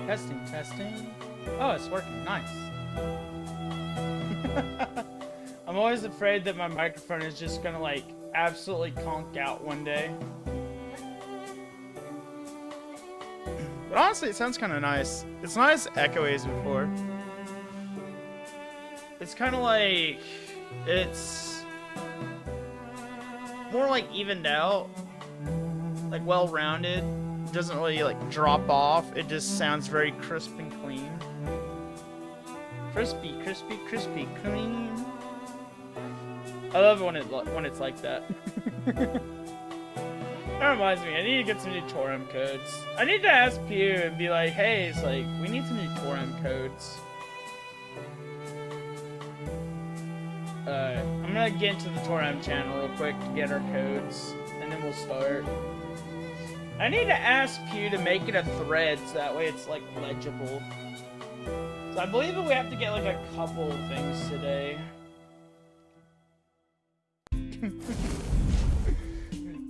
Testing, testing. Oh, it's working. Nice. I'm always afraid that my microphone is just gonna, like, absolutely conk out one day. But honestly, it sounds kind of nice. It's not as echoey as before. It's kind of like... It's... more, like, evened out. Like, well-rounded. It doesn't really, like, drop off. It just sounds very crisp and clean. Crispy, crispy, crispy, clean. I love it when it's like that. That reminds me, I need to get some new Toram codes. I need to ask Pew and be like, hey, it's like, we need some new Toram codes. I'm gonna get into the Toram channel real quick to get our codes, and then we'll start. I need to ask Pew to make it a thread so that way it's, like, legible. So I believe that we have to get, like, a couple things today.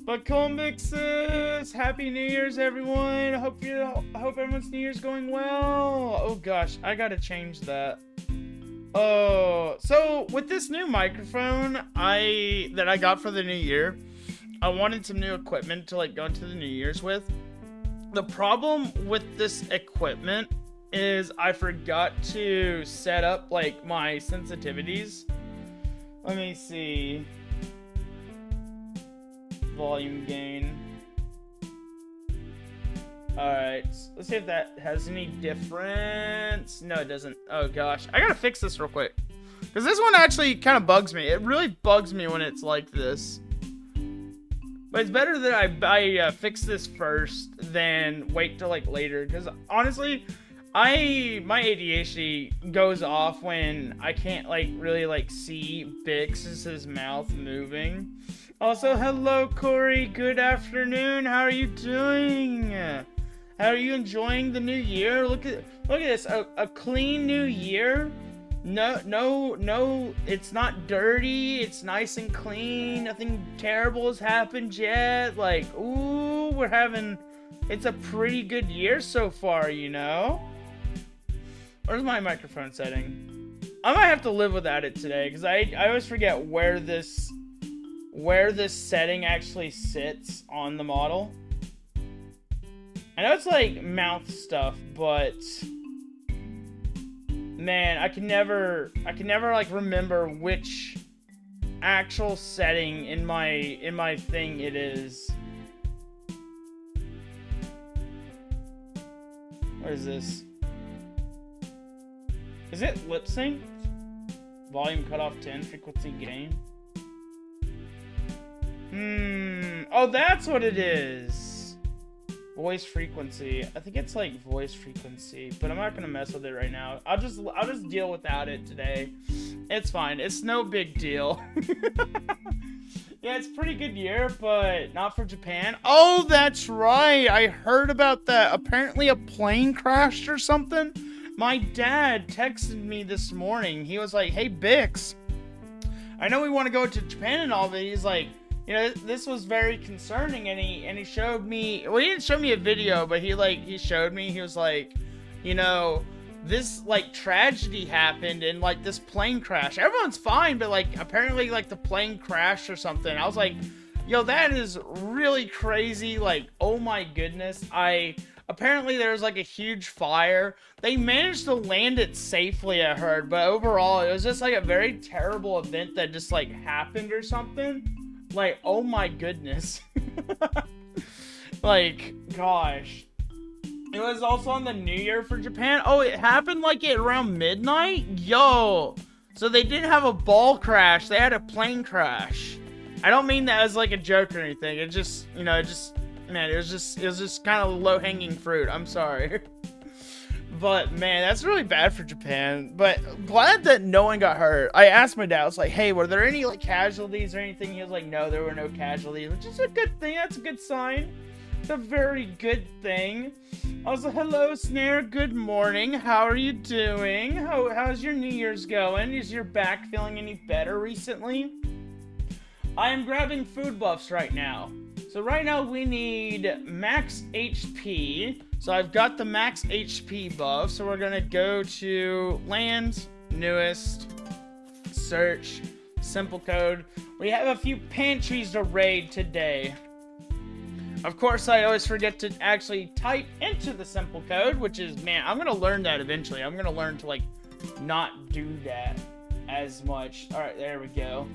But cool, Byxis! Happy New Year's, everyone! I hope everyone's New Year's going well! Oh gosh, I gotta change that. Oh, so with this new microphone that I got for the new year, I wanted some new equipment to, like, go into the New Year's with. The problem with this equipment is I forgot to set up, like, my sensitivities. Let me see. Volume gain. Alright, let's see if that has any difference. No, it doesn't. Oh gosh, I gotta fix this real quick. Because this one actually kind of bugs me. It really bugs me when it's like this. But it's better that I fix this first than wait till, like, later. Because honestly, my ADHD goes off when I can't, like, really, like, see Byxis' mouth moving. Also, hello, Corey. Good afternoon. How are you doing? How are you enjoying the new year? Look at this. A clean new year. No, it's not dirty. It's nice and clean. Nothing terrible has happened yet. Like, ooh, it's a pretty good year so far, you know? Where's my microphone setting? I might have to live without it today, because I always forget where this setting actually sits on the model. I know it's like mouth stuff, but man, I can never like remember which actual setting in my thing it is. What is this? Is it lip sync? Volume cutoff 10, frequency gain. Oh, that's what it is. Voice frequency. I think it's like voice frequency, but I'm not gonna mess with it right now. I'll just deal without it today. It's fine. It's no big deal. Yeah, it's a pretty good year, but not for Japan. Oh, that's right. I heard about that. Apparently a plane crashed or something. My dad texted me this morning. He was like, "Hey, Byx, I know we want to go to Japan and all, but he's like, you know, this was very concerning," and he showed me, well, he didn't show me a video, but he showed me, he was like, you know, this, like, tragedy happened and, like, this plane crash. Everyone's fine, but, like, apparently, like, the plane crashed or something. I was like, yo, that is really crazy. Like, oh my goodness. Apparently there was, like, a huge fire. They managed to land it safely, I heard, but overall, it was just, like, a very terrible event that just, like, happened or something. Like, oh my goodness. Like, gosh. It was also on the New Year for Japan. Oh, it happened, like, at around midnight? Yo. So they didn't have a ball crash. They had a plane crash. I don't mean that as, like, a joke or anything. It just, you know, man, it was just kind of low-hanging fruit. I'm sorry. But, man, that's really bad for Japan. But glad that no one got hurt. I asked my dad, I was like, hey, were there any, like, casualties or anything? He was like, no, there were no casualties, which is a good thing. That's a good sign. It's a very good thing. Also, hello, Snare. Good morning. How are you doing? How's your New Year's going? Is your back feeling any better recently? I am grabbing food buffs right now. So right now we need max HP, So I've got the max HP buff. So we're going to go to land, newest, search, simple code. We have a few pantries to raid today. Of course, I always forget to actually type into the simple code, which is, man, I'm going to learn that eventually. I'm going to learn to, like, not do that as much. All right, there we go.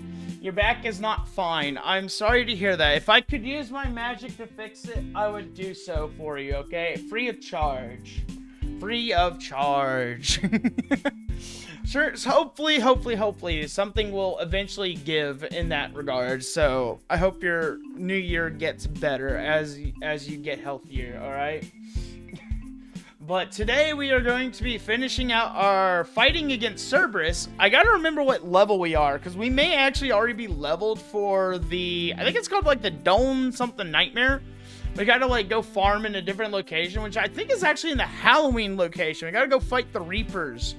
Your back is not fine. I'm sorry to hear that. If I could use my magic to fix it, I would do so for you, okay? Free of charge. Free of charge. Sure, so hopefully, something will eventually give in that regard. So I hope your new year gets better as you get healthier. All right. But today we are going to be finishing out our fighting against Cerberus. I gotta remember what level we are, because we may actually already be leveled for the, I think it's called like the Dome something Nightmare. We gotta like go farm in a different location, which I think is actually in the Halloween location. We gotta go fight the Reapers.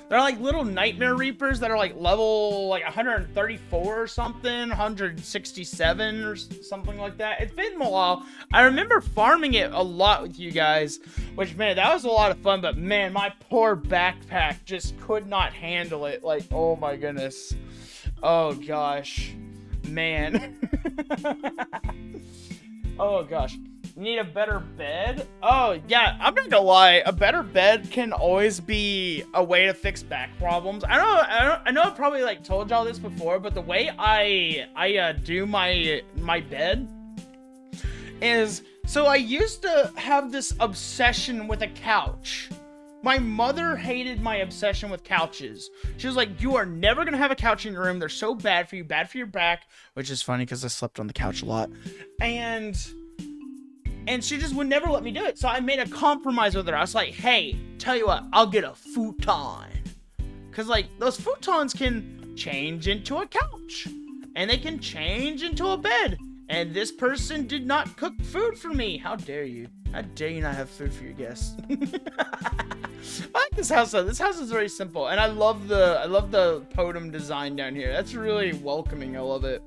They're like little nightmare reapers that are like level like 134 or something, 167 or something like that. It's been a while. I remember farming it a lot with you guys, which, man, that was a lot of fun. But man, my poor backpack just could not handle it. Like, oh my goodness. Oh gosh, man. Oh gosh. Need a better bed? Oh, yeah, I'm not gonna lie. A better bed can always be a way to fix back problems. I know I probably like told y'all this before, but the way I do my bed is, so I used to have this obsession with a couch. My mother hated my obsession with couches. She was like, you are never gonna have a couch in your room. They're so bad for you, bad for your back, which is funny because I slept on the couch a lot. And she just would never let me do it. So I made a compromise with her. I was like, hey, tell you what, I'll get a futon. Because, like, those futons can change into a couch. And they can change into a bed. And this person did not cook food for me. How dare you? How dare you not have food for your guests? I like this house, though. This house is very simple. And I love the podium design down here. That's really welcoming. I love it.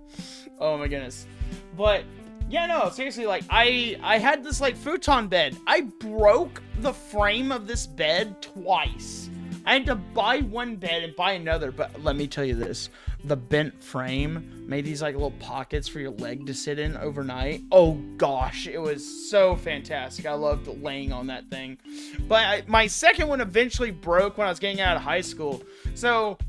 Oh, my goodness. But yeah, no, seriously, like, I had this, like, futon bed. I broke the frame of this bed twice. I had to buy one bed and buy another, but let me tell you this. The bent frame made these, like, little pockets for your leg to sit in overnight. Oh, gosh, it was so fantastic. I loved laying on that thing. But my second one eventually broke when I was getting out of high school. So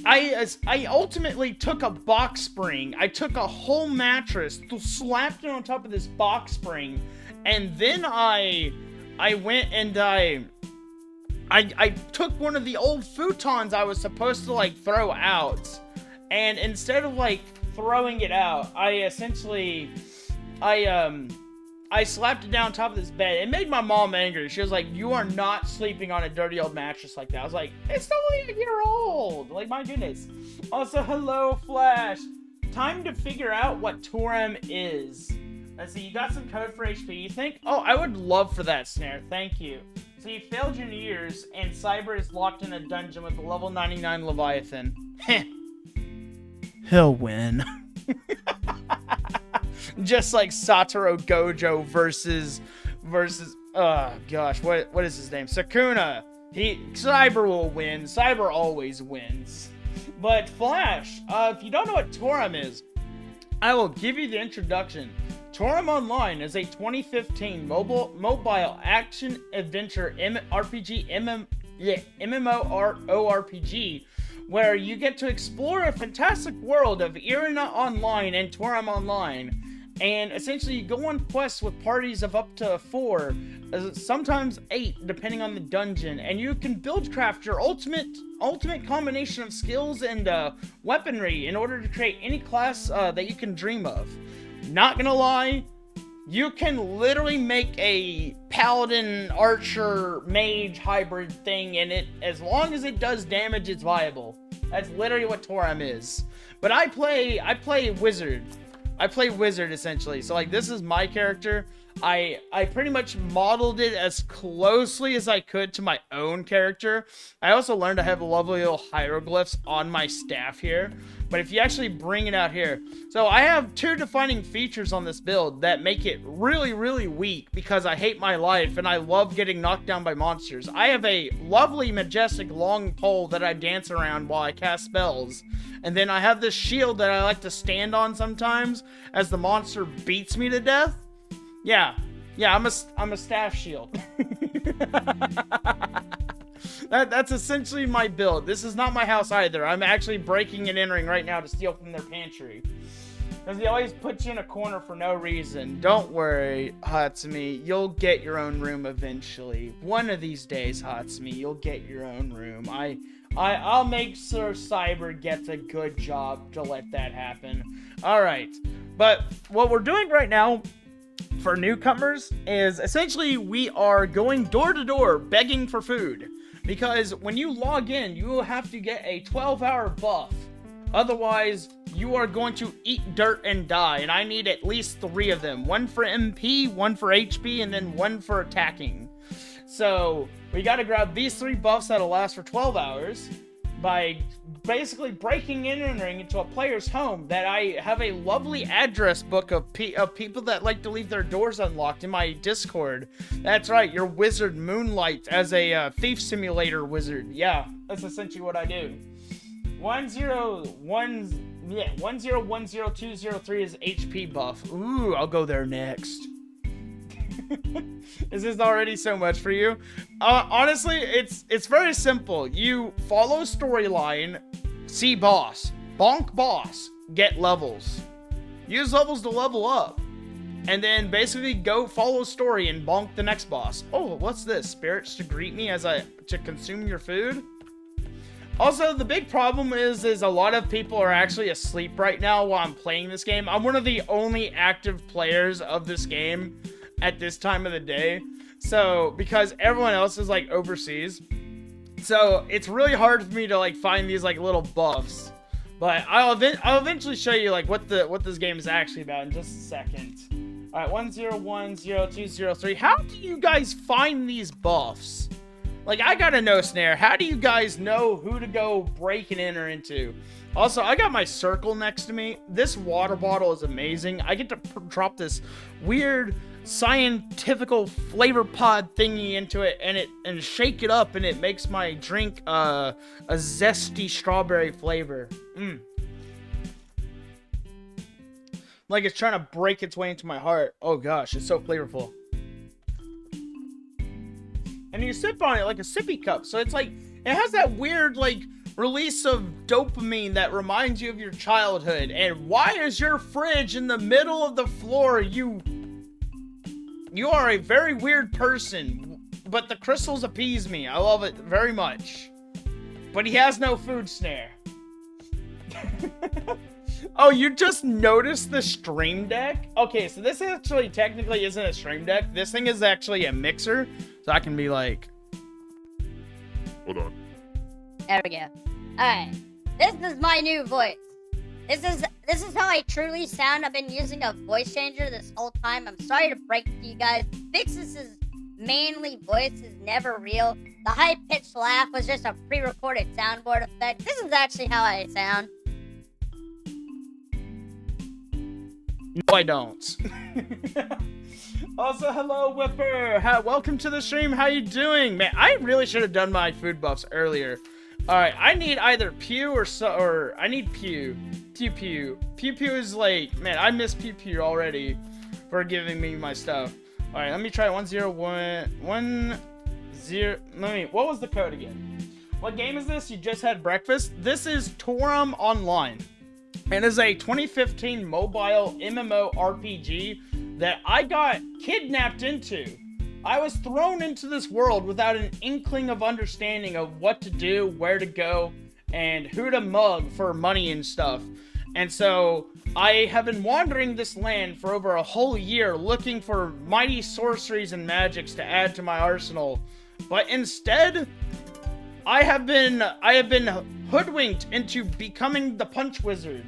I ultimately took a box spring. I took a whole mattress, slapped it on top of this box spring, and then I went and I took one of the old futons I was supposed to, like, throw out, and instead of, like, throwing it out, I slapped it down on top of this bed. It made my mom angry. She was like, you are not sleeping on a dirty old mattress like that. I was like, it's only a year old. Like, my goodness. Also, hello, Flash. Time to figure out what Toram is. Let's see, you got some code for HP, you think? Oh, I would love for that, Snare. Thank you. So you failed your New Year's, and Cyber is locked in a dungeon with a level 99 Leviathan. Heh. He'll win. Just like Satoru Gojo versus oh gosh, what is his name? Sakuna. Cyber will win. Cyber always wins. But Flash, if you don't know what Toram is, I will give you the introduction. Toram Online is a 2015 mobile action adventure MMORPG where you get to explore a fantastic world of Irina Online and Toram Online. And essentially, you go on quests with parties of up to 4, sometimes 8, depending on the dungeon. And you can buildcraft your ultimate combination of skills and weaponry in order to create any class that you can dream of. Not gonna lie, you can literally make a paladin, archer, mage hybrid thing in it. As long as it does damage, it's viable. That's literally what Toram is. But I play wizard. I play wizard, essentially. So, like, this is my character. I pretty much modeled it as closely as I could to my own character. I also learned I have lovely little hieroglyphs on my staff here. But if you actually bring it out here, so I have 2 defining features on this build that make it really, really weak because I hate my life and I love getting knocked down by monsters. I have a lovely, majestic, long pole that I dance around while I cast spells. And then I have this shield that I like to stand on sometimes as the monster beats me to death. Yeah, I'm a staff shield. That's essentially my build. This is not my house either. I'm actually breaking and entering right now to steal from their pantry. Because they always put you in a corner for no reason. Don't worry, Hatsumi. You'll get your own room eventually. One of these days, Hatsumi, you'll get your own room. I'll make sure Cyber gets a good job to let that happen. Alright. But what we're doing right now for newcomers is essentially we are going door to door begging for food. Because when you log in, you will have to get a 12-hour buff. Otherwise, you are going to eat dirt and die. And I need at least 3 of them. 1 for MP, 1 for HP, and then 1 for attacking. So, we gotta grab these 3 buffs that'll last for 12 hours. By basically breaking and entering into a player's home that I have a lovely address book of people that like to leave their doors unlocked in my Discord. That's right, your wizard moonlights as a thief simulator wizard. Yeah, that's essentially what I do. 1010203 is HP buff. Ooh, I'll go there next. Is this already so much for you? Honestly, it's very simple. You follow storyline, see boss, bonk boss, get levels. Use levels to level up. And then basically go follow story and bonk the next boss. Oh, what's this? Spirits to greet me as to consume your food? Also, the big problem is a lot of people are actually asleep right now while I'm playing this game. I'm one of the only active players of this game at this time of the day. So, because everyone else is like overseas. So, it's really hard for me to like find these like little buffs. But I'll eventually show you like what this game is actually about in just a second. Alright, 1010203. How do you guys find these buffs? Like, I gotta know, Snare. How do you guys know who to go break and enter into? Also, I got my circle next to me. This water bottle is amazing. I get to drop this weird scientifical flavor pod thingy into it and shake it up, and it makes my drink a zesty strawberry flavor. Like it's trying to break its way into my heart. Oh gosh, it's so flavorful. And you sip on it like a sippy cup, so it's like it has that weird like release of dopamine that reminds you of your childhood. And why is your fridge in the middle of the floor? You are a very weird person, but the crystals appease me. I love it very much. But he has no food, Snare. Oh, you just noticed the stream deck? Okay, so this actually technically isn't a stream deck. This thing is actually a mixer. So I can be like... Hold on. There we go. Alright. This is my new voice. This is how I truly sound. I've been using a voice changer this whole time. I'm sorry to break it to you guys. Byxis' mainly voice is never real. The high-pitched laugh was just a pre-recorded soundboard effect. This is actually how I sound. No, I don't. Also, hello, Whipper. Welcome to the stream. How you doing? Man, I really should have done my food buffs earlier. Alright, I need either Pew or I need Pew. Pew. Pew is like, man, I miss Pew already for giving me my stuff. Alright, let me try 10110. What was the code again? What game is this? You just had breakfast? This is Toram Online. And is a 2015 mobile MMO RPG that I got kidnapped into. I was thrown into this world without an inkling of understanding of what to do, where to go, and who to mug for money and stuff. And so I have been wandering this land for over a whole year looking for mighty sorceries and magics to add to my arsenal. But instead, I have been hoodwinked into becoming the Punch Wizard.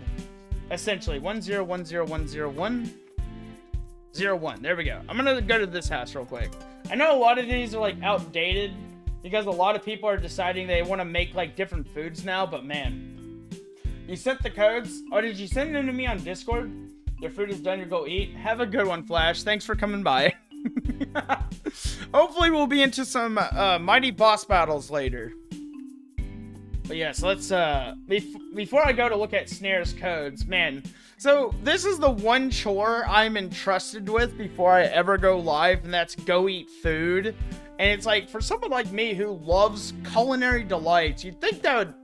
Essentially, 1010101. 01. There we go. I'm gonna go to this house real quick. I know a lot of these are like outdated because a lot of people are deciding they want to make like different foods now, but man, You sent the codes? Oh, did you send them to me on Discord? Your food is done, you go eat. Have a good one, Flash. Thanks for coming by. Hopefully we'll be into some mighty boss battles later. But yes, let's before I go to look at Snare's codes, man. So this is the one chore I'm entrusted with before I ever go live, and that's go eat food. And it's like, for someone like me who loves culinary delights, you'd think that would...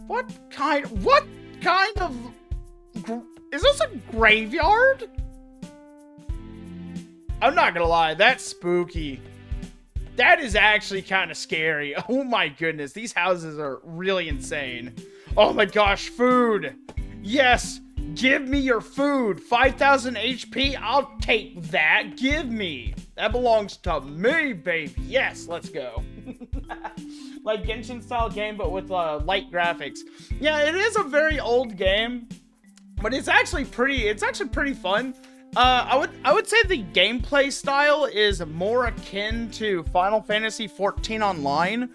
What kind of... Is this a graveyard? I'm not gonna lie, that's spooky. That is actually kind of scary. Oh my goodness, these houses are really insane. Oh my gosh, food. Yes, give me your food. 5,000 HP, I'll take that. Give me. That belongs to me, baby. Yes, let's go. Like Genshin style game, but with light graphics. Yeah, it is a very old game, but it's actually pretty fun. I would say the gameplay style is more akin to Final Fantasy XIV Online,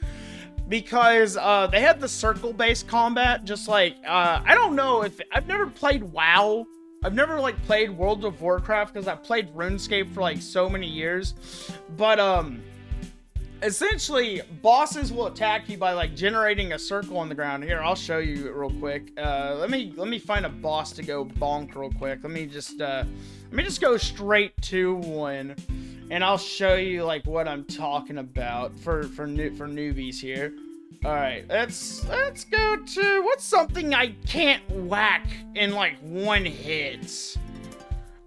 because they had the circle-based combat, just like, I don't know if, I've never played WoW, I've never, like, played World of Warcraft, because I've played RuneScape for, like, so many years, but, essentially, bosses will attack you by, like, generating a circle on the ground. Here, I'll show you real quick. Let me find a boss to go bonk real quick. Let me just go straight to one, and I'll show you, like, what I'm talking about for newbies here. All right, let's go to, what's something I can't whack in, like, one hit?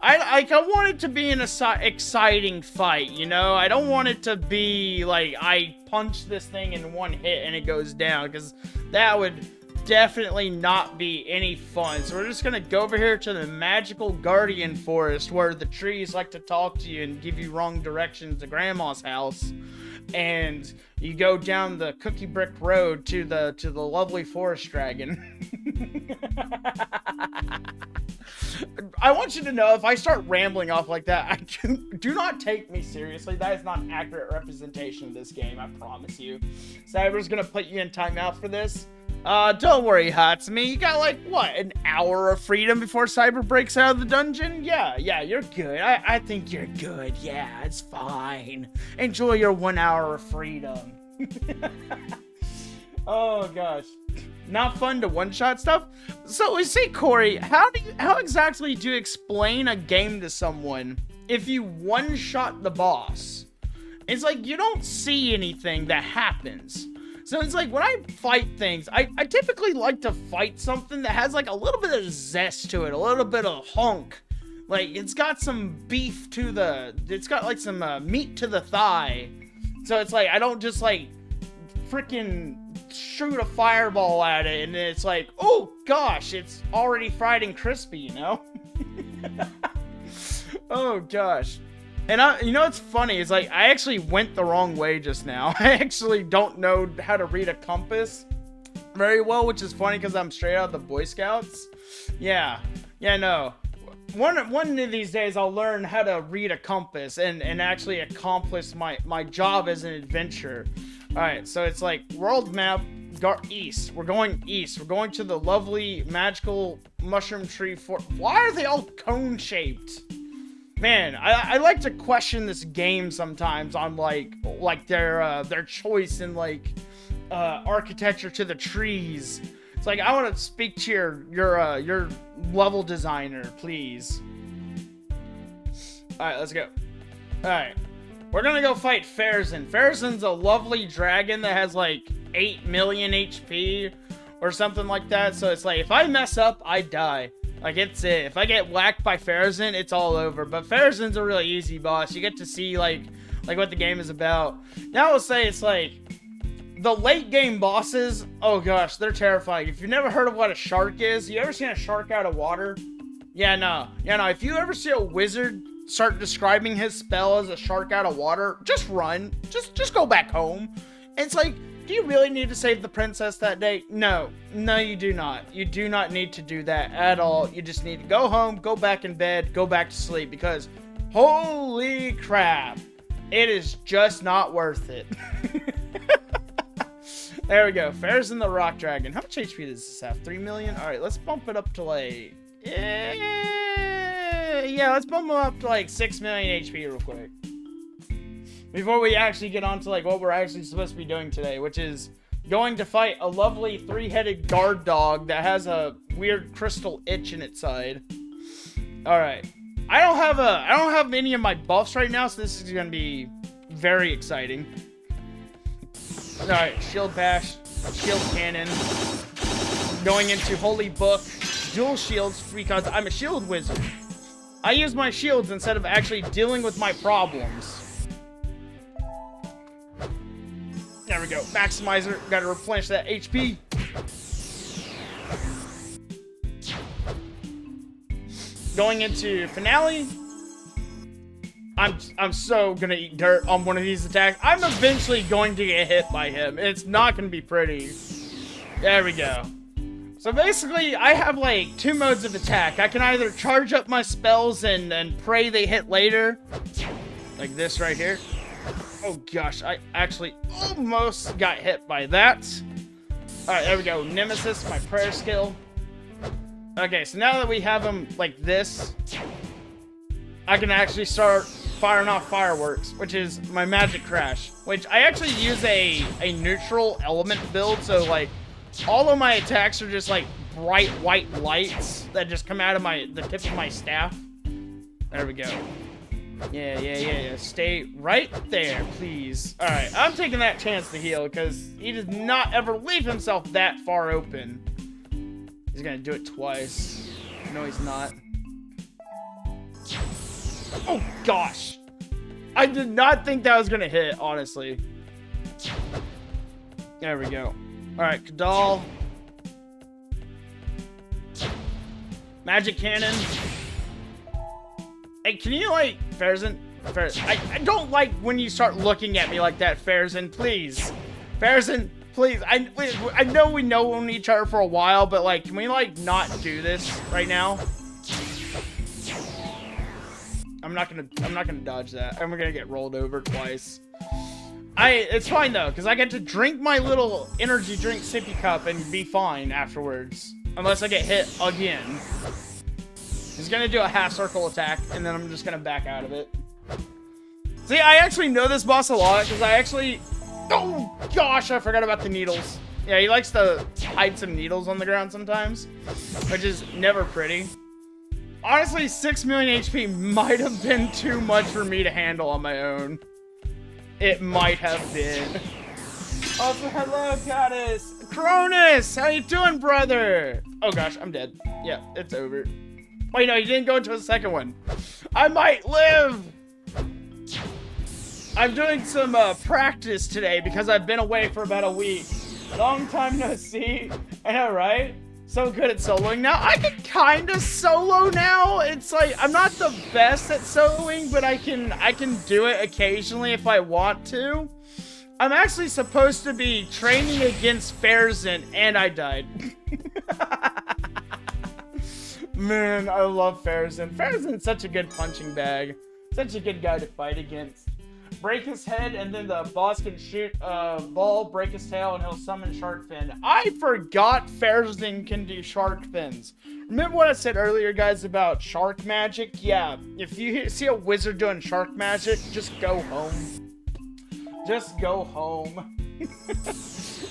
I want it to be an exciting fight, you know? I don't want it to be, like, I punch this thing in one hit and it goes down, because that would definitely not be any fun. So we're just gonna go over here to the magical guardian forest, where the trees like to talk to you and give you wrong directions to Grandma's house. And you go down the cookie brick road to the lovely forest dragon. I want you to know, if I start rambling off like that, do not take me seriously. That is not an accurate representation of this game, I promise you. Cyber's gonna put you in timeout for this. Don't worry, Hatsumi. You got, like, what, an hour of freedom before Cyber breaks out of the dungeon? Yeah, you're good. I think you're good. Yeah, it's fine. Enjoy your 1 hour of freedom. Oh, gosh. Not fun to one-shot stuff? So, we see, Corey, how exactly do you explain a game to someone if you one-shot the boss? It's like, you don't see anything that happens. So it's like, when I fight things, I typically like to fight something that has, like, a little bit of zest to it, a little bit of hunk. Like, it's got some beef to it's got, like, some meat to the thigh. So it's like, I don't just, like, freaking shoot a fireball at it, and it's like, oh gosh, it's already fried and crispy, you know? Oh gosh. And you know what's funny is, like, I actually went the wrong way just now. I actually don't know how to read a compass very well, which is funny because I'm straight out of the Boy Scouts. Yeah, no. One of these days I'll learn how to read a compass and actually accomplish my job as an adventurer. Alright, so it's like, world map, east. We're going east. We're going to the lovely, magical mushroom tree Why are they all cone-shaped? Man, I like to question this game sometimes on, like their choice in, like, architecture to the trees. It's like, I want to speak to your level designer, please. Alright, let's go. Alright. We're gonna go fight Farazan. Farazan's a lovely dragon that has, like, 8 million HP or something like that. So it's like, if I mess up, I die. Like, it's it. If I get whacked by Farazan, it's all over. But Farazan's a really easy boss. You get to see, like what the game is about. Now I will say, it's like, the late game bosses, oh gosh, they're terrifying. If you've never heard of what a shark is, you ever seen a shark out of water? Yeah, no. If you ever see a wizard start describing his spell as a shark out of water, just run. Just go back home. It's like, do you really need to save the princess that day? No, you do not. You do not need to do that at all. You just need to go home, go back in bed, go back to sleep, because holy crap, it is just not worth it. There we go. Fares in the Rock Dragon. How much HP does this have? 3 million? Alright, let's bump it up to like... Yeah, let's bump it up to like 6 million HP real quick. Before we actually get on to like what we're actually supposed to be doing today, which is going to fight a lovely 3-headed guard dog that has a weird crystal itch in its side. Alright. I don't have any of my buffs right now, so this is gonna be very exciting. Alright, shield bash, shield cannon. Going into holy book, dual shields because I'm a shield wizard. I use my shields instead of actually dealing with my problems. There we go. Maximizer. Gotta replenish that HP. Going into finale. I'm so gonna eat dirt on one of these attacks. I'm eventually going to get hit by him. It's not gonna be pretty. There we go. So basically, I have like 2 modes of attack. I can either charge up my spells and pray they hit later. Like this right here. Oh gosh, I actually almost got hit by that. Alright, there we go. Nemesis, my prayer skill. Okay, so now that we have him like this, I can actually start firing off fireworks, which is my magic crash. Which I actually use a neutral element build, so like all of my attacks are just like bright white lights that just come out of the tip of my staff. There we go. Yeah. Stay right there, please. Alright, I'm taking that chance to heal because he does not ever leave himself that far open. He's gonna do it twice. No, he's not. Oh, gosh. I did not think that was gonna hit, honestly. There we go. Alright, Kadal. Magic Cannon. Hey, can you, like, Farazan? I don't like when you start looking at me like that, Farazan, please. Farazan, please. I know we know each other for a while, but, like, can we, like, not do this right now? I'm not gonna dodge that. And we're gonna get rolled over twice. It's fine though, because I get to drink my little energy drink sippy cup and be fine afterwards. Unless I get hit again. He's gonna do a half circle attack, and then I'm just gonna back out of it. See, I actually know this boss a lot, because I actually... Oh gosh, I forgot about the needles. Yeah, he likes to hide some needles on the ground sometimes, which is never pretty. Honestly, 6 million HP might have been too much for me to handle on my own. It might have been. Also, hello, goddess. Cronus, how you doing, brother? Oh gosh, I'm dead. Yeah, it's over. Wait, no, you didn't go into the second one. I might live. I'm doing some practice today because I've been away for about a week. Long time no see. I know, right? So good at soloing now. I can kind of solo now. It's like I'm not the best at soloing, but I can do it occasionally if I want to. I'm actually supposed to be training against Farazan, and I died. Man, I love Farazan. Farazan's such a good punching bag. Such a good guy to fight against. Break his head, and then the boss can shoot a ball, break his tail, and he'll summon shark fin. I forgot Farazan can do shark fins. Remember what I said earlier, guys, about shark magic? Yeah, if you see a wizard doing shark magic, just go home. Just go home.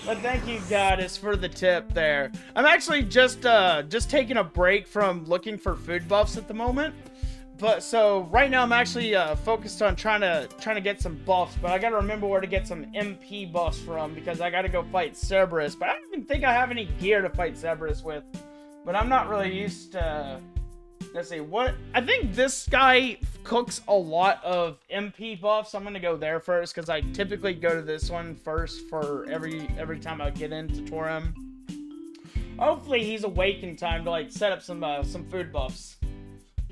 But thank you, Goddess, for the tip there. I'm actually just taking a break from looking for food buffs at the moment. But so right now I'm actually focused on trying to get some buffs, but I gotta remember where to get some MP buffs from because I gotta go fight Cerberus. But I don't even think I have any gear to fight Cerberus with. But I'm not really used to. Let's see what I think this guy cooks a lot of MP buffs. I'm gonna go there first because I typically go to this one first for every time I get into Toram. Hopefully he's awake in time to like set up some food buffs.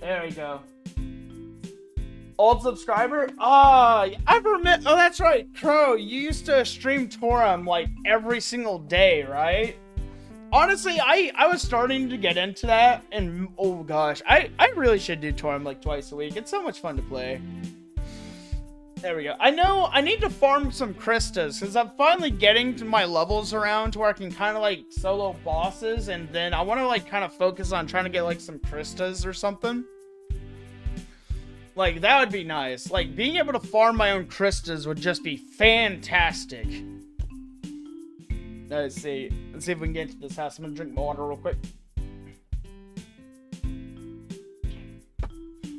There we go. Old subscriber? I remember. Oh, that's right. Crow, you used to stream Toram like every single day, right? Honestly, I was starting to get into that, and oh gosh, I really should do Toram like twice a week. It's so much fun to play. There we go. I know I need to farm some Kristas because I'm finally getting to my levels around to where I can kind of like solo bosses, and then I want to like kind of focus on trying to get like some Kristas or something. Like that would be nice. Like being able to farm my own Kristas would just be fantastic. Let's see if we can get into this house. I'm gonna drink my water real quick.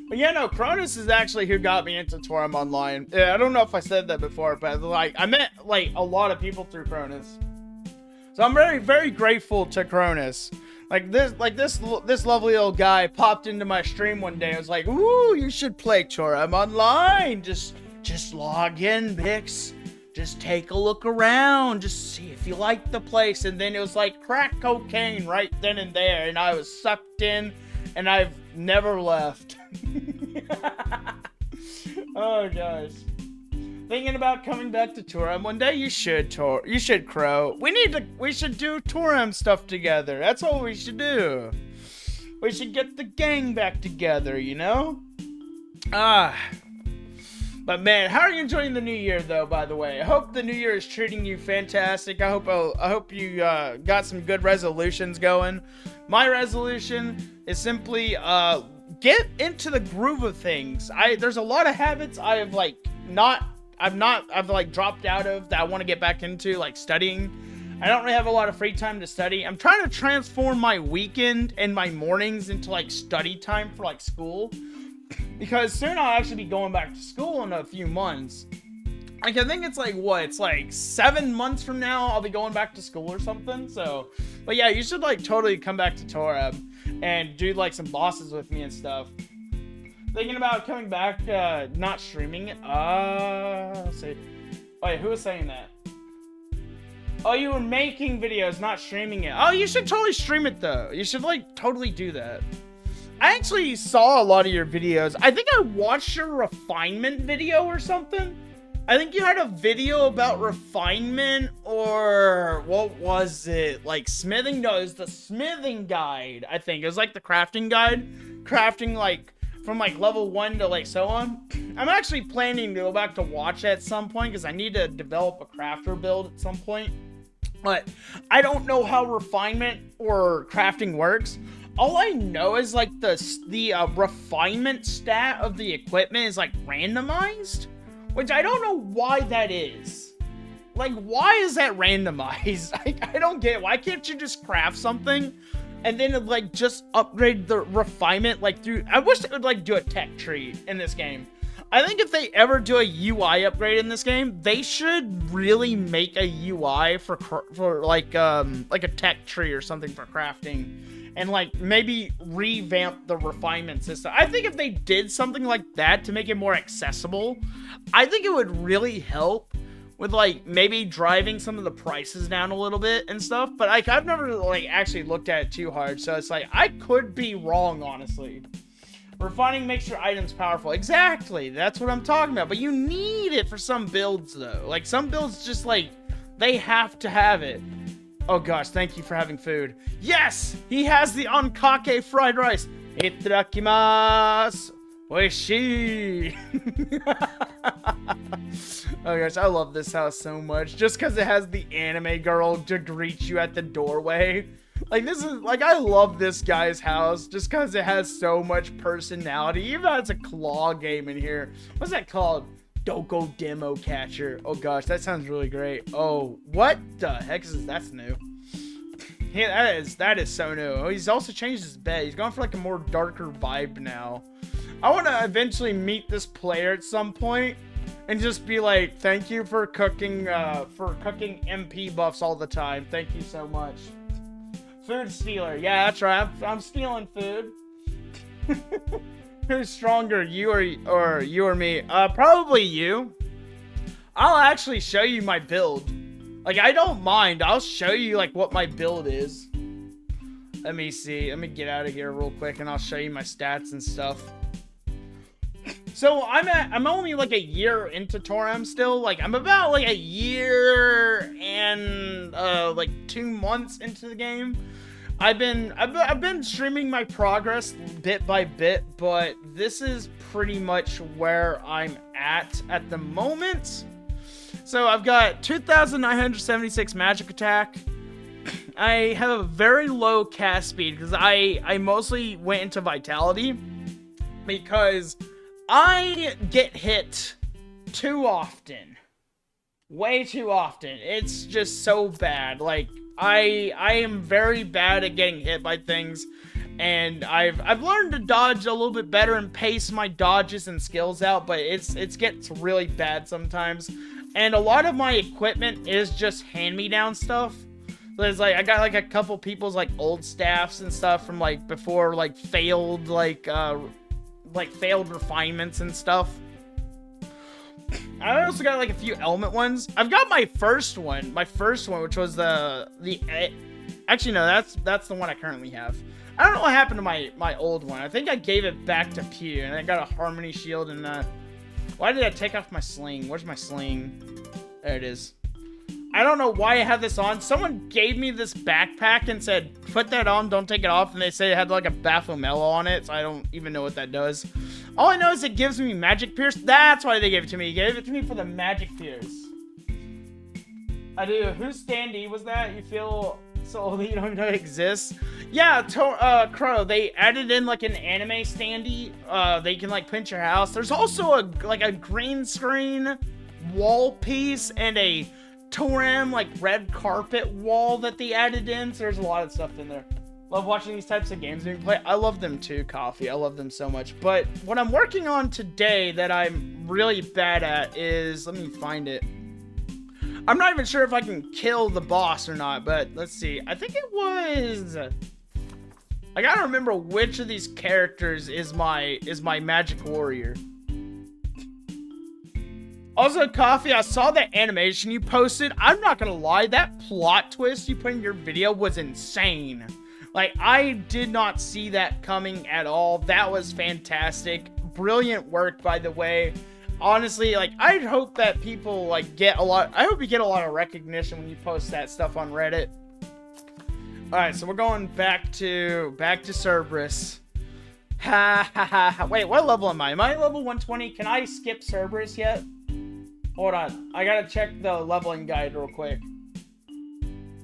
But yeah, no, Cronus is actually who got me into Toram Online. Yeah, I don't know if I said that before, but like I met like a lot of people through Cronus. So I'm very, very grateful to Cronus. Like this lovely old guy popped into my stream one day. I was like, "Ooh, you should play Toram Online. Just log in, Bix. Just take a look around. Just see if you like the place." And then it was like crack cocaine right then and there, and I was sucked in, and I've never left. Oh gosh. Thinking about coming back to Toram one day. You should, Crow. We should do Toram stuff together. That's what we should do. We should get the gang back together, you know? But man, how are you enjoying the new year though, by the way? I hope the new year is treating you fantastic. I hope you got some good resolutions going. My resolution is simply get into the groove of things. There's a lot of habits I've dropped out of that I want to get back into, like studying. I don't really have a lot of free time to study. I'm trying to transform my weekend and my mornings into like study time for like school, because soon I'll actually be going back to school in a few months. Like I think it's like it's like 7 months from now I'll be going back to school or something. So, but yeah, you should like totally come back to Toram and do like some bosses with me and stuff. Thinking about coming back, not streaming it. Let's see. Wait, who was saying that? Oh, you were making videos, not streaming it. Oh, you should totally stream it though. You should like totally do that. I actually saw a lot of your videos. I think I watched your refinement video or something. I think you had a video about refinement, or what was it? Like smithing? No, it was the smithing guide, I think. It was like the crafting guide. Crafting like from like level 1 to like so on. I'm actually planning to go back to watch it at some point because I need to develop a crafter build at some point. But I don't know how refinement or crafting works. All I know is like the refinement stat of the equipment is like randomized, which I don't know why that is. Like, why is that randomized? I don't get it. Why can't you just craft something and then like just upgrade the refinement like through? I wish they would like do a tech tree in this game. I think if they ever do a UI upgrade in this game, they should really make a UI for like a tech tree or something for crafting, and like maybe revamp the refinement system. I think if they did something like that to make it more accessible, I think it would really help with like maybe driving some of the prices down a little bit and stuff. But like I've never like actually looked at it too hard, so it's like I could be wrong, honestly. Refining makes your items powerful. Exactly, that's what I'm talking about. But you need it for some builds though. Like some builds just like they have to have it. Oh gosh, thank you for having food. Yes, he has the onkake fried rice. Itadakimasu. Oishii. Oh gosh, I love this house so much. Just because it has the anime girl to greet you at the doorway. Like this is like, I love this guy's house just because it has so much personality. Even though it's a claw game in here. What's that called? Doko Demo Catcher. Oh gosh, that sounds really great. Oh, what the heck is this? That's new. Yeah, that is so new. Oh, he's also changed his bed. He's going for like a more darker vibe now. I want to eventually meet this player at some point and just be like, thank you for cooking MP buffs all the time. Thank you so much. Food stealer. Yeah, that's right. I'm stealing food. Who's stronger, you or you or me? Probably you. I'll actually show you my build. Like, I don't mind. I'll show you like what my build is. Let me see. Let me get out of here real quick and I'll show you my stats and stuff. So I'm only like a year into Toram still. Like I'm about like a year and like 2 months into the game. I've been streaming my progress bit by bit, but this is pretty much where I'm at the moment. So I've got 2,976 magic attack. I have a very low cast speed because I mostly went into vitality because I get hit too often. Way too often. It's just so bad. Like, I am very bad at getting hit by things, and I've learned to dodge a little bit better and pace my dodges and skills out, but it gets really bad sometimes. And a lot of my equipment is just hand-me-down stuff. There's like, I got like a couple people's like old staffs and stuff from like before, like failed failed refinements and stuff. I also got like a few element ones. I've got my first one, which was actually no, that's the one I currently have. I don't know what happened to my old one. I think I gave it back to Pew, and I got a harmony shield. And why did I take off my sling? Where's my sling? There it is. I don't know why I have this on. Someone gave me this backpack and said, put that on, don't take it off. And they say it had like a Baphomello on it, so I don't even know what that does. All I know is it gives me magic pierce. That's why they gave it to me. He gave it to me for the magic pierce. I do. Whose standee was that? You feel so old that you don't even know it exists? Yeah, Crow, they added in like an anime standee. They can like pinch your house. There's also a green screen wall piece and a Toram like red carpet wall that they added in. So there's a lot of stuff in there. Love watching these types of games being played. I love them too, Coffee. I love them so much. But what I'm working on today that I'm really bad at is, let me find it. I'm not even sure if I can kill the boss or not, but let's see. I think it was, I gotta remember which of these characters is my magic warrior. Also, Coffee, I saw that animation you posted. I'm not gonna lie, that plot twist you put in your video was insane. Like, I did not see that coming at all. That was fantastic. Brilliant work, by the way. Honestly, like, I hope that people, like, I hope you get a lot of recognition when you post that stuff on Reddit. Alright, so we're going back to Cerberus. Ha ha ha. Wait, what level am I? Am I level 120? Can I skip Cerberus yet? Hold on. I gotta check the leveling guide real quick.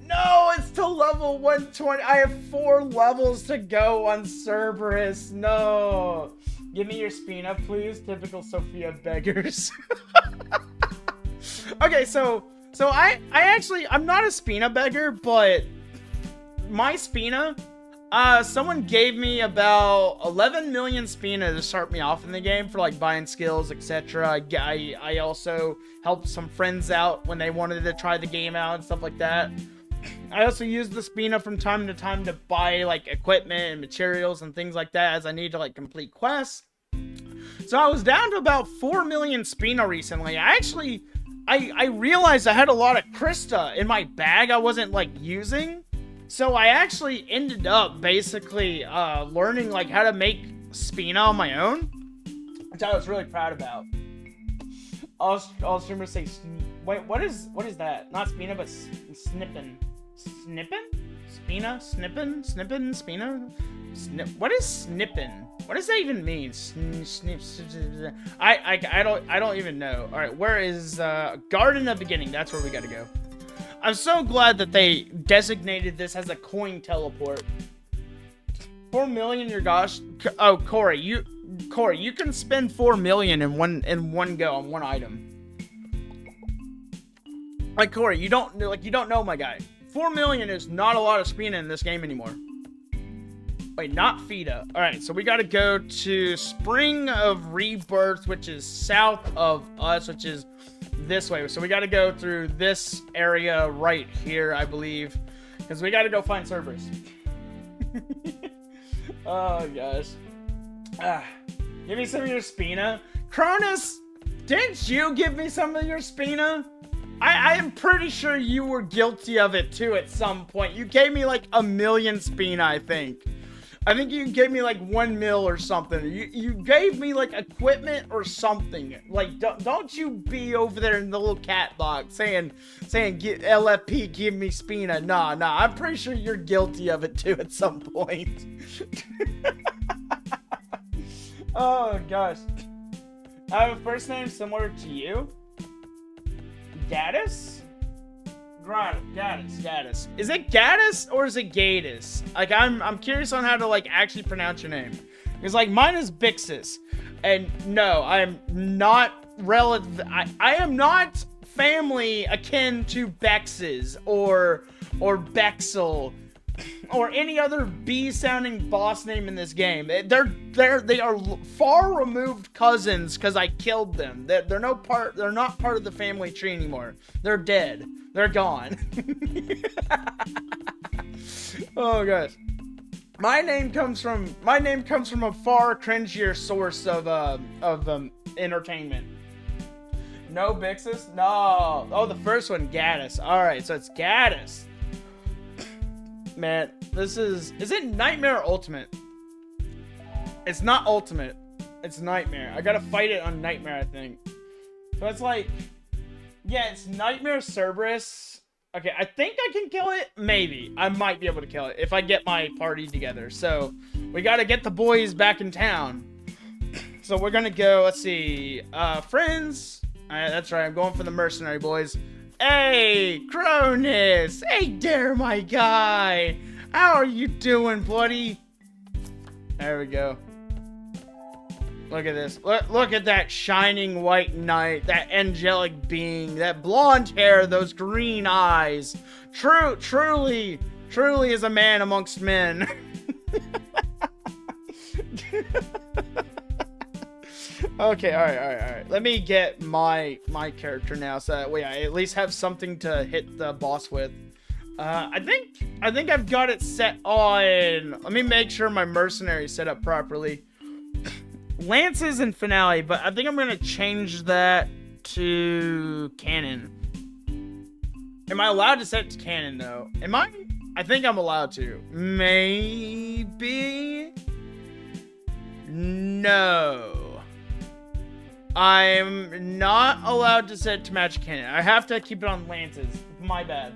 No, it's to level 120. I have 4 levels to go on Cerberus. No. Give me your Spina, please. Typical Sophia beggars. Okay, so I'm not a Spina beggar, but my Spina, someone gave me about 11 million Spina to start me off in the game for like buying skills, etc. I also helped some friends out when they wanted to try the game out and stuff like that. I also use the Spina from time to time to buy like equipment and materials and things like that as I need to like complete quests. So I was down to about 4 million Spina recently. I realized I had a lot of Krista in my bag I wasn't like using. So I actually ended up basically learning like how to make Spina on my own, which I was really proud about. All streamers say, wait, what is that? Not Spina, but snippin'. Snippin'? Spina? Snippin'? Snippin'? Spina? What is snippin'? What does that even mean? I don't even know. All right, where is Garden of Beginning? That's where we gotta go. I'm so glad that they designated this as a coin teleport. 4 million, your gosh. Oh, Corey, you can spend 4 million in one go on one item. Like Corey, you don't know my guy. 4 million is not a lot of Spina in this game anymore. Wait, not Fida. All right, so we got to go to Spring of Rebirth, which is south of us, which is this way. So we got to go through this area right here, I believe, because we got to go find Cerberus. Oh gosh. Give me some of your Spina. Cronus, didn't you give me some of your Spina? I am pretty sure you were guilty of it too at some point. You gave me like 1 million Spina, I think. I think you gave me like 1 mil or something. You gave me like equipment or something. Like don't you be over there in the little cat box saying get LFP, give me Spina. Nah. I'm pretty sure you're guilty of it too at some point. Oh gosh. I have a first name similar to you. Gaddis? Gaddis. Is it Gaddis or is it Gaddis? Like I'm curious on how to like actually pronounce your name. Because like mine is Byxis. And no, I am not relative. I am not family akin to Byxis or Bexel or any other B-sounding boss name in this game. They are far removed cousins because I killed them. They're not part of the family tree anymore. They're dead. They're gone. Oh gosh. My name comes from a far cringier source of entertainment. No Byxis? No. Oh, the first one, Gaddis. Alright, so it's Gaddis. Man, this is it Nightmare or Ultimate? It's not Ultimate. It's Nightmare. I gotta fight it on Nightmare, I think. So it's like, yeah, it's Nightmare Cerberus. Okay, I think I can kill it. Maybe. I might be able to kill it if I get my party together. So, we gotta get the boys back in town. So we're gonna go, let's see, friends. Alright, that's right, I'm going for the mercenary boys. Hey, Cronus! Hey there, my guy! How are you doing, buddy? There we go. Look at this. Look at that shining white knight, that angelic being, that blonde hair, those green eyes. Truly is a man amongst men. Okay, all right. Let me get my character now, so that way I at least have something to hit the boss with. I think I've got it set on. Let me make sure my mercenary is set up properly. Lances and finale, but I think I'm gonna change that to cannon. Am I allowed to set it to cannon though? Am I? I think I'm allowed to. Maybe. No. I'm not allowed to set it to magic cannon. I have to keep it on lances. My bad.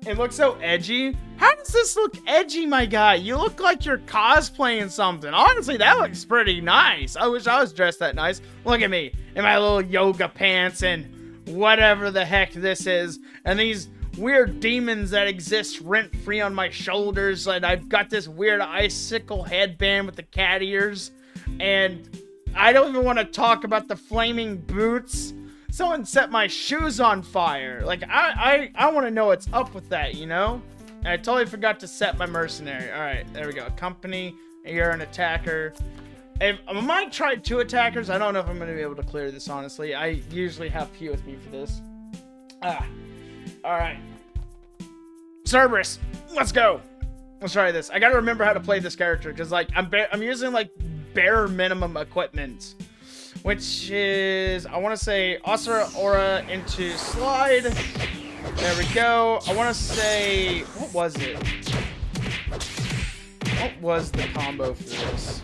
It looks so edgy. How does this look edgy, my guy? You look like you're cosplaying something. Honestly, that looks pretty nice. I wish I was dressed that nice. Look at me in my little yoga pants and whatever the heck this is. And these weird demons that exist rent-free on my shoulders. And I've got this weird icicle headband with the cat ears. And I don't even want to talk about the flaming boots. Someone set my shoes on fire. Like, I want to know what's up with that, you know? And I totally forgot to set my mercenary. Alright, there we go. Company, you're an attacker. I might try 2 attackers. I don't know if I'm going to be able to clear this, honestly. I usually have P with me for this. Alright. Cerberus, let's go. Let's try this. I got to remember how to play this character, because, like, I'm using, like, bare minimum equipment. Which is, I want to say, Asura Aura into Slide. There we go. I want to say, what was it? What was the combo for this?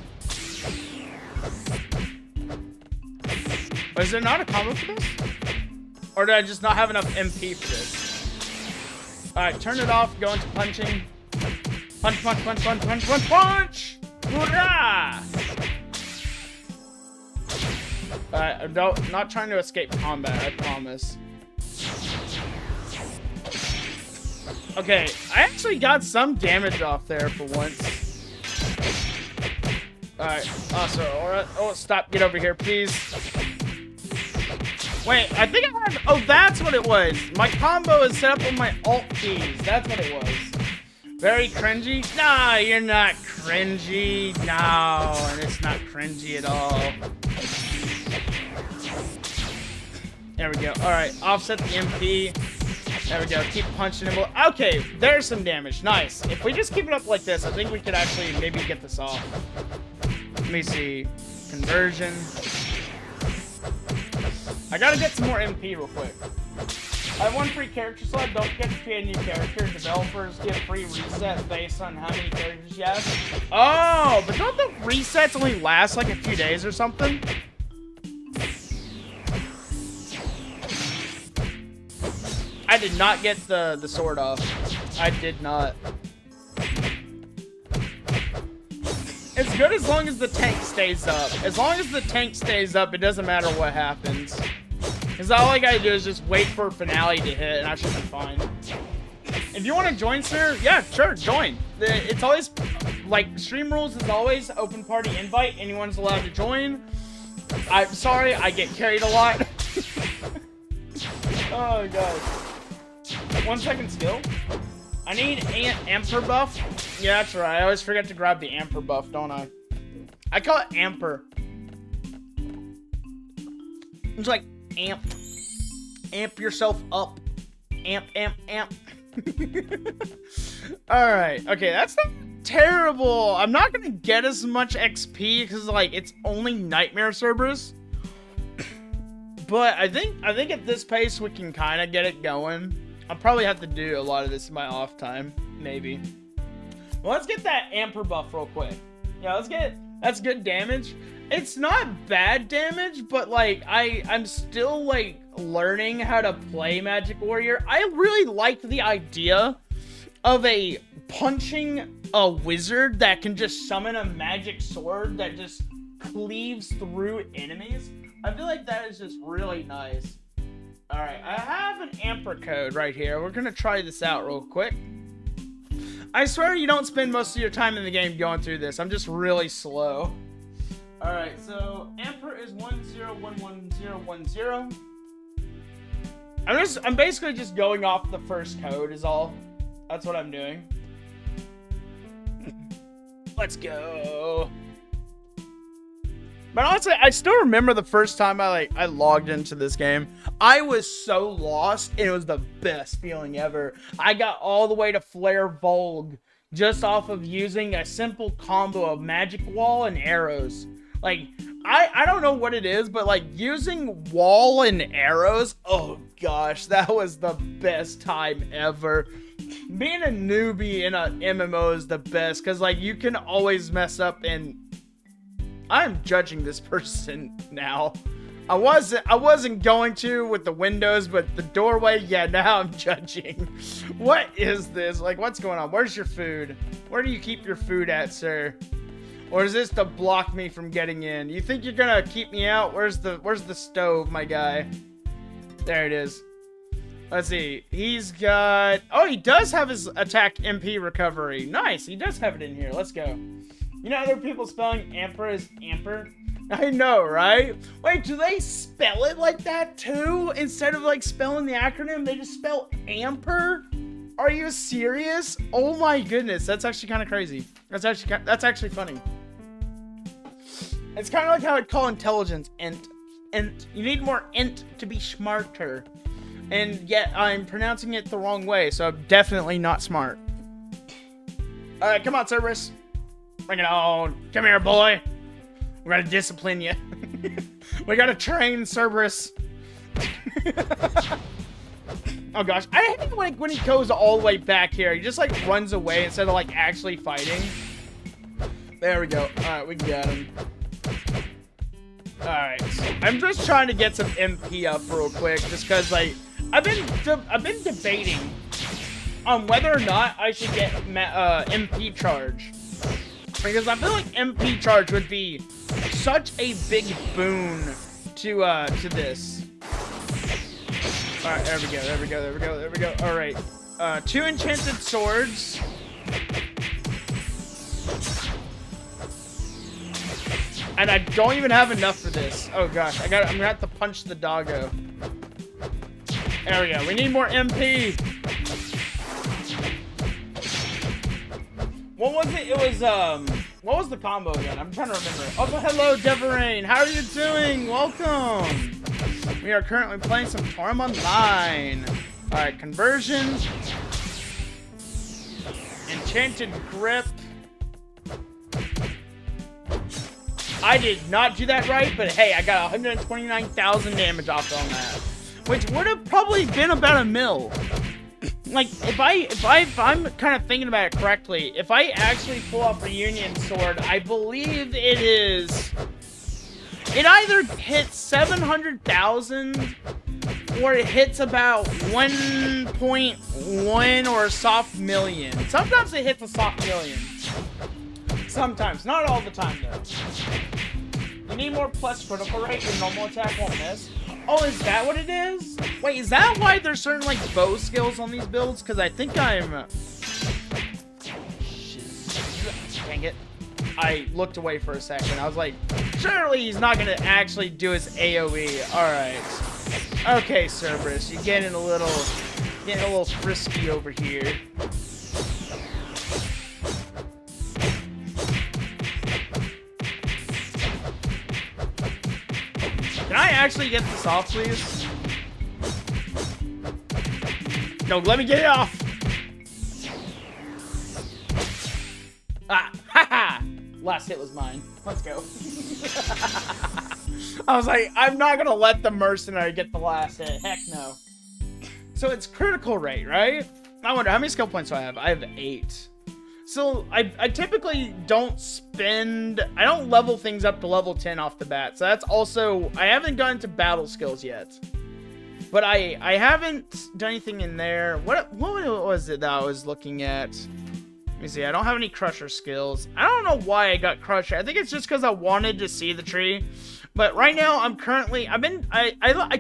Was there not a combo for this? Or did I just not have enough MP for this? Alright, turn it off, go into punching. Punch, punch, punch, punch, punch, punch, punch! Hoorah! I'm not trying to escape combat, I promise. Okay, I actually got some damage off there for once. Alright, alright. Oh, stop, get over here, please. Wait, I think I had, oh, that's what it was. My combo is set up on my alt keys. That's what it was. Very cringy? Nah, you're not cringy. No, and it's not cringy at all. There we go. Alright, offset the MP. There we go. Keep punching him. Okay, there's some damage. Nice. If we just keep it up like this, I think we could actually maybe get this off. Let me see. Conversion. I gotta get some more MP real quick. I have one free character slot. Don't get to create a new character. Developers get free reset based on how many characters you have. Oh, but don't the resets only last like a few days or something? I did not get the sword off. I did not. It's good as long as the tank stays up. As long as the tank stays up, it doesn't matter what happens. Because all I gotta do is just wait for finale to hit, and I should be fine. If you want to join, sir, yeah, sure, join. It's always, like, stream rules is always open party invite. Anyone's allowed to join. I'm sorry, I get carried a lot. Oh, God. 1 second skill. I need an amper buff. Yeah, that's right. I always forget to grab the amper buff, don't I? I call it amper. It's like amp. Amp yourself up. Amp, amp, amp. Alright. Okay, that's not terrible. I'm not gonna get as much XP because, like, it's only Nightmare Cerberus. But I think at this pace we can kind of get it going. I'll probably have to do a lot of this in my off time, maybe. Well, let's get that amper buff real quick. Yeah, let's get it. That's good damage. It's not bad damage, but like I'm still like learning how to play Magic Warrior. I really like the idea of a punching a wizard that can just summon a magic sword that just cleaves through enemies. I feel like that is just really nice. Alright, I have an amper code right here. We're gonna try this out real quick. I swear you don't spend most of your time in the game going through this. I'm just really slow. Alright, so amper is 10111010. I'm basically just going off the first code is all. That's what I'm doing. Let's go. But honestly, I still remember the first time I logged into this game. I was so lost, and it was the best feeling ever. I got all the way to Flare Volg just off of using a simple combo of Magic Wall and arrows. Like, I don't know what it is, but like using wall and arrows, oh gosh, that was the best time ever. Being a newbie in a MMO is the best, because like you can always mess up, and I'm judging this person now. I wasn't going to with the windows, but the doorway, yeah, now I'm judging. What is this? Like, what's going on? Where's your food? Where do you keep your food at, sir? Or is this to block me from getting in? You think you're gonna keep me out? Where's the stove, my guy? There it is. Let's see. He's got... Oh, he does have his attack MP recovery. Nice. He does have it in here. Let's go. You know other people spelling amper as amper? I know, right? Wait, do they spell it like that too? Instead of like spelling the acronym, they just spell amper? Are you serious? Oh my goodness, that's actually kind of crazy. That's actually funny. It's kind of like how I'd call intelligence int. You need more int to be smarter. And yet I'm pronouncing it the wrong way, so I'm definitely not smart. Alright, come on, Cerberus. Bring it on. Come here, boy. We're gonna discipline you. We gotta train Cerberus. Oh gosh, I hate when he goes all the way back here. He just like runs away instead of like actually fighting. There we go. Alright, we got him. Alright, so I'm just trying to get some MP up real quick, just cause like I've been debating on whether or not I should get MP charge. Because I feel like MP charge would be such a big boon to this. Alright, there we go. Alright. 2 enchanted swords. And I don't even have enough for this. Oh gosh, I'm gonna have to punch the doggo. There we go. We need more MP. What was it? It was, what was the combo again? I'm trying to remember. Oh, hello, Deverain. How are you doing? Welcome. We are currently playing some Toram Online. Alright, conversion. Enchanted grip. I did not do that right, but hey, I got 129,000 damage off on that. which would have probably been about a mil. Like, if I'm kind of thinking about it correctly, if I actually pull off Reunion Sword, I believe it either hits 700,000 or it hits about 1.1 or a soft million. Sometimes it hits a soft million. Sometimes, not all the time though. You need more plus critical rate, your normal attack won't miss. Oh, is that what it is? Wait, is that why there's certain, like, bow skills on these builds? Because I think I'm... Dang it. I looked away for a second. I was like, surely he's not going to actually do his AoE. Alright. Okay, Cerberus, you're getting a little frisky over here. Can I actually get this off, please? No, let me get it off! Ah, haha! Last hit was mine. Let's go. I was like, I'm not gonna let the mercenary get the last hit. Heck no. So it's critical rate, right? I wonder, how many skill points do I have? I have 8. So, I typically don't I don't level things up to level 10 off the bat. So that's also, I haven't gone to battle skills yet. But I haven't done anything in there. What was it that I was looking at? Let me see, I don't have any crusher skills. I don't know why I got crusher. I think it's just because I wanted to see the tree. But right now, I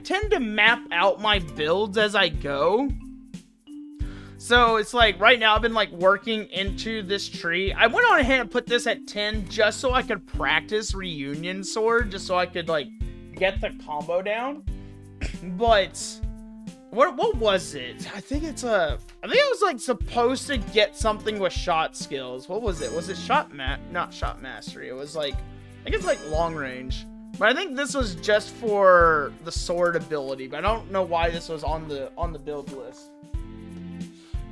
tend to map out my builds as I go. So it's like right now I've been like working into this tree. I went on ahead and put this at 10 just so I could practice Reunion Sword, just so I could like get the combo down. But what was it? I think I was like supposed to get something with shot skills. What was it? Was it not shot mastery? It was like, I think it's like long range. But I think this was just for the sword ability, but I don't know why this was on the build list.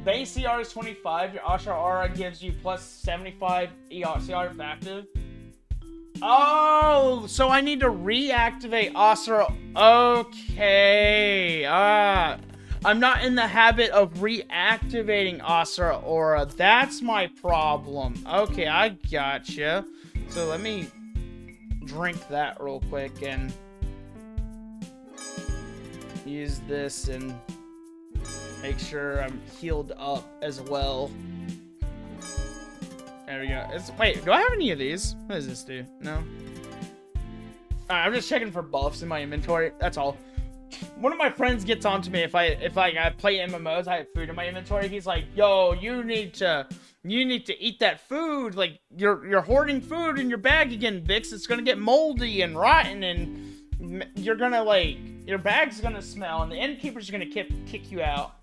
Base CR is 25. Your Astra Aura gives you plus 75 CR if active. Oh, so I need to reactivate Astra. Okay. I'm not in the habit of reactivating Astra Aura. That's my problem. Okay, I gotcha. So let me drink that real quick and use this and make sure I'm healed up as well. There we go. Wait, do I have any of these? What does this do? No? Alright, I'm just checking for buffs in my inventory. That's all. One of my friends gets on to me if I play MMOs, I have food in my inventory. He's like, yo, you need to eat that food. Like, you're hoarding food in your bag again, Byx. It's gonna get moldy and rotten, and you're gonna, like, your bag's gonna smell, and the innkeeper's gonna kick you out.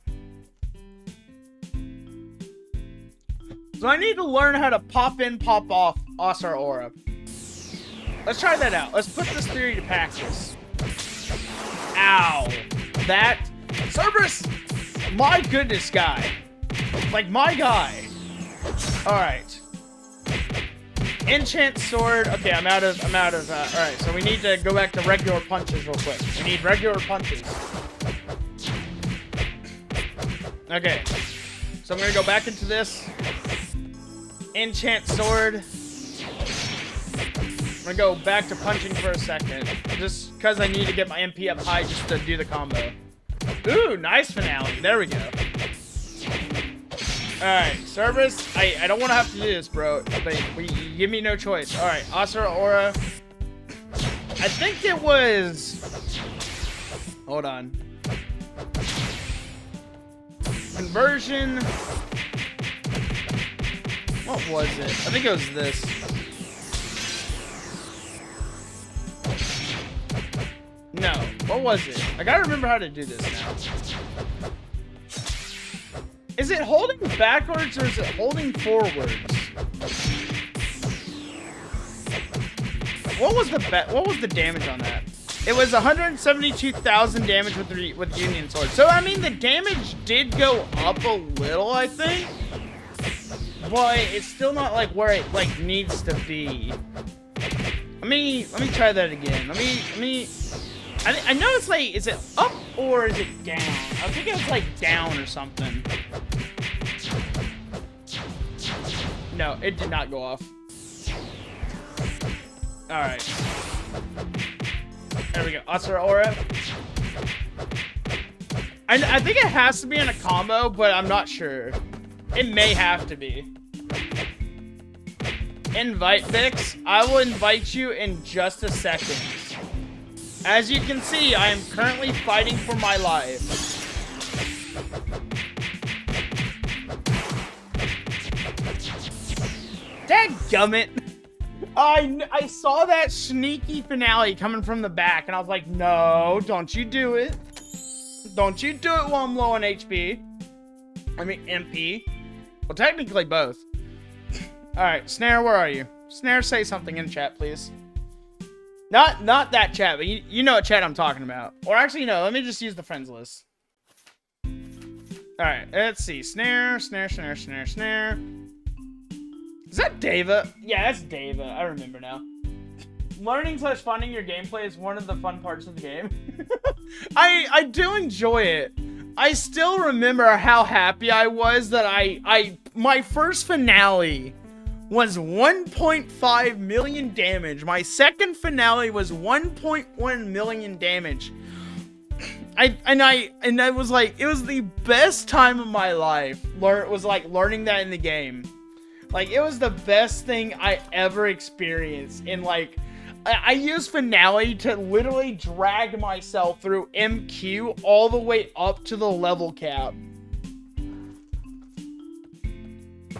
So I need to learn how to pop in, pop off Astra Aura. Let's try that out. Let's put this theory to practice. Ow. That. Cerberus! My goodness, guy. Like, my guy. Alright. Enchant sword. Okay, I'm out of, alright, so we need to go back to regular punches real quick. We need regular punches. Okay. So I'm gonna go back into this. Enchant sword. I'm gonna go back to punching for a second. Just because I need to get my MP up high just to do the combo. Ooh, nice finale. There we go. Alright, Cerberus, I don't want to have to do this, bro. But you give me no choice. Alright, Astra Aura. I think it was... Hold on. Conversion... What was it? I think it was this. No. What was it? I gotta remember how to do this now. Is it holding backwards or is it holding forwards? What was the damage on that? It was 172,000 damage with Union Sword. So I mean the damage did go up a little, I think. But it's still not like where it like needs to be. Let me try that again. Let me I know it's like, is it up or is it down? I think it's like down or something. No, it did not go off. Alright. There we go. Asura Aura. I think it has to be in a combo, but I'm not sure. It may have to be. Invite Vix. I will invite you in just a second. As you can see, I am currently fighting for my life. Dadgummit. I saw that sneaky finale coming from the back, and I was like, no, don't you do it. Don't you do it while I'm low on HP. I mean, MP. Well, technically both. Alright, Snare, where are you? Snare, say something in chat, please. Not that chat, but you know what chat I'm talking about. Or actually, no, let me just use the friends list. Alright, let's see. Snare. Is that Deva? Yeah, that's Deva. I remember now. Learning / finding your gameplay is one of the fun parts of the game. I do enjoy it. I still remember how happy I was that my first finale was 1.5 million damage. My second finale was 1.1 million damage. I was like, it was the best time of my life. It was like learning that in the game. Like, it was the best thing I ever experienced. And like, I used finale to literally drag myself through MQ all the way up to the level cap.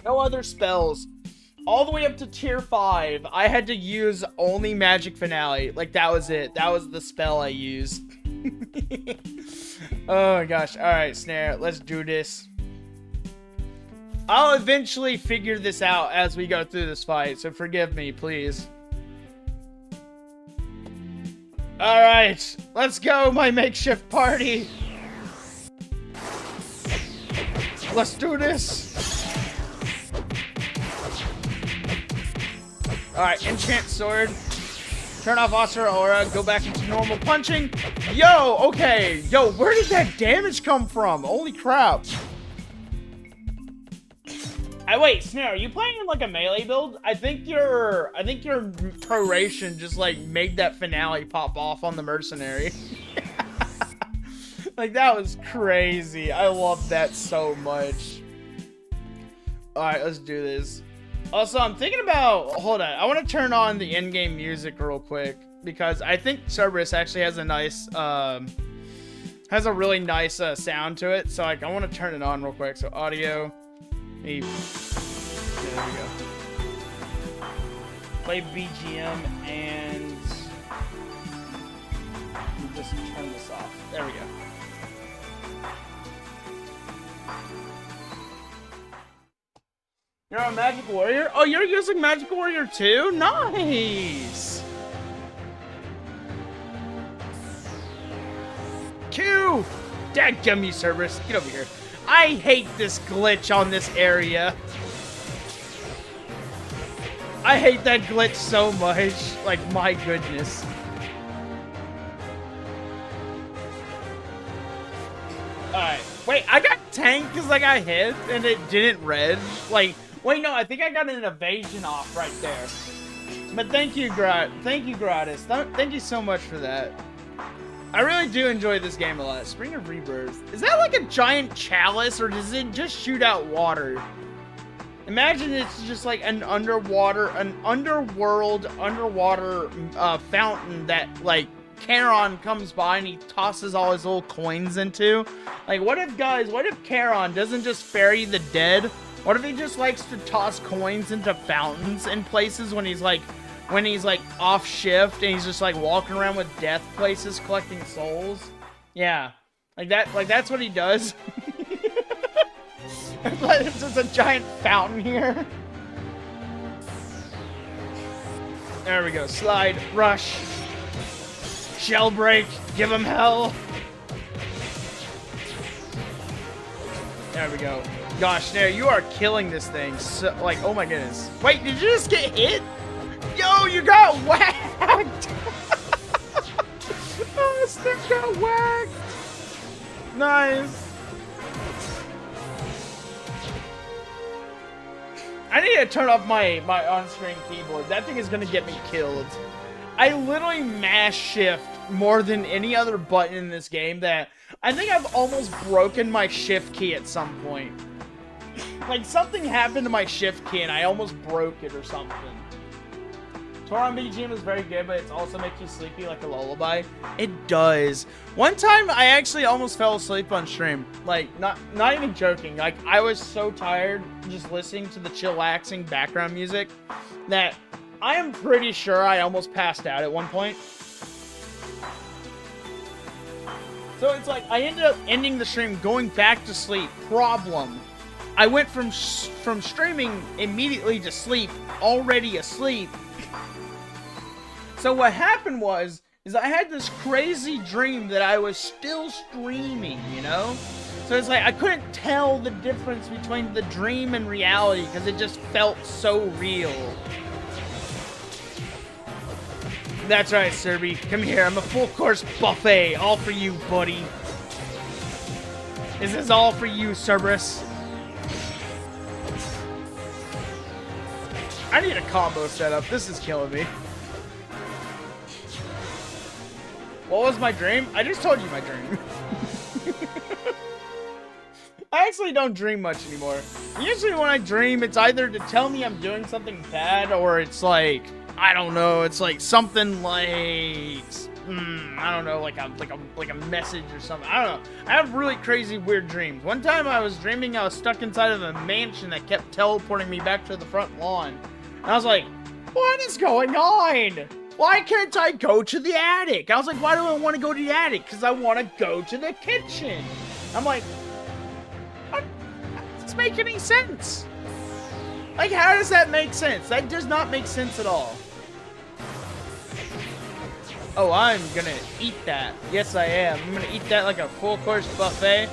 No other spells. All the way up to tier 5, I had to use only magic finale. Like, that was it. That was the spell I used. Oh my gosh. Alright, Snare, let's do this. I'll eventually figure this out as we go through this fight, so forgive me, please. Alright, let's go, my makeshift party. Let's do this. Alright, enchant sword. Turn off Asura Aura, go back into normal punching. Yo, okay. Yo, where did that damage come from? Holy crap. Wait, Snare, are you playing in like a melee build? I think your proration just like made that finale pop off on the mercenary. Like, that was crazy. I love that so much. Alright, let's do this. Also, I'm thinking about, hold on, I want to turn on the in-game music real quick, because I think Cerberus actually has a nice, has a really nice sound to it, so like, I want to turn it on real quick. So audio, there we go. Play BGM and just turn this off. There we go. You're a Magic Warrior? Oh, you're using Magic Warrior too? Nice! Q! Dadgummit, Cerberus. Get over here. I hate this glitch on this area. I hate that glitch so much. Like, my goodness. Alright. Wait, I got tanked because I got hit and it didn't red. Like, wait, no, I think I got an evasion off right there. But thank you, Gratis. Thank you so much for that. I really do enjoy this game a lot. Spring of Rebirth. Is that like a giant chalice, or does it just shoot out water? Imagine it's just like an underwater fountain that, like, Charon comes by and he tosses all his little coins into. Like, what if Charon doesn't just ferry the dead? What if he just likes to toss coins into fountains in places when he's like off shift and he's just like walking around with death places collecting souls? Yeah. Like that's what he does. There's just a giant fountain here. There we go. Slide, rush, shell break, give him hell. There we go. Gosh, Snare, you are killing this thing. So, like, oh my goodness. Wait, did you just get hit? Yo, you got whacked! Oh, thing got whacked. Nice. I need to turn off my on-screen keyboard. That thing is gonna get me killed. I literally mash shift more than any other button in this game that I think I've almost broken my shift key at some point. Like something happened to my shift key and I almost broke it or something. Toram BGM is very good, but it also makes you sleepy like a lullaby. It does. One time I actually almost fell asleep on stream. Like, not even joking. Like, I was so tired just listening to the chillaxing background music that I am pretty sure I almost passed out at one point. So it's like, I ended up ending the stream, going back to sleep. Problem. I went from streaming immediately to sleep, already asleep. So what happened is I had this crazy dream that I was still streaming, you know? So it's like, I couldn't tell the difference between the dream and reality because it just felt so real. That's right, Serby. Come here, I'm a full course buffet. All for you, buddy. This is all for you, Cerberus. I need a combo setup. This is killing me. What was my dream? I just told you my dream. I actually don't dream much anymore. Usually when I dream, it's either to tell me I'm doing something bad, or it's like, I don't know, it's like something like, I don't know, like a message or something. I don't know. I have really crazy, weird dreams. One time I was dreaming I was stuck inside of a mansion that kept teleporting me back to the front lawn. And I was like, what is going on? Why can't I go to the attic? I was like, why do I want to go to the attic? Because I want to go to the kitchen. I'm like, that doesn't make any sense. Like, how does that make sense? That does not make sense at all. Oh, I'm gonna eat that. Yes, I am. I'm gonna eat that like a full course buffet.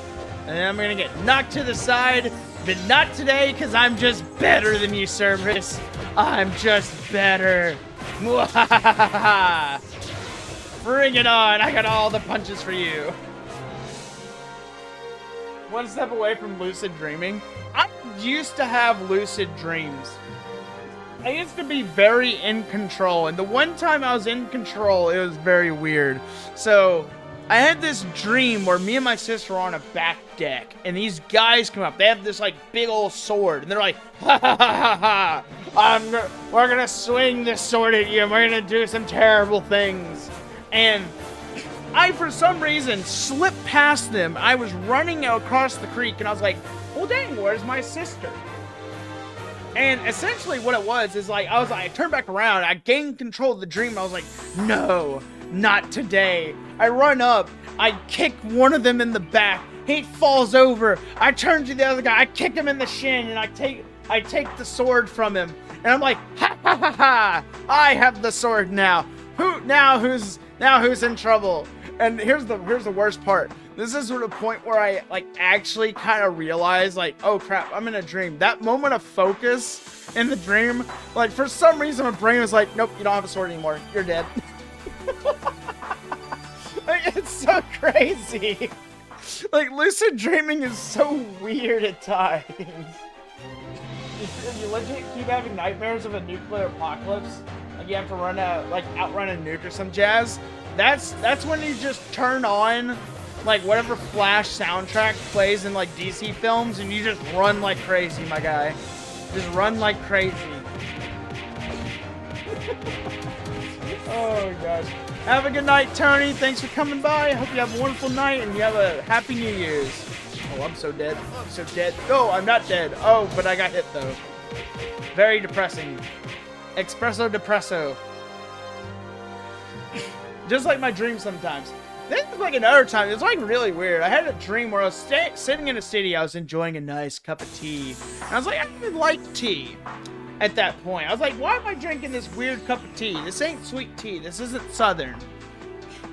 And then I'm gonna get knocked to the side. But not today, because I'm just better than you, Cerberus. I'm just better. Bring it on. I got all the punches for you. One step away from lucid dreaming. I used to have lucid dreams. I used to be very in control, and the one time I was in control, it was very weird. So, I had this dream where me and my sister were on a back deck, and these guys come up. They have this, like, big old sword, and they're like, ha ha ha ha ha, we're gonna swing this sword at you, and we're gonna do some terrible things. And I, for some reason, slipped past them. I was running across the creek, and I was like, well, dang, where's my sister? And essentially what it was is like, I turned back around, I gained control of the dream, and I was like, no, not today. I run up, I kick one of them in the back, he falls over, I turn to the other guy, I kick him in the shin, and I take the sword from him, and I'm like, ha ha ha ha, I have the sword now. Who's in trouble? And here's the worst part. This is sort of the point where I like actually kind of realize, like, oh crap, I'm in a dream. That moment of focus in the dream, like, for some reason my brain was like, nope, you don't have a sword anymore. You're dead. Like, it's so crazy. Like, lucid dreaming is so weird at times. You legit keep having nightmares of a nuclear apocalypse. Like, you have to outrun a nuke or some jazz. That's when you just turn on, like, whatever Flash soundtrack plays in, like, DC films, and you just run like crazy, my guy. Just run like crazy. Oh, gosh. Have a good night, Tony. Thanks for coming by. I hope you have a wonderful night, and you have a happy New Year's. Oh, I'm so dead. Oh, I'm so dead. No, I'm not dead. Oh, but I got hit, though. Very depressing. Espresso depresso. Just like my dreams sometimes. This is like another time. It's like really weird. I had a dream where I was sitting in a city. I was enjoying a nice cup of tea. And I was like, I don't even like tea at that point. I was like, why am I drinking this weird cup of tea? This ain't sweet tea. This isn't Southern.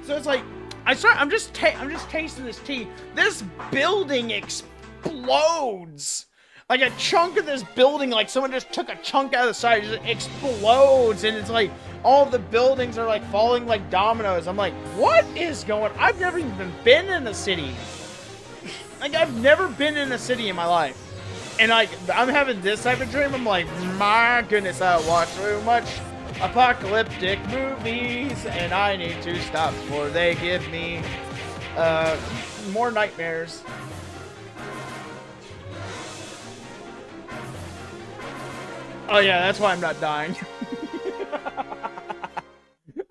So it's like, I'm just tasting this tea. This building explodes. Like a chunk of this building, like someone just took a chunk out of the side, it just explodes, and it's like, all the buildings are like falling like dominoes. I'm like, what is going? I've never even been in a city. Like, I've never been in a city in my life. And like, I'm having this type of dream. I'm like, my goodness, I watch too much apocalyptic movies, and I need to stop before they give me more nightmares. Oh yeah, that's why I'm not dying.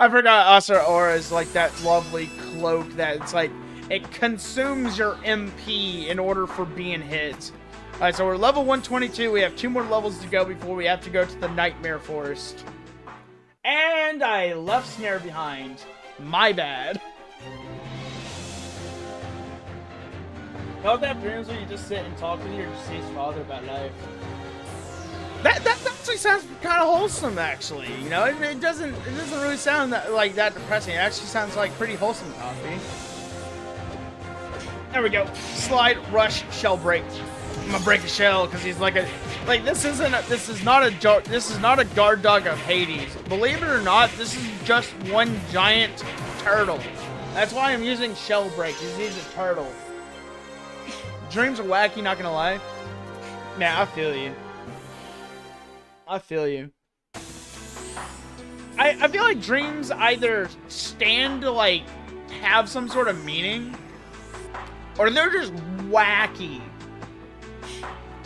I forgot Asura Aura is like that lovely cloak that it's like, it consumes your MP in order for being hit. Alright, so we're level 122. We have 2 more levels to go before we have to go to the Nightmare Forest. And I left Snare behind. My bad. Don't have dreams where you just sit and talk with your deceased father about life. That actually sounds kind of wholesome, actually. You know, it doesn't really sound like that depressing. It actually sounds like pretty wholesome coffee. There we go. Slide, rush, shell break. I'm gonna break a shell because he's like this is not a guard dog of Hades. Believe it or not, this is just one giant turtle. That's why I'm using shell break. He's a turtle. Dreams are wacky, not gonna lie. Man, I feel you. I feel you. I feel like dreams either stand to like have some sort of meaning, or they're just wacky.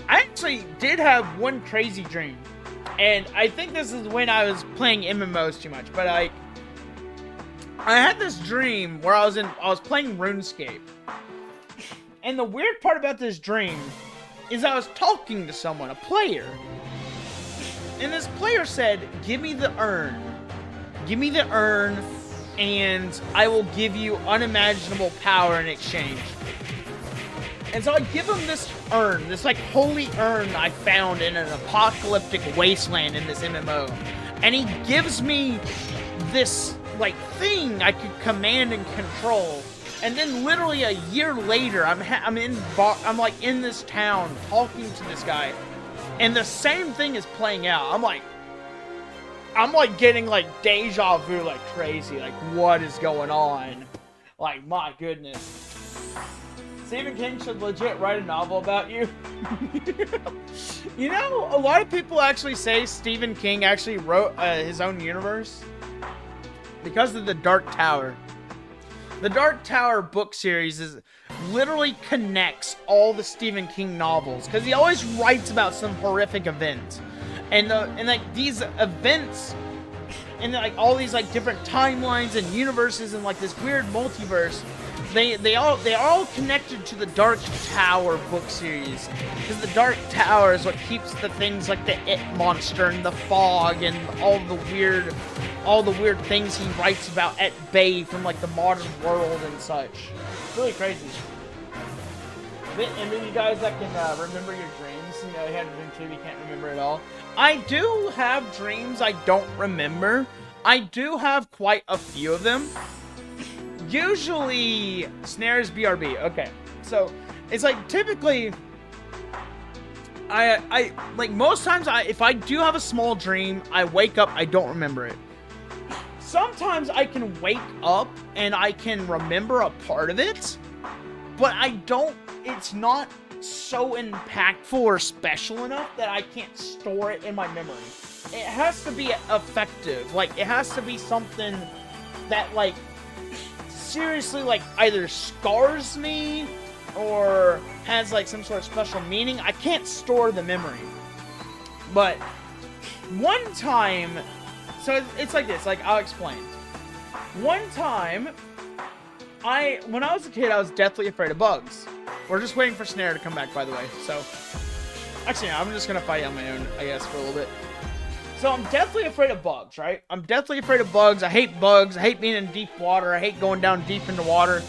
I actually did have one crazy dream, and I think this is when I was playing MMOs too much, but I had this dream where I was playing RuneScape. And the weird part about this dream is I was talking to someone, a player. And this player said, give me the urn. Give me the urn, and I will give you unimaginable power in exchange. And so I give him this urn, this like holy urn I found in an apocalyptic wasteland in this MMO. And he gives me this like thing I could command and control. And then literally a year later, I'm like in this town talking to this guy, and the same thing is playing out. I'm like getting like deja vu like crazy. Like, what is going on? Like, my goodness. Stephen King should legit write a novel about you. You know, a lot of people actually say Stephen King actually wrote his own universe because of the Dark Tower. The Dark Tower book series literally connects all the Stephen King novels, because he always writes about some horrific event, and like these events, and like all these like different timelines and universes and like this weird multiverse. They are all connected to the Dark Tower book series, because the Dark Tower is what keeps the things like the It monster and the fog and all the weird things he writes about at bay from like the modern world and such. It's really crazy. And then you guys that can remember your dreams, you know, you had a dream too, you can't remember it all. I do have dreams I don't remember. I do have quite a few of them. Usually, Snares BRB. Okay, so it's like typically, I like most times if I do have a small dream, I wake up, I don't remember it. Sometimes I can wake up and I can remember a part of it, but it's not so impactful or special enough that I can't store it in my memory. It has to be effective. Like, it has to be something that like seriously like either scars me or has like some sort of special meaning. I can't store the memory. But one time, so it's like this, like I'll explain. One time, when I was a kid, I was deathly afraid of bugs. We're just waiting for Snare to come back, by the way. So, actually, no, I'm just gonna fight on my own, I guess, for a little bit. So I'm deathly afraid of bugs, right? I'm deathly afraid of bugs. I hate bugs. I hate being in deep water. I hate going down deep into water.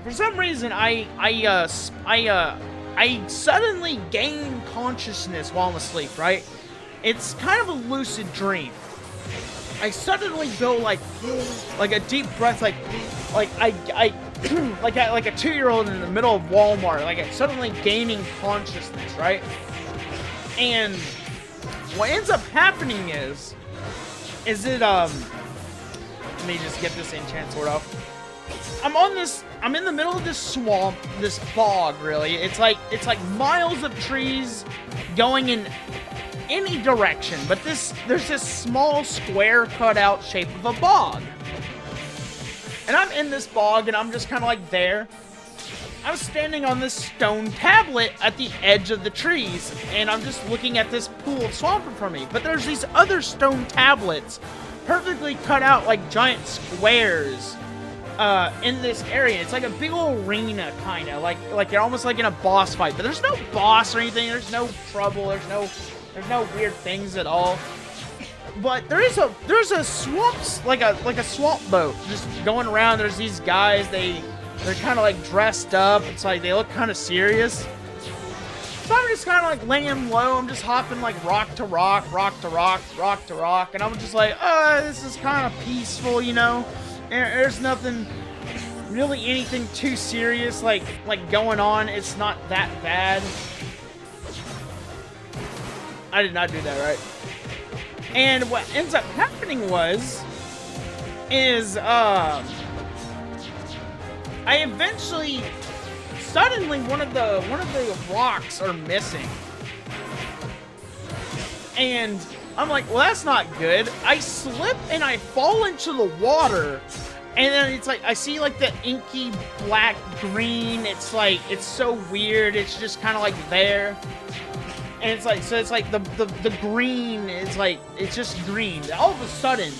For some reason, I suddenly gain consciousness while I'm asleep, right? It's kind of a lucid dream. I suddenly go like a deep breath, like I like a 2-year-old in the middle of Walmart, like I'm suddenly gaining consciousness, right? And what ends up happening is Is it, let me just get this enchant sword off. I'm in the middle of this swamp, this bog, really. It's like miles of trees going in any direction, but there's this small square cutout shape of a bog. And I'm in this bog, and I'm just kind of like there. I'm standing on this stone tablet at the edge of the trees, and I'm just looking at this pool of swamp in front of me. But there's these other stone tablets, perfectly cut out like giant squares, in this area. It's like a big old arena, kind of like you're almost like in a boss fight. But there's no boss or anything. There's no trouble. There's no weird things at all. But there's a swamp, like a swamp boat just going around. There's these guys. They're kind of like dressed up. It's like they look kind of serious. So I'm just kind of like laying low. I'm just hopping like rock to rock, rock to rock, rock to rock, and I'm just like, this is kind of peaceful, you know. There's nothing really anything too serious like going on. It's not that bad. I did not do that right. And what ends up happening is I eventually suddenly one of the rocks are missing. And I'm like, well, that's not good. I slip and I fall into the water, and then it's like I see like the inky black green. It's like it's so weird. It's just kind of like there. And it's like, so it's like the green is like, it's just green. All of a sudden,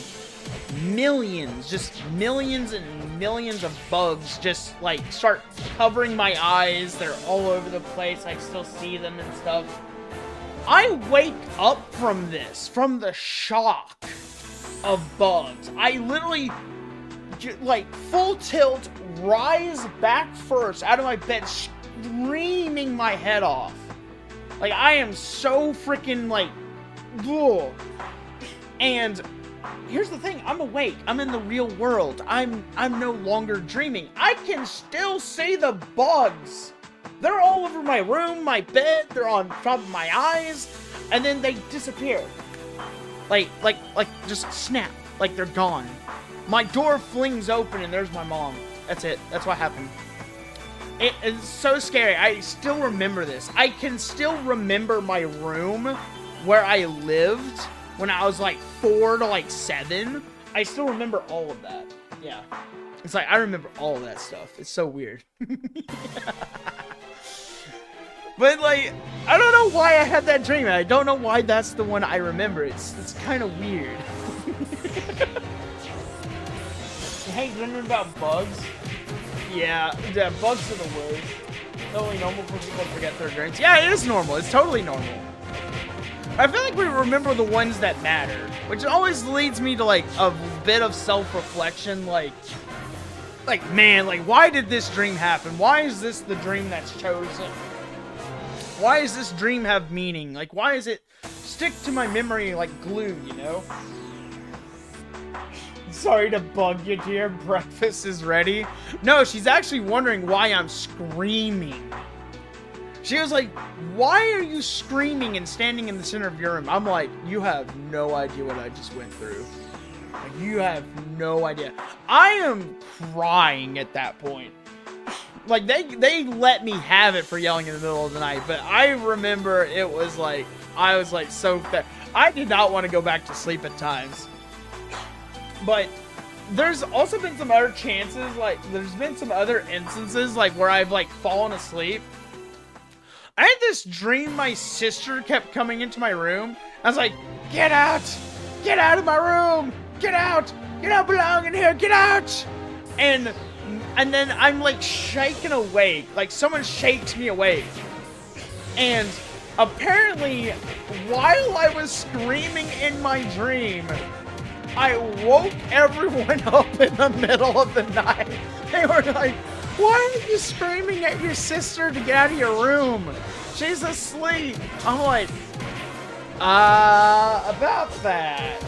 millions and millions of bugs just like start covering my eyes. They're all over the place. I still see them and stuff. I wake up from the shock of bugs. I literally, like, full tilt, rise back first out of my bed, screaming my head off. Like, I am so freaking, like, ugh. And here's the thing, I'm awake. I'm in the real world. I'm no longer dreaming. I can still see the bugs. They're all over my room, my bed, they're on top of my eyes, and then they disappear. Like, just snap. Like, they're gone. My door flings open, and there's my mom. That's it. That's what happened. It is so scary. I still remember this. I can still remember my room where I lived when I was, like, 4 to, like, 7. I still remember all of that. Yeah. It's like, I remember all of that stuff. It's so weird. But, like, I don't know why I had that dream. I don't know why that's the one I remember. It's kind of weird. Hey, dreaming about bugs? Yeah, bugs are the worst. Totally normal for people to forget their dreams. Yeah, it is normal. It's totally normal. I feel like we remember the ones that matter, which always leads me to, like, a bit of self-reflection, like, man, like, why did this dream happen? Why is this the dream that's chosen? Why does this dream have meaning? Like, why does it stick to my memory like glue, you know? Sorry to bug you, dear. Breakfast is ready. No, she's actually wondering why I'm screaming. She was like, why are you screaming and standing in the center of your room? I'm like, you have no idea what I just went through. Like, you have no idea. I am crying at that point. Like, they let me have it for yelling in the middle of the night, but I remember it was like, I was like so fat. I did not want to go back to sleep at times. But there's also been some other chances, like, there's been some other instances, like, where I've, like, fallen asleep. I had this dream my sister kept coming into my room. I was like, get out! Get out of my room! Get out! You don't belong in here! Get out! And then I'm, like, shaken awake. Like, someone shakes me awake. And apparently, while I was screaming in my dream, I woke everyone up in the middle of the night. They were like, why are you screaming at your sister to get out of your room? She's asleep. I'm like, about that.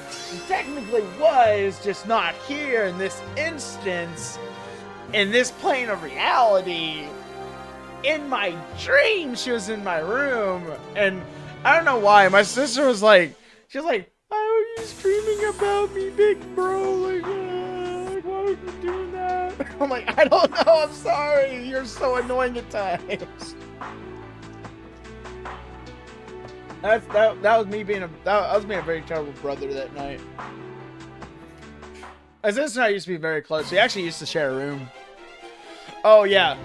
She technically was, just not here in this instance. In this plane of reality, in my dream, she was in my room, and I don't know why. My sister was like, she was like, "Oh, you dreaming about me, big bro? Like, why would you do that? I'm like, I don't know. I'm sorry. You're so annoying at times. That was me being I was being a very terrible brother that night. My sister and I used to be very close. We actually used to share a room. Oh yeah.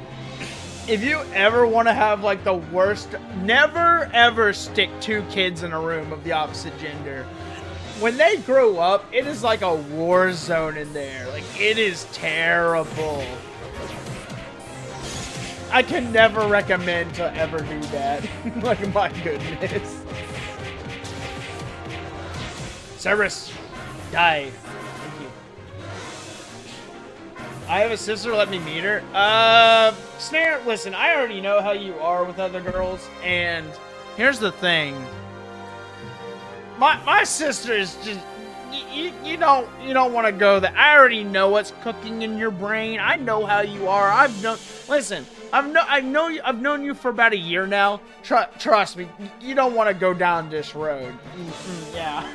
If you ever want to have like the worst, never ever stick 2 kids in a room of the opposite gender. When they grow up, it is like a war zone in there. Like, it is terrible. I can never recommend to ever do that. Like, my goodness. Cerberus, die. Thank you. I have a sister, let me meet her. Snare, listen, I already know how you are with other girls, and here's the thing. My sister is just, you don't want to go there. I already know what's cooking in your brain. I know how you are. I've known you for about a year now. Trust me, you don't want to go down this road. Yeah.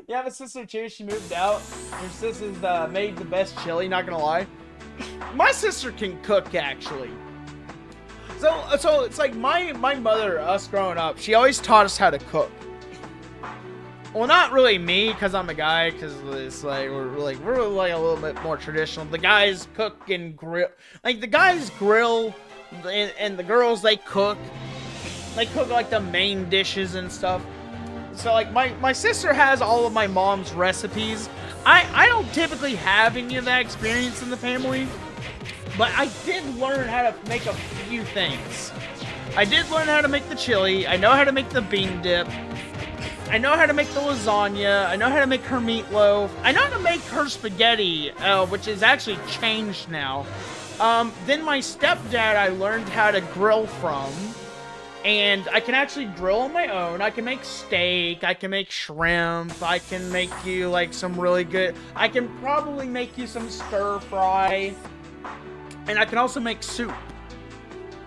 You have a sister too. She moved out. Her sister's made the best chili. Not gonna lie. My sister can cook actually. So it's like my mother, us growing up, she always taught us how to cook. Well, not really me, because I'm a guy, because it's like we're like a little bit more traditional. The guys cook and grill. Like the guys grill, and the girls they cook. They cook like the main dishes and stuff. So like my sister has all of my mom's recipes. I don't typically have any of that experience in the family, but I did learn how to make a few things. I did learn how to make the chili. I know how to make the bean dip. I know how to make the lasagna. I know how to make her meatloaf. I know how to make her spaghetti, which is actually changed now. Then my stepdad I learned how to grill from. And I can actually grill on my own. I can make steak. I can make shrimp. I can make you like some really good... I can probably make you some stir fry. And I can also make soup.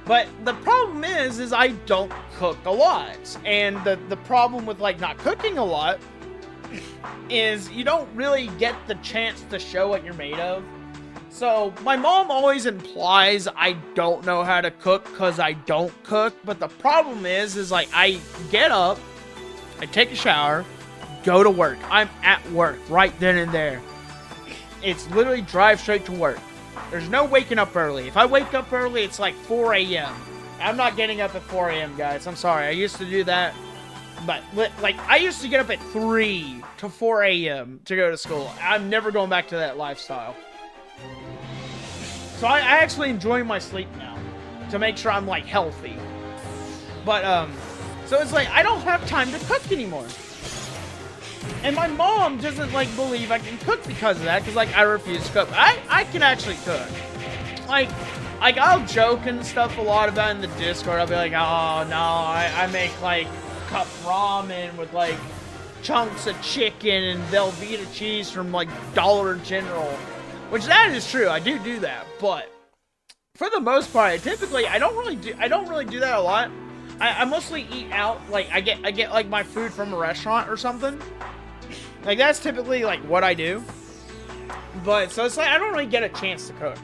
But the problem is I don't cook a lot. And the problem with like not cooking a lot is you don't really get the chance to show what you're made of. So my mom always implies I don't know how to cook because I don't cook. But the problem is like I get up, I take a shower, go to work. I'm at work right then and there. It's literally drive straight to work. There's no waking up early. If I wake up early, it's like 4 a.m. I'm not getting up at 4 a.m., guys. I'm sorry. I used to do that. But, like, I used to get up at 3 to 4 a.m. to go to school. I'm never going back to that lifestyle. So I actually enjoy my sleep now to make sure I'm, like, healthy. But, so it's like, I don't have time to cook anymore. And my mom doesn't, like, believe I can cook because of that, because, like, I refuse to cook. I can actually cook. Like, I'll joke and stuff a lot about it in the Discord. I'll be like, oh, no, I make, like, cup ramen with, like, chunks of chicken and Velveeta cheese from, like, Dollar General. Which, that is true. I do that. But, for the most part, I don't really do that a lot. I mostly eat out. Like, I get, like, my food from a restaurant or something. Like, that's typically, like, what I do. But, so it's like, I don't really get a chance to cook.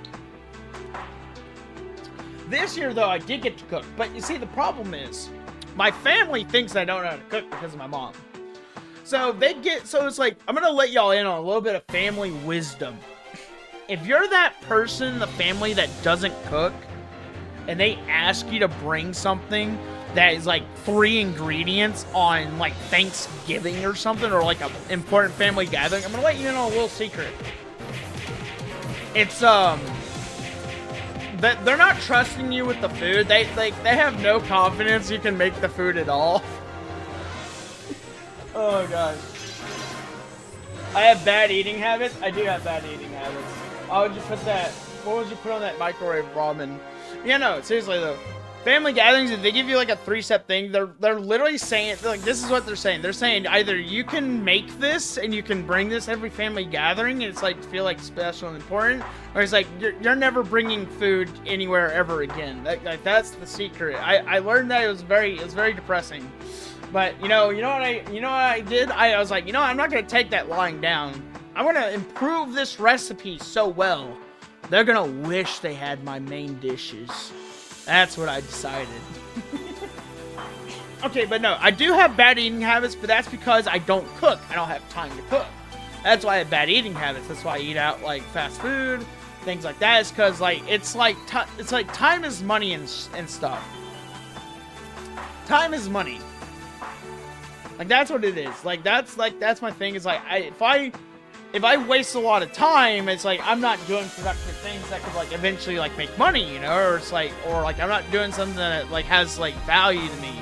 This year, though, I did get to cook. But, you see, the problem is, my family thinks I don't know how to cook because of my mom. So, so it's like, I'm gonna let y'all in on a little bit of family wisdom. If you're that person in the family that doesn't cook, and they ask you to bring something that is like 3 ingredients on like Thanksgiving or something, or like an important family gathering, I'm gonna let you in on a little secret. It's that they're not trusting you with the food. They have no confidence you can make the food at all. Oh gosh. I have bad eating habits. I do have bad eating habits. Why would you put that? What would you put on that microwave ramen? Yeah, no, seriously though. family gatherings, if they give you like a 3-step thing, they're literally saying, like, this is what they're saying. They're saying either you can make this and you can bring this every family gathering and it's like feel like special and important, or it's like you're never bringing food anywhere ever again. That's the secret. I learned that it was very depressing. But you know what I did? I was like, I'm not gonna take that lying down. I'm gonna improve this recipe so well, they're gonna wish they had my main dishes. That's what I decided. Okay, but no, I do have bad eating habits, but that's because I don't cook. I don't have time to cook. That's why I have bad eating habits. That's why I eat out like fast food, things like that. It's because like it's like time is money and stuff. Time is money. Like that's what it is. Like that's my thing. Is like if I waste a lot of time, it's like I'm not doing productive things that could like eventually like make money, or it's like, or like I'm not doing something that like has like value to me.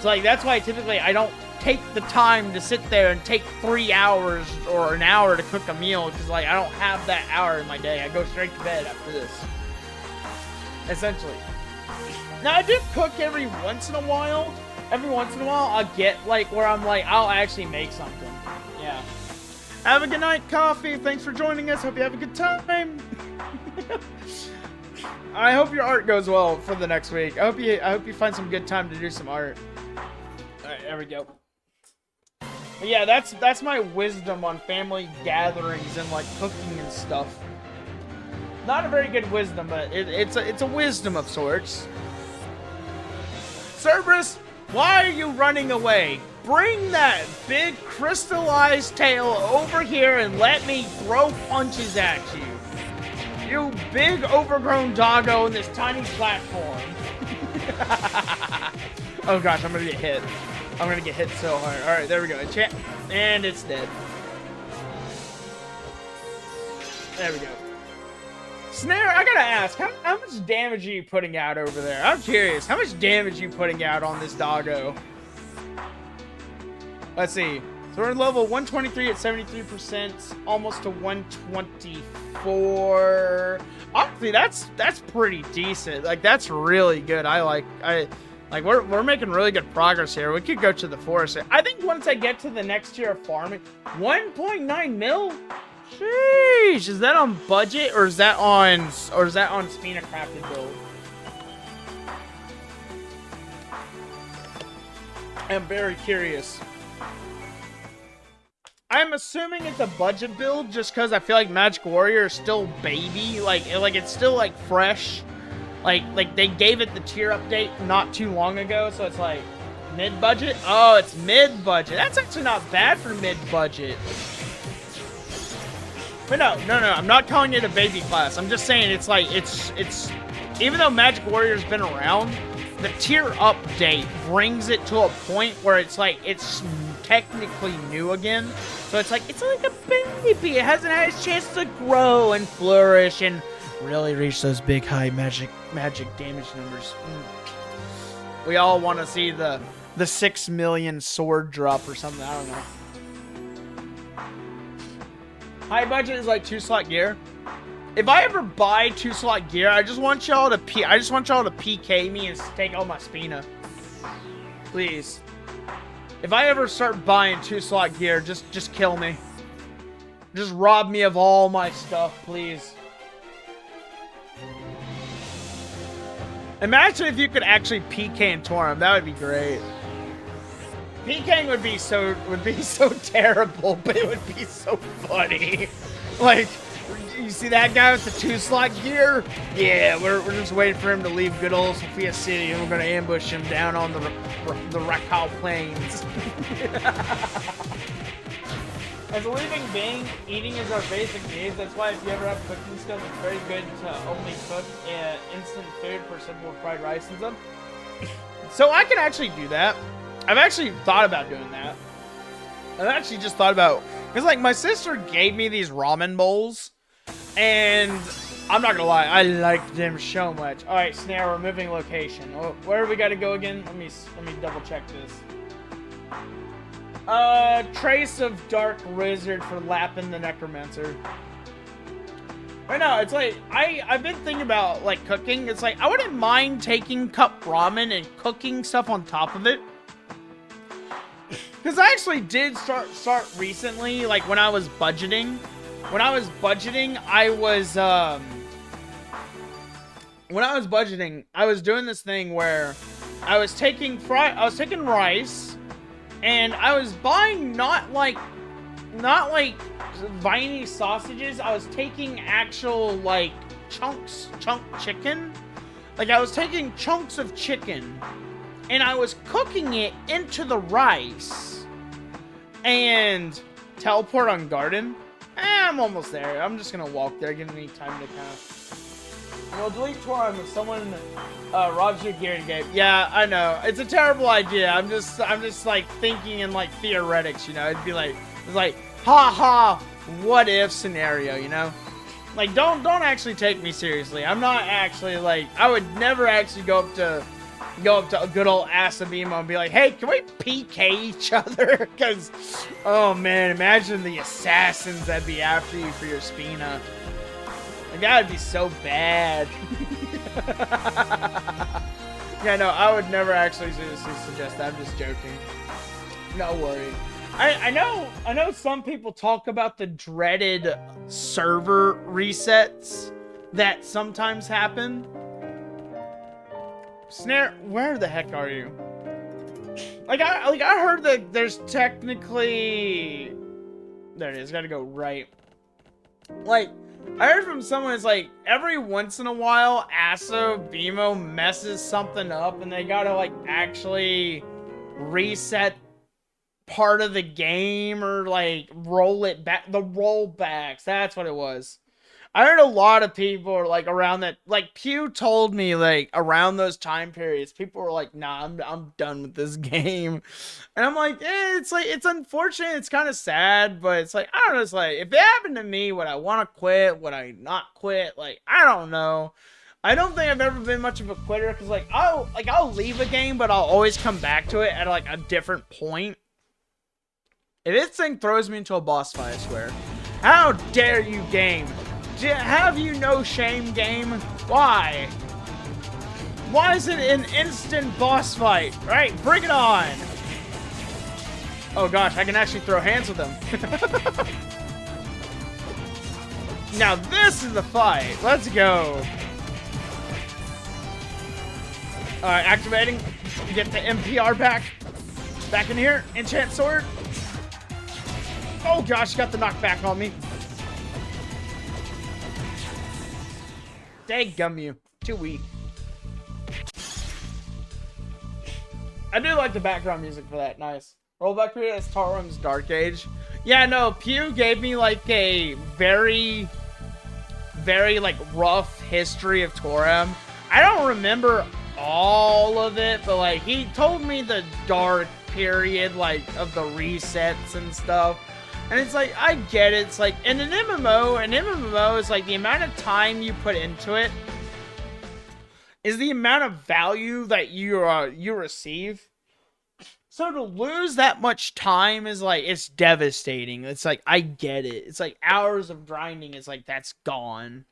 So like that's why typically I don't take the time to sit there and take 3 hours or an hour to cook a meal, because like I don't have that hour in my day. I go straight to bed after this. Essentially. Now I do cook every once in a while. Every once in a while I'll get like where I'm like I'll actually make something. Yeah. Have a good night, Coffee. Thanks for joining us. Hope you have a good time. I hope your art goes well for the next week. I hope you find some good time to do some art. All right, there we go. But yeah, that's my wisdom on family gatherings and like cooking and stuff. Not a very good wisdom, but it's a wisdom of sorts. Cerberus, why are you running away? Bring that big crystallized tail over here and let me throw punches at you. You big overgrown doggo on this tiny platform. Oh gosh, I'm gonna get hit. I'm gonna get hit so hard. Alright, there we go. And it's dead. There we go. Snare, I gotta ask, how much damage are you putting out over there? I'm curious. How much damage are you putting out on this doggo? Let's see. So we're level 123 at 73%, almost to 124. Honestly, that's pretty decent. Like that's really good. We're making really good progress here. We could go to the forest. I think once I get to the next tier of farming, 1.9 mil. Sheesh, is that on budget or is that on Spina crafted build? I'm very curious. I'm assuming it's a budget build just because I feel like Magic Warrior is still baby, like it's still like fresh, like they gave it the tier update not too long ago, so it's like mid-budget. Oh, it's mid-budget. That's actually not bad for mid-budget. But no, I'm not calling it a baby class. I'm just saying it's like it's even though Magic Warrior's been around, the tier update brings it to a point where it's like it's technically new again. So it's like a baby. It hasn't had its chance to grow and flourish and really reach those big high magic damage numbers. We all want to see the 6 million sword drop or something. I don't know. High budget is like 2-slot gear. If I ever buy 2-slot gear, I just want y'all to PK me and take all my Spina. Please. If I ever start buying 2-slot gear, just kill me. Just rob me of all my stuff, please. Imagine if you could actually PK in Toram. That would be great. PKing would be so terrible, but it would be so funny. Like, you see that guy with the 2-slot gear? Yeah, we're just waiting for him to leave good old Sophia City, and we're gonna ambush him down on the Rakal Plains. As a living being, eating is our basic needs. That's why if you ever have cooking skills, it's very good to only cook instant food for simple fried rice and stuff. So I can actually do that. I've actually thought about doing that. I've actually just thought about, because like my sister gave me these ramen bowls, and I'm not gonna lie, I like them so much. All right, Snare, we're moving location. Where do we gotta go again? Let me double check this. Trace of Dark Wizard for Lapin the Necromancer. Right now, it's like, I've been thinking about, like, cooking. It's like, I wouldn't mind taking cup ramen and cooking stuff on top of it. Because I actually did start recently, like, when I was budgeting. When I was budgeting, I was doing this thing where I was taking rice, and I was buying not like viney sausages. I was taking actual like chunk chicken. Like I was taking chunks of chicken and I was cooking it into the rice. And teleport on garden. I'm almost there. I'm just gonna walk there, give me time to kind of. Well, delete Toram if someone robs your gear and game. Yeah, I know. It's a terrible idea. I'm just like thinking in like theoretics, you know. It'd be like, it's like, ha ha, what if scenario, you know? Like, don't actually take me seriously. I'm not actually like, I would never actually go up to a good old Asabimo and be like, hey, can we PK each other? Because, oh man, imagine the assassins that'd be after you for your Spina. Like, that would be so bad. Yeah, no, I would never actually seriously suggest that. I'm just joking. No worry. I know some people talk about the dreaded server resets that sometimes happen. Snare, where the heck are you? Like I heard that there's technically, there it is. Got to go right. Like I heard from someone, it's like every once in a while, Asabimo messes something up, and they gotta like actually reset part of the game or like roll it back. The rollbacks, that's what it was. I heard a lot of people are like around that, like Pew told me like around those time periods, people were like, nah, I'm done with this game. And I'm like, it's like, it's unfortunate. It's kind of sad, but it's like, I don't know. It's like, if it happened to me, would I want to quit? Would I not quit? Like, I don't know. I don't think I've ever been much of a quitter. Cause like, I'll leave a game, but I'll always come back to it at like a different point. If this thing throws me into a boss fight, I swear. How dare you, game? Have you no shame, game? Why? Why is it an instant boss fight? Right, bring it on! Oh gosh, I can actually throw hands with them. Now this is the fight. Let's go. Alright, activating. Get the MPR back. Back in here. Enchant sword. Oh gosh, got the knockback on me. Daggum you. Too weak. I do like the background music for that. Nice. Rollback period as Toram's Dark Age. Yeah, no, Pew gave me like a very like rough history of Toram. I don't remember all of it, but like he told me the dark period like of the resets and stuff. And it's like, I get it. It's like, in an MMO is like the amount of time you put into it is the amount of value that you receive. So to lose that much time is like, it's devastating. It's like, I get it. It's like hours of grinding. It's like, that's gone.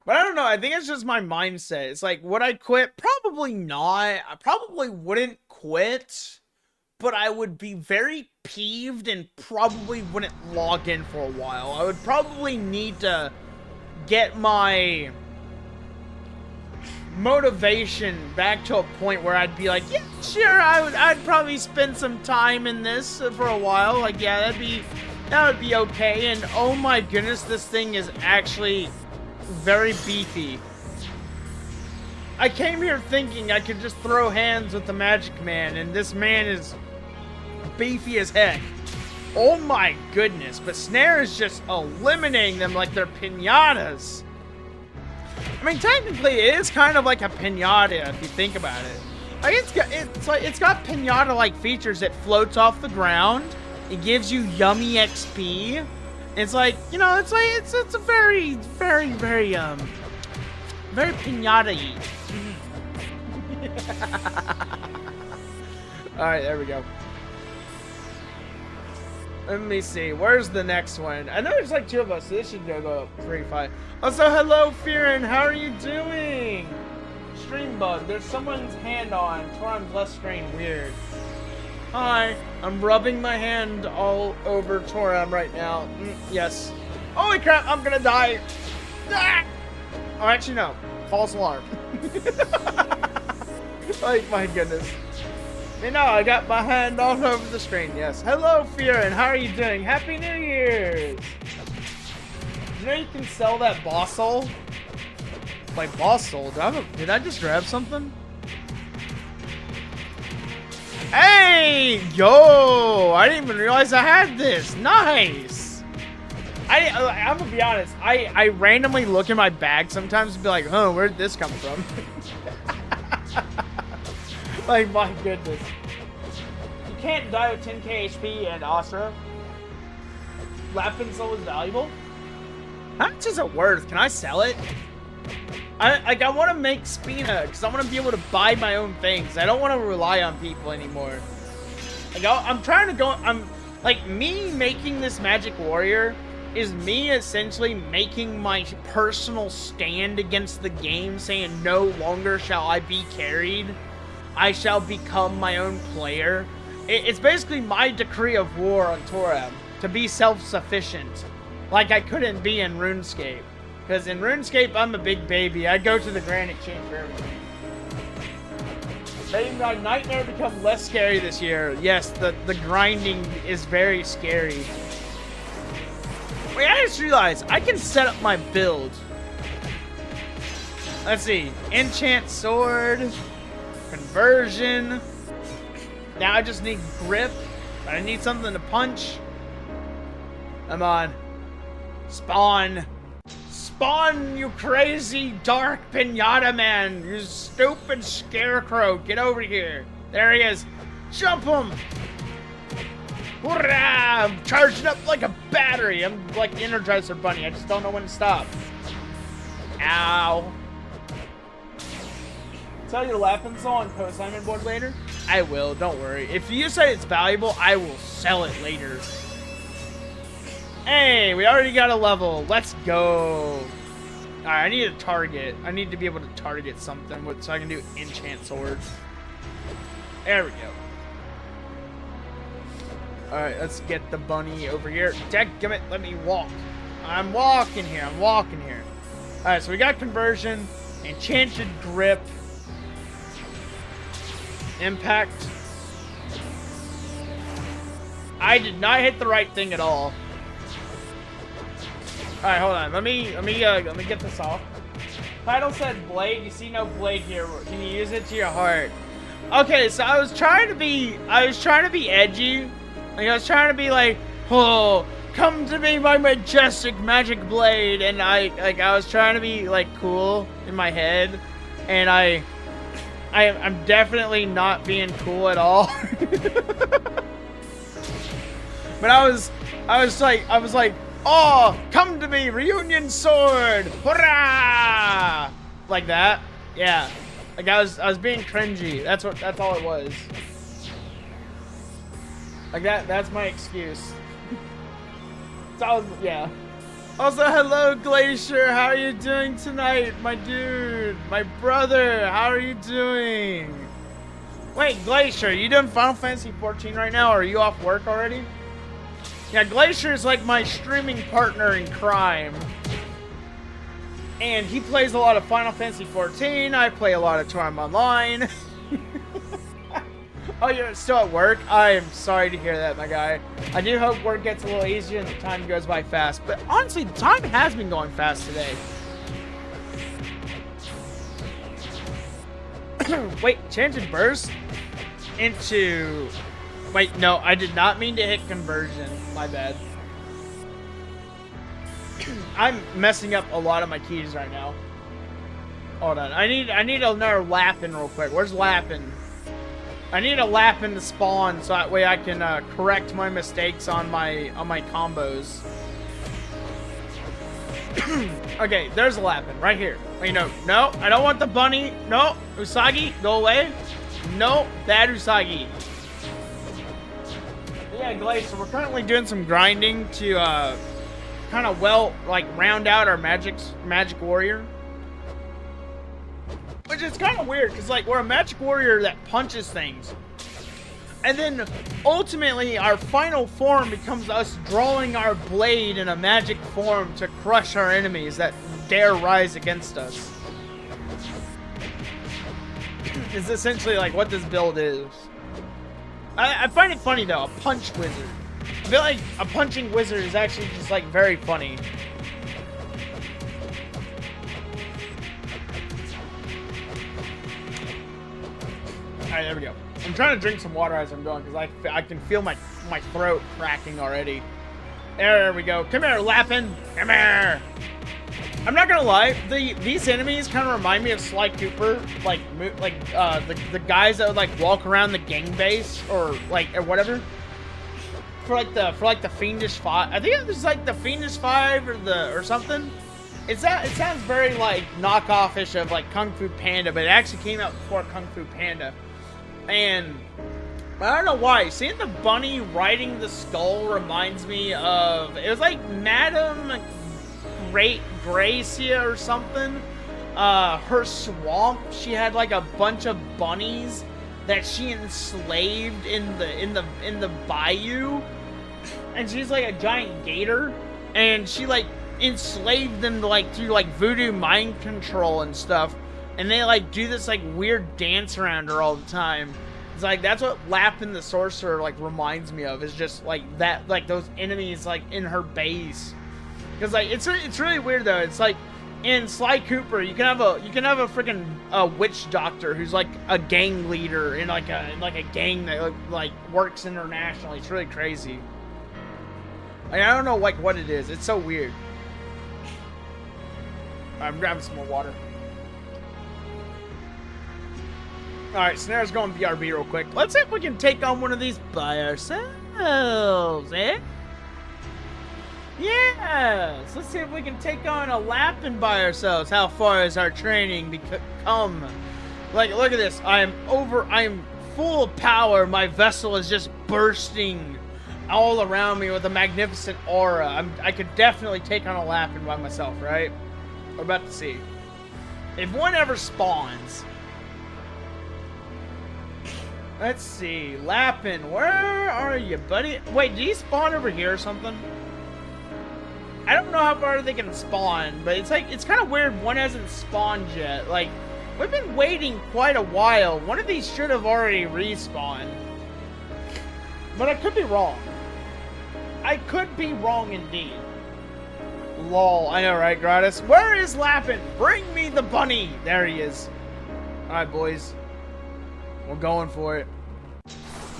But I don't know. I think it's just my mindset. It's like, would I quit? Probably not. I probably wouldn't quit. But I would be very peeved and probably wouldn't log in for a while. I would probably need to get my motivation back to a point where I'd be like, yeah, sure, I'd probably spend some time in this for a while. Like, yeah, that would be okay. And oh my goodness, this thing is actually very beefy. I came here thinking I could just throw hands with the Magic Man, and this man is beefy as heck. Oh my goodness, but Snare is just eliminating them like they're pinatas. I mean, technically it is kind of like a pinata if you think about it. Like it's got pinata-like features. It floats off the ground. It gives you yummy XP. It's like, you know, it's like it's a very pinata-y. All right, there we go. Let me see. Where's the next one? I know there's like 2 of us, so this should go up pretty fine. Also, hello, Fearin. How are you doing? Stream bug. There's someone's hand on. Toram's left screen. Weird. Hi. I'm rubbing my hand all over Toram right now. Yes. Holy crap, I'm gonna die. Ah! Oh, actually, no. False alarm. Like, my goodness. You know, I got my hand all over the screen, yes. Hello, Fearin. How are you doing? Happy New Year's! You know you can sell that boss soul? Like, boss soul? Did I just grab something? Hey! Yo! I didn't even realize I had this. Nice! I'm gonna be honest. I randomly look in my bag sometimes and be like, oh, where'd this come from? Like, my goodness. You can't die with 10k HP and Astra. Lapin Soul is valuable? How much is it worth? Can I sell it? I want to make Spina, because I want to be able to buy my own things. I don't want to rely on people anymore. Like, I'm trying to go... like, me making this Magic Warrior is me essentially making my personal stand against the game, saying no longer shall I be carried. I shall become my own player. It's basically my decree of war on Toram, to be self-sufficient, like I couldn't be in RuneScape. Because in RuneScape, I'm a big baby. I go to the Grand Exchange for everything. Making my nightmare become less scary this year. Yes, the grinding is very scary. Wait, I just realized I can set up my build. Let's see. Enchant sword. Conversion. Now I just need grip. But I need something to punch. Come on. Spawn. Spawn, you crazy dark pinata man. You stupid scarecrow. Get over here. There he is. Jump him. Hurrah! I'm charging up like a battery. I'm like the Energizer Bunny. I just don't know when to stop. Ow. Tell you to Lapin Soul on co-assignment board later? I will, don't worry. If you say it's valuable, I will sell it later. Hey, we already got a level. Let's go. Alright, I need a target. I need to be able to target something so I can do enchant swords. There we go. Alright, let's get the bunny over here. Dadgummit, let me walk. I'm walking here. I'm walking here. Alright, so we got conversion, enchanted grip, impact. I did not hit the right thing at all. Alright, hold on. Let me get this off. Title said blade. You see no blade here. Can you use it to your heart? Okay, so I was trying to be edgy. Like, I was trying to be like, oh, come to me, my majestic magic blade, and I was trying to be like cool in my head, and I'm definitely not being cool at all. But I was like, oh, come to me, reunion sword, hurrah! Like that, yeah. Like I was being cringy. That's all it was. Like that's my excuse. So yeah. Also, hello Glacier, how are you doing tonight, my dude, my brother? How are you doing? Wait, Glacier, you doing Final Fantasy 14 right now, or are you off work already? Yeah, Glacier is like my streaming partner in crime. And he plays a lot of Final Fantasy 14. I play a lot of Toram Online. Oh, you're still at work? I am sorry to hear that, my guy. I do hope work gets a little easier and the time goes by fast. But honestly, the time has been going fast today. Wait, Enchanted Burst into... Wait, no, I did not mean to hit conversion. My bad. I'm messing up a lot of my keys right now. Hold on. I need another Lapin real quick. Where's Lapin? I need a Lapin to spawn so that way I can correct my mistakes on my combos. Okay, there's a Lapin right here. Wait, no, I don't want the bunny. No, Usagi, go away. No, bad Usagi. Yeah, Glaze, so we're currently doing some grinding to kind of round out our magic warrior. Which is kind of weird, because like we're a magic warrior that punches things. And then ultimately our final form becomes us drawing our blade in a magic form to crush our enemies that dare rise against us. Is essentially like what this build is. I find it funny though, a punch wizard. I feel like a punching wizard is actually just like very funny. Alright, there we go. I'm trying to drink some water as I'm going because I can feel my throat cracking already. There we go. Come here, Lappin. Come here. I'm not gonna lie, these enemies kind of remind me of Sly Cooper, the guys that would like walk around the gang base or whatever. For the Fiendish 5. I think it was like the Fiendish 5 or something. It sounds very like knockoff-ish of like Kung Fu Panda, but it actually came out before Kung Fu Panda. And I don't know why. Seeing the bunny riding the skull reminds me of, it was like Madame Gracia or something. Her swamp, she had like a bunch of bunnies that she enslaved in the bayou, and she's like a giant gator, and she like enslaved them to, like through like voodoo mind control and stuff, and they like do this like weird dance around her all the time. It's like that's what Lappin the Sorcerer like reminds me of, is just like that, like those enemies like in her base. Because like it's really weird though. It's like in Sly Cooper, you can have a freaking witch doctor who's like a gang leader in like a gang that like works internationally. It's really crazy. I don't know like what it is. It's so weird. I'm grabbing some more water. Alright, Snare's going BRB real quick. Let's see if we can take on one of these by ourselves, eh? Yes! Let's see if we can take on a Lappin by ourselves. How far has our training come? Like, look at this. I am full of power. My vessel is just bursting all around me with a magnificent aura. I could definitely take on a Lappin by myself, right? We're about to see. If one ever spawns. Let's see. Lappin, where are you, buddy? Wait, did he spawn over here or something? I don't know how far they can spawn, but it's like, it's kind of weird one hasn't spawned yet. Like, we've been waiting quite a while. One of these should have already respawned. But I could be wrong. I could be wrong indeed. Lol, I know, right, Gratis? Where is Lappin? Bring me the bunny! There he is. Alright, boys. We're going for it.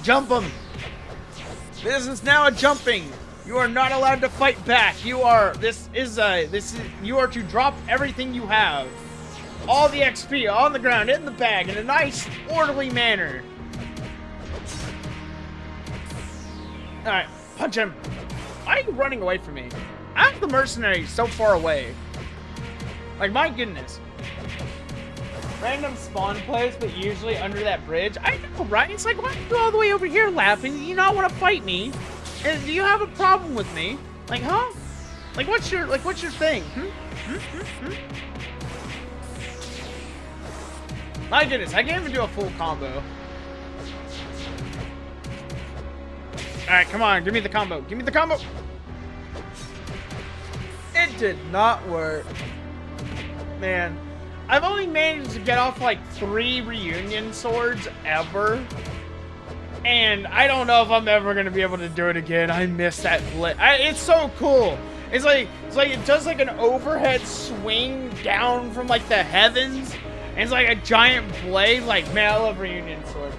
Jump him! This is now a jumping! You are not allowed to fight back. You are to drop everything you have. All the XP on the ground, in the bag, in a nice, orderly manner. Alright, punch him. Why are you running away from me? How's the mercenary so far away? Like, my goodness. Random spawn place, but usually under that bridge. I know, right? It's like, why are you all the way over here laughing? Do you not want to fight me? Do you have a problem with me? Like, huh? Like, what's your thing? My goodness, I can't even do a full combo. Alright, come on, give me the combo. Give me the combo! It did not work. Man. I've only managed to get off like 3 reunion swords ever. And I don't know if I'm ever going to be able to do it again. I miss that blade. It's so cool. It's like it does like an overhead swing down from like the heavens. And it's like a giant blade. Like, man, I love reunion sword.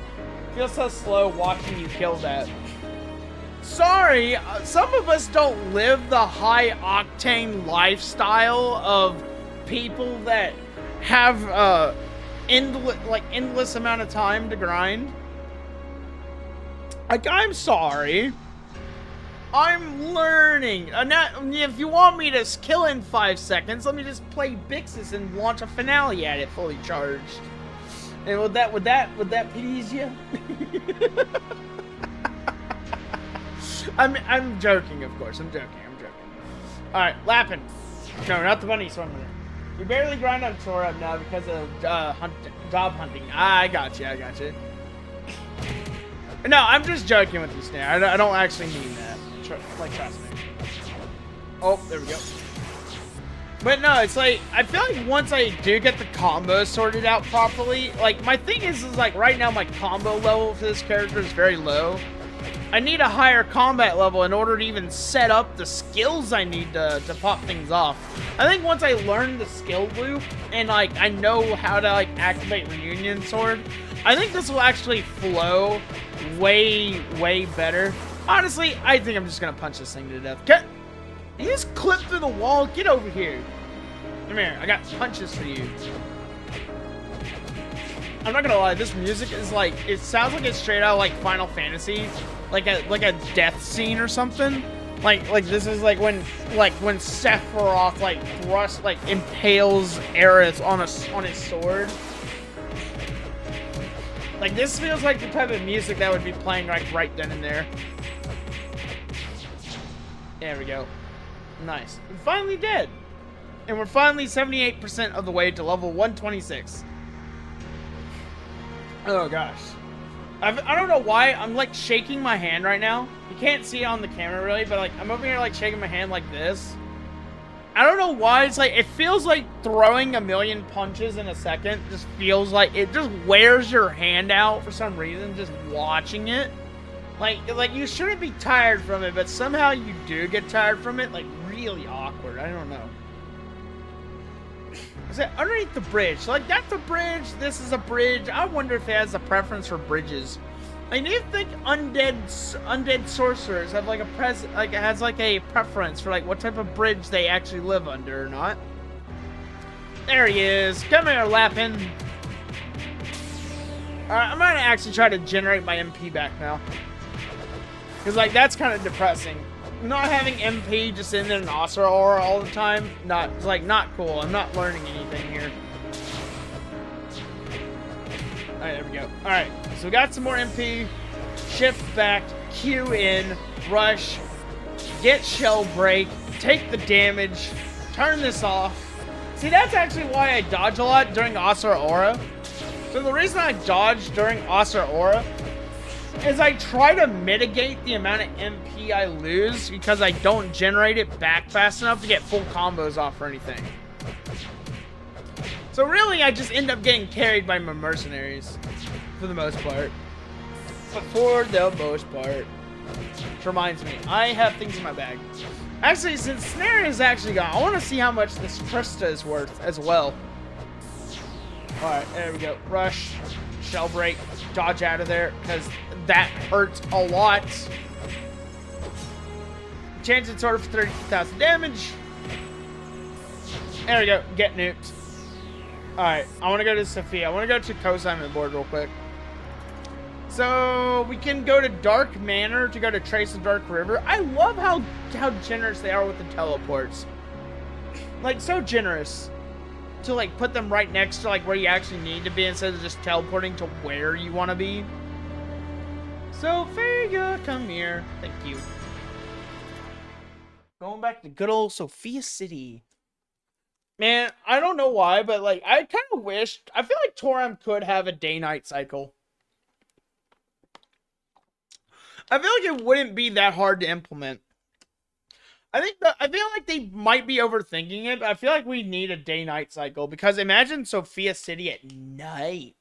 Feels so slow watching you kill that. Sorry, some of us don't live the high octane lifestyle of people that have endless amount of time to grind. Like, I'm sorry. I'm learning. Now, if you want me to kill in 5 seconds, let me just play Byxis and launch a finale at it fully charged. And would that please you? I'm joking, of course. I'm joking. All right, Lappin. No, not the bunny swimmer. You barely grind on Toram now because of job hunting. I got you. No, I'm just joking with you, Snare. I don't actually mean that. Trust me. Oh, there we go. But no, it's like, I feel like once I do get the combo sorted out properly, like, my thing is like, right now my combo level for this character is very low. I need a higher combat level in order to even set up the skills I need to pop things off. I think once I learn the skill loop and like I know how to like activate Reunion Sword, I think this will actually flow way better. Honestly, I think I'm just gonna punch this thing to death. You just clip through the wall. Get over here. Come here. I got punches for you. I'm not gonna lie, this music is like, it sounds like it's straight out of like Final Fantasy, like a death scene or something. Like this is like when Sephiroth impales Aerith on his sword. Like this feels like the type of music that would be playing like right then and there. There we go. Nice. We're finally dead. And we're finally 78% of the way to level 126. Oh gosh. I don't know why I'm like shaking my hand right now. You can't see it on the camera really, but like I'm over here like shaking my hand like this. I don't know why. It's like, it feels like throwing a million punches in a second. Just feels like it just wears your hand out for some reason, just watching it. Like you shouldn't be tired from it, but somehow you do get tired from it. Like really awkward. I don't know. Is it underneath the bridge? Like that's a bridge. This is a bridge. I wonder if it has a preference for bridges. I do think undead sorcerers have like a preference for like what type of bridge they actually live under or not. There he is. Come here, Lappin. Alright, I'm gonna actually try to generate my MP back now. Cause like that's kind of depressing. Not having MP just in an Osra aura all the time, not cool. I'm not learning anything here. Alright, there we go. Alright, so we got some more MP. Shift back, Q in, rush, get shell break, take the damage, turn this off. See, that's actually why I dodge a lot during Osra aura. So the reason I dodge during Osra aura is I try to mitigate the amount of MP I lose because I don't generate it back fast enough to get full combos off or anything. So really, I just end up getting carried by my mercenaries for the most part. But for the most part. Which reminds me, I have things in my bag. Actually, since Snare is actually gone, I want to see how much this Krista is worth as well. Alright, there we go. Rush, shell break, dodge out of there, because that hurts a lot. Enchanted sword for 30,000 damage. There we go. Get nuked. Alright, I want to go to Sophia. I want to go to co-assignment board real quick. So, we can go to Dark Manor to go to Trace the Dark River. I love how generous they are with the teleports. Like, so generous. To, like, put them right next to, like, where you actually need to be instead of just teleporting to where you want to be. Sophia, come here. Thank you. Going back to good old Sophia City. Man, I don't know why, but, like, I kind of wished... I feel like Toram could have a day-night cycle. I feel like it wouldn't be that hard to implement. I feel like they might be overthinking it, but I feel like we need a day-night cycle. Because imagine Sophia City at night.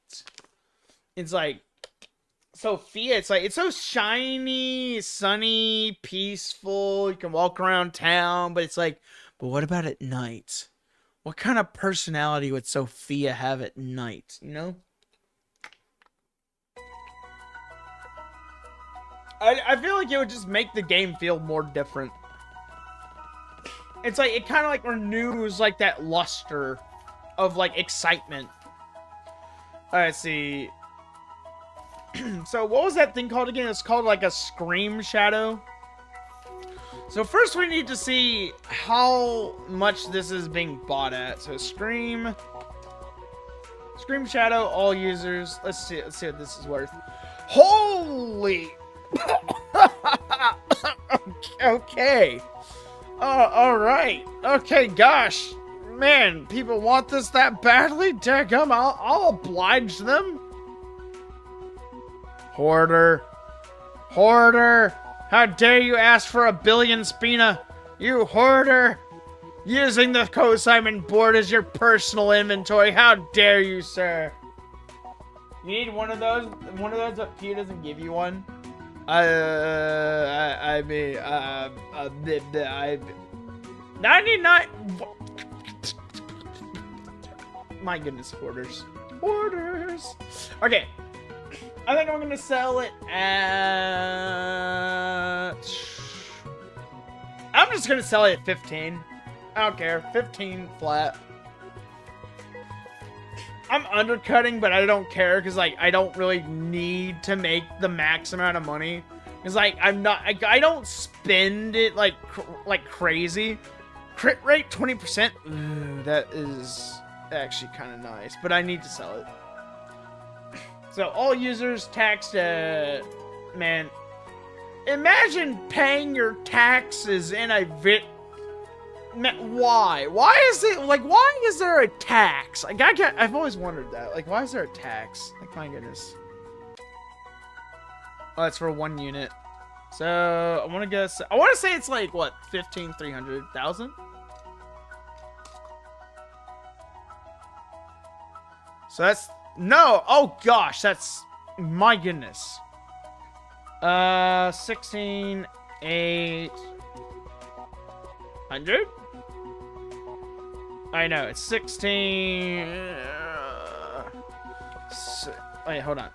It's like... Sophia, it's like, it's so shiny, sunny, peaceful. You can walk around town, but it's like, but what about at night? What kind of personality would Sophia have at night, you know? I feel like it would just make the game feel more different. It's like, it kind of like renews like that luster of like excitement. Alright, let's see. So what was that thing called again? It's called like a Scream Shadow. So first we need to see how much this is being bought at. So Scream Shadow, all users. Let's see what this is worth. Holy Okay. All right. Okay, gosh. Man, people want this that badly? Daggum, I'll oblige them. Hoarder. Hoarder. How dare you ask for 1 billion spina? You hoarder. Using the co-assignment board as your personal inventory. How dare you, sir? You need one of those? One of those, but Pew doesn't give you one? I mean, 99. My goodness, hoarders. Hoarders. Okay. I think I'm gonna sell it at... I'm just gonna sell it at 15. I don't care. 15 flat. I'm undercutting, but I don't care because, like, I don't really need to make the max amount of money. Because, like, I'm not... I don't spend it, like crazy. Crit rate, 20%. Ooh, that is actually kind of nice. But I need to sell it. So, all users taxed, man. Imagine paying your taxes in a why? Why is it, like, why is there a tax? Like, I've always wondered that. Like, why is there a tax? Like, my goodness. Oh, that's for 1 unit. So, I want to say it's like, what, 300,000? So that's, no, oh gosh, that's, my goodness. 16,800? I know, it's 16... wait, hold on.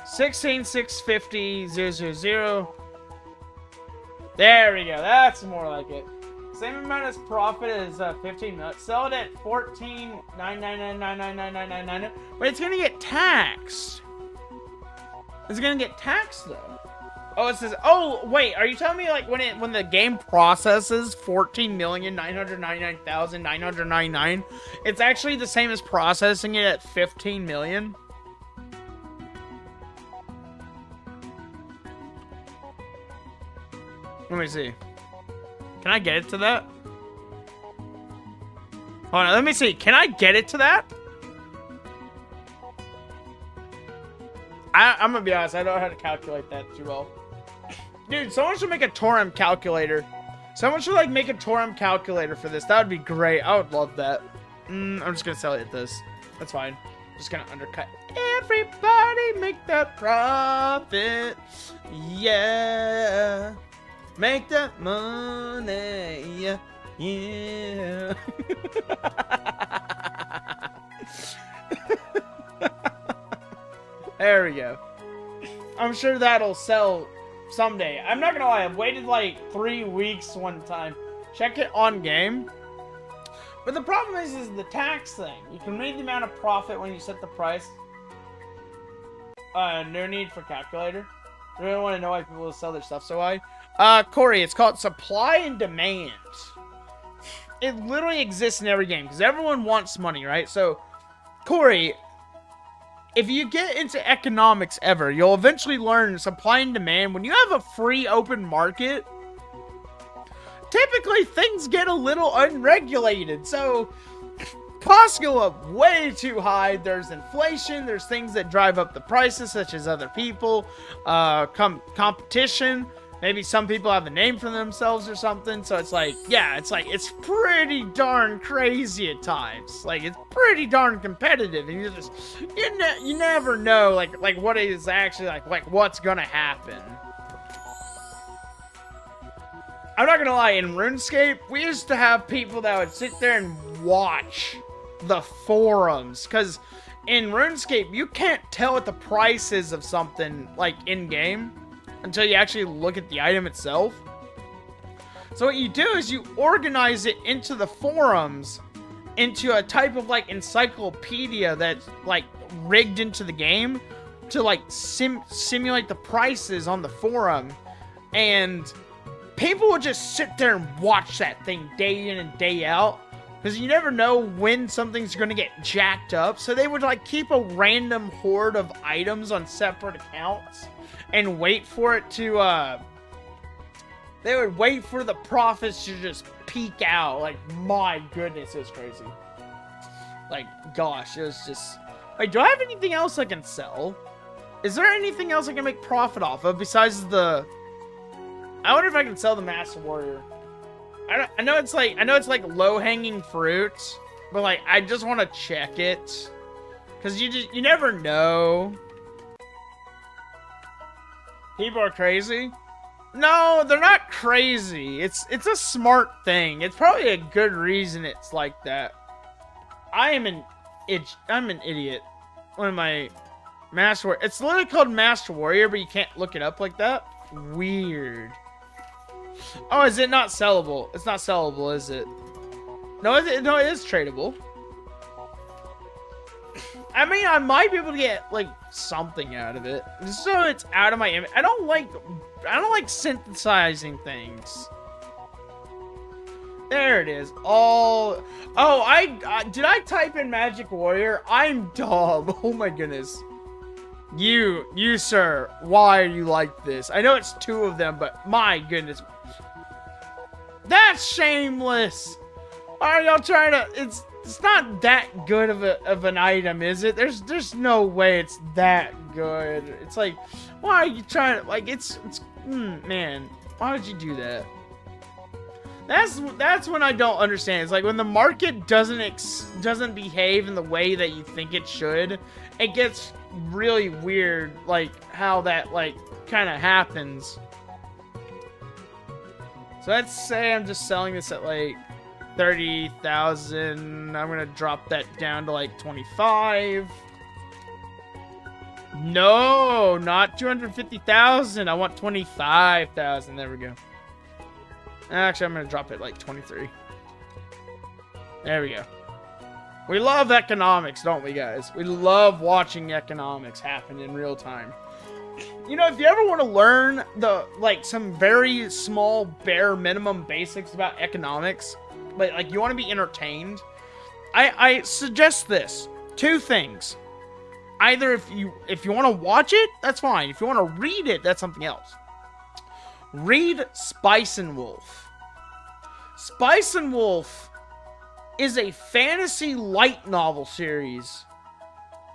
16,650,000. There we go, that's more like it. Same amount as profit as 15 million. Sell it at 14,999,999,999. But it's gonna get taxed. It's gonna get taxed though. Oh, it says. Oh, wait. Are you telling me like when the game processes 14,999,999, it's actually the same as processing it at 15 million? Let me see. Can I get it to that? Hold on, let me see. Can I get it to that? I'm gonna be honest, I don't know how to calculate that too well. Dude, someone should make a Toram calculator. Someone should, like, make a Toram calculator for this. That would be great. I would love that. I'm just gonna sell it at this. That's fine. Just gonna undercut. Everybody make that profit. Yeah. Make that money. Yeah. Yeah. There we go. I'm sure that'll sell someday. I'm not gonna lie, I've waited like 3 weeks one time. Check it on game. But the problem is the tax thing. You can read the amount of profit when you set the price. No need for calculator. I really want to know why people sell their stuff so high. Corey, it's called supply and demand. It literally exists in every game because everyone wants money, right? So, Corey, if you get into economics ever, you'll eventually learn supply and demand. When you have a free open market, typically things get a little unregulated. So, costs go up way too high. There's inflation. There's things that drive up the prices, such as other people, competition. Maybe some people have a name for themselves or something. So it's like, yeah, it's pretty darn crazy at times. Like, it's pretty darn competitive, and you never know, like what is actually like what's gonna happen. I'm not gonna lie, in RuneScape, we used to have people that would sit there and watch the forums, because in RuneScape, you can't tell what the price is of something, like, in-game, until you actually look at the item itself. So what you do is you organize it into the forums, into a type of, like, encyclopedia that's, like, rigged into the game to, like, simulate the prices on the forum, and people would just sit there and watch that thing day in and day out, Because you never know when something's going to get jacked up. So they would like keep a random horde of items on separate accounts and wait for it to, they would wait for the profits to just peak out. Like, my goodness, it was crazy. Like, gosh, it was just... Wait, do I have anything else I can sell? Is there anything else I can make profit off of besides the... I wonder if I can sell the Master Warrior. I know it's like low-hanging fruit, but like I just want to check it, cause you never know. People are crazy. No, they're not crazy. It's a smart thing. It's probably a good reason it's like that. I'm an idiot. One of my Master Warrior. It's literally called Master Warrior, but you can't look it up like that. Weird. Oh, is it not sellable? It's not sellable, is it? No, it is tradable. I mean, I might be able to get like something out of it, so it's out of my image. I don't like synthesizing things. There it is. Oh, did I type in Magic Warrior? I'm dumb. Oh my goodness. You sir, why are you like this? I know it's two of them, but my goodness. That's shameless. Why are y'all trying to? It's not that good of an item, is it? There's no way it's that good. It's like, why are you trying to? Like, man, why would you do that? That's when I don't understand. It's like when the market doesn't behave in the way that you think it should. It gets really weird, like how that like kind of happens. So let's say I'm just selling this at like 30,000. I'm gonna drop that down to like 25. No, not 250,000. I want 25,000. There we go. Actually, I'm gonna drop it like 23. There we go. We love economics, don't we, guys? We love watching economics happen in real time. You know, if you ever want to learn some very small bare minimum basics about economics, but like you want to be entertained, I suggest this. Two things. Either if you want to watch it, that's fine. If you want to read it, that's something else. Read Spice and Wolf. Spice and Wolf is a fantasy light novel series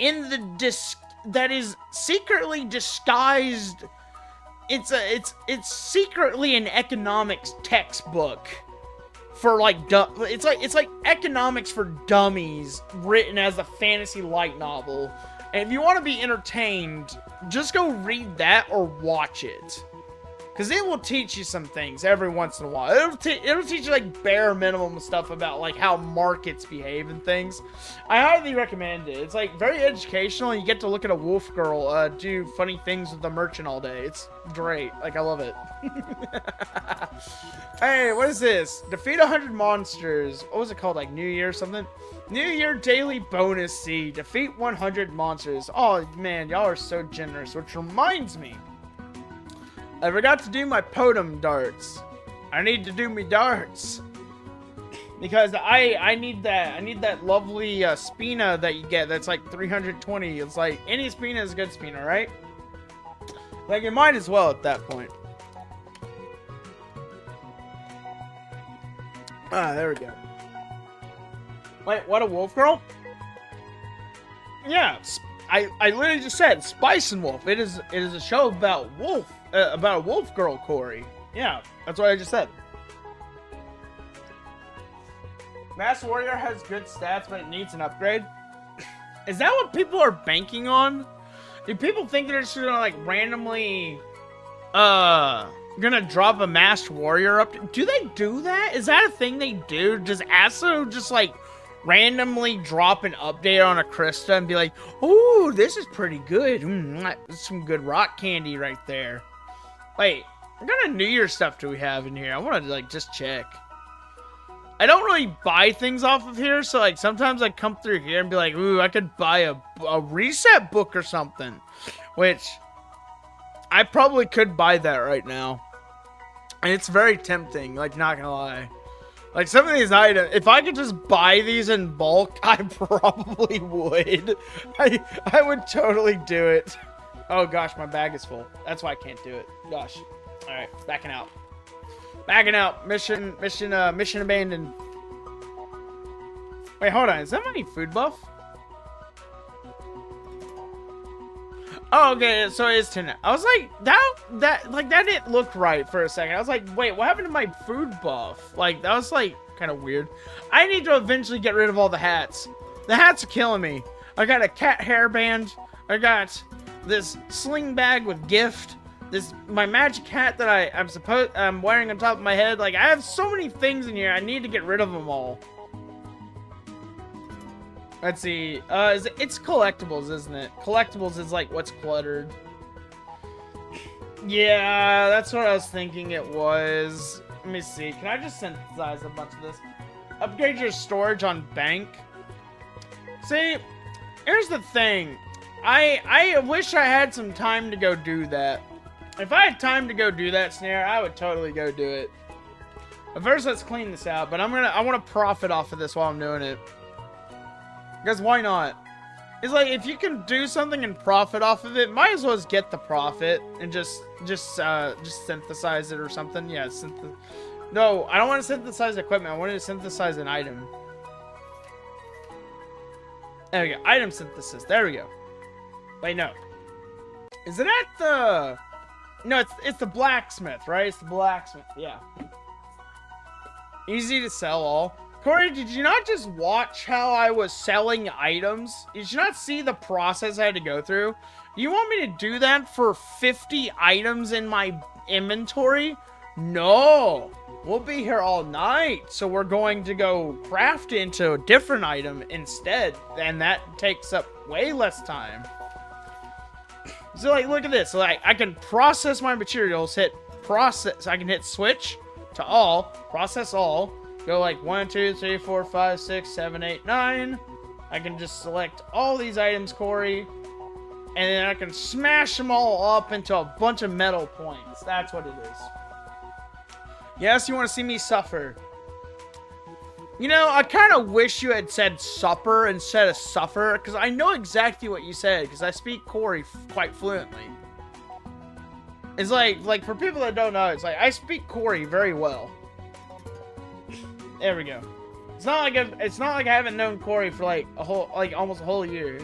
that is secretly disguised. It's secretly an economics textbook for like it's like economics for dummies written as a fantasy light novel. And if you want to be entertained, just go read that or watch it. Because it will teach you some things every once in a while. It'll teach you like bare minimum stuff about like how markets behave and things. I highly recommend it. It's like very educational. And you get to look at a wolf girl do funny things with the merchant all day. It's great. Like, I love it. Hey, what is this? Defeat 100 monsters. What was it called? Like New Year or something? New Year daily bonus C. Defeat 100 monsters. Oh man, y'all are so generous. Which reminds me, I forgot to do my Potom darts. I need to do me darts. Because I need that lovely Spina that you get that's like 320. It's like any Spina is a good Spina, right? Like you might as well at that point. Ah, there we go. Wait, what, a wolf girl? Yeah, I literally just said Spice and Wolf. It is a show about about a wolf girl, Corey. Yeah, that's what I just said. Master Warrior has good stats, but it needs an upgrade. Is that what people are banking on? Do people think they're just gonna like randomly gonna drop a Master Warrior up? Do they do that? Is that a thing they do? Does ASO just like randomly drop an update on a Krista and be like, "Oh, this is pretty good. Some good rock candy right there." Wait, what kind of New Year stuff do we have in here? I want to like just check. I don't really buy things off of here, so like sometimes I come through here and be like, "Ooh, I could buy a reset book or something," which I probably could buy that right now, and it's very tempting. Like, not gonna lie. Like, some of these items, if I could just buy these in bulk, I probably would. I would totally do it. Oh, gosh, my bag is full. That's why I can't do it. Gosh. All right, backing out. Backing out. Mission abandoned. Wait, hold on. Is that my food buff? Oh, okay, so it is 10. I was like, that didn't look right for a second. I was like, wait, what happened to my food buff? Like, that was like kind of weird. I need to eventually get rid of all the hats. The hats are killing me. I got a cat hairband. I got this sling bag with gift. My magic hat that I'm wearing on top of my head. Like, I have so many things in here. I need to get rid of them all. Let's see. It's collectibles, isn't it? Collectibles is like what's cluttered. Yeah, that's what I was thinking it was. Let me see. Can I just synthesize a bunch of this? Upgrade your storage on bank. See, here's the thing. I wish I had some time to go do that. If I had time to go do that, Snare, I would totally go do it. But first, let's clean this out. But I want to profit off of this while I'm doing it. Because why not? It's like, if you can do something and profit off of it, might as well just get the profit and just synthesize it or something. Yeah, no, I don't want to synthesize equipment. I wanted to synthesize an item. There we go. Item synthesis. There we go. Wait, no. Is it at the... No, it's the blacksmith, right? It's the blacksmith. Yeah. Easy to sell all. Corey, did you not just watch how I was selling items? Did you not see the process I had to go through? You want me to do that for 50 items in my inventory? No! We'll be here all night, so we're going to go craft into a different item instead, and that takes up way less time. So, like, look at this. Like, I can process my materials, hit process. I can hit switch to all, process all. Go like 1, 2, 3, 4, 5, 6, 7, 8, 9. I can just select all these items, Corey. And then I can smash them all up into a bunch of metal points. That's what it is. Yes, you want to see me suffer. You know, I kind of wish you had said supper instead of suffer. Because I know exactly what you said. Because I speak Corey quite fluently. It's like, for people that don't know, it's like, I speak Corey very well. There we go. It's not like I haven't known Corey for like almost a whole year.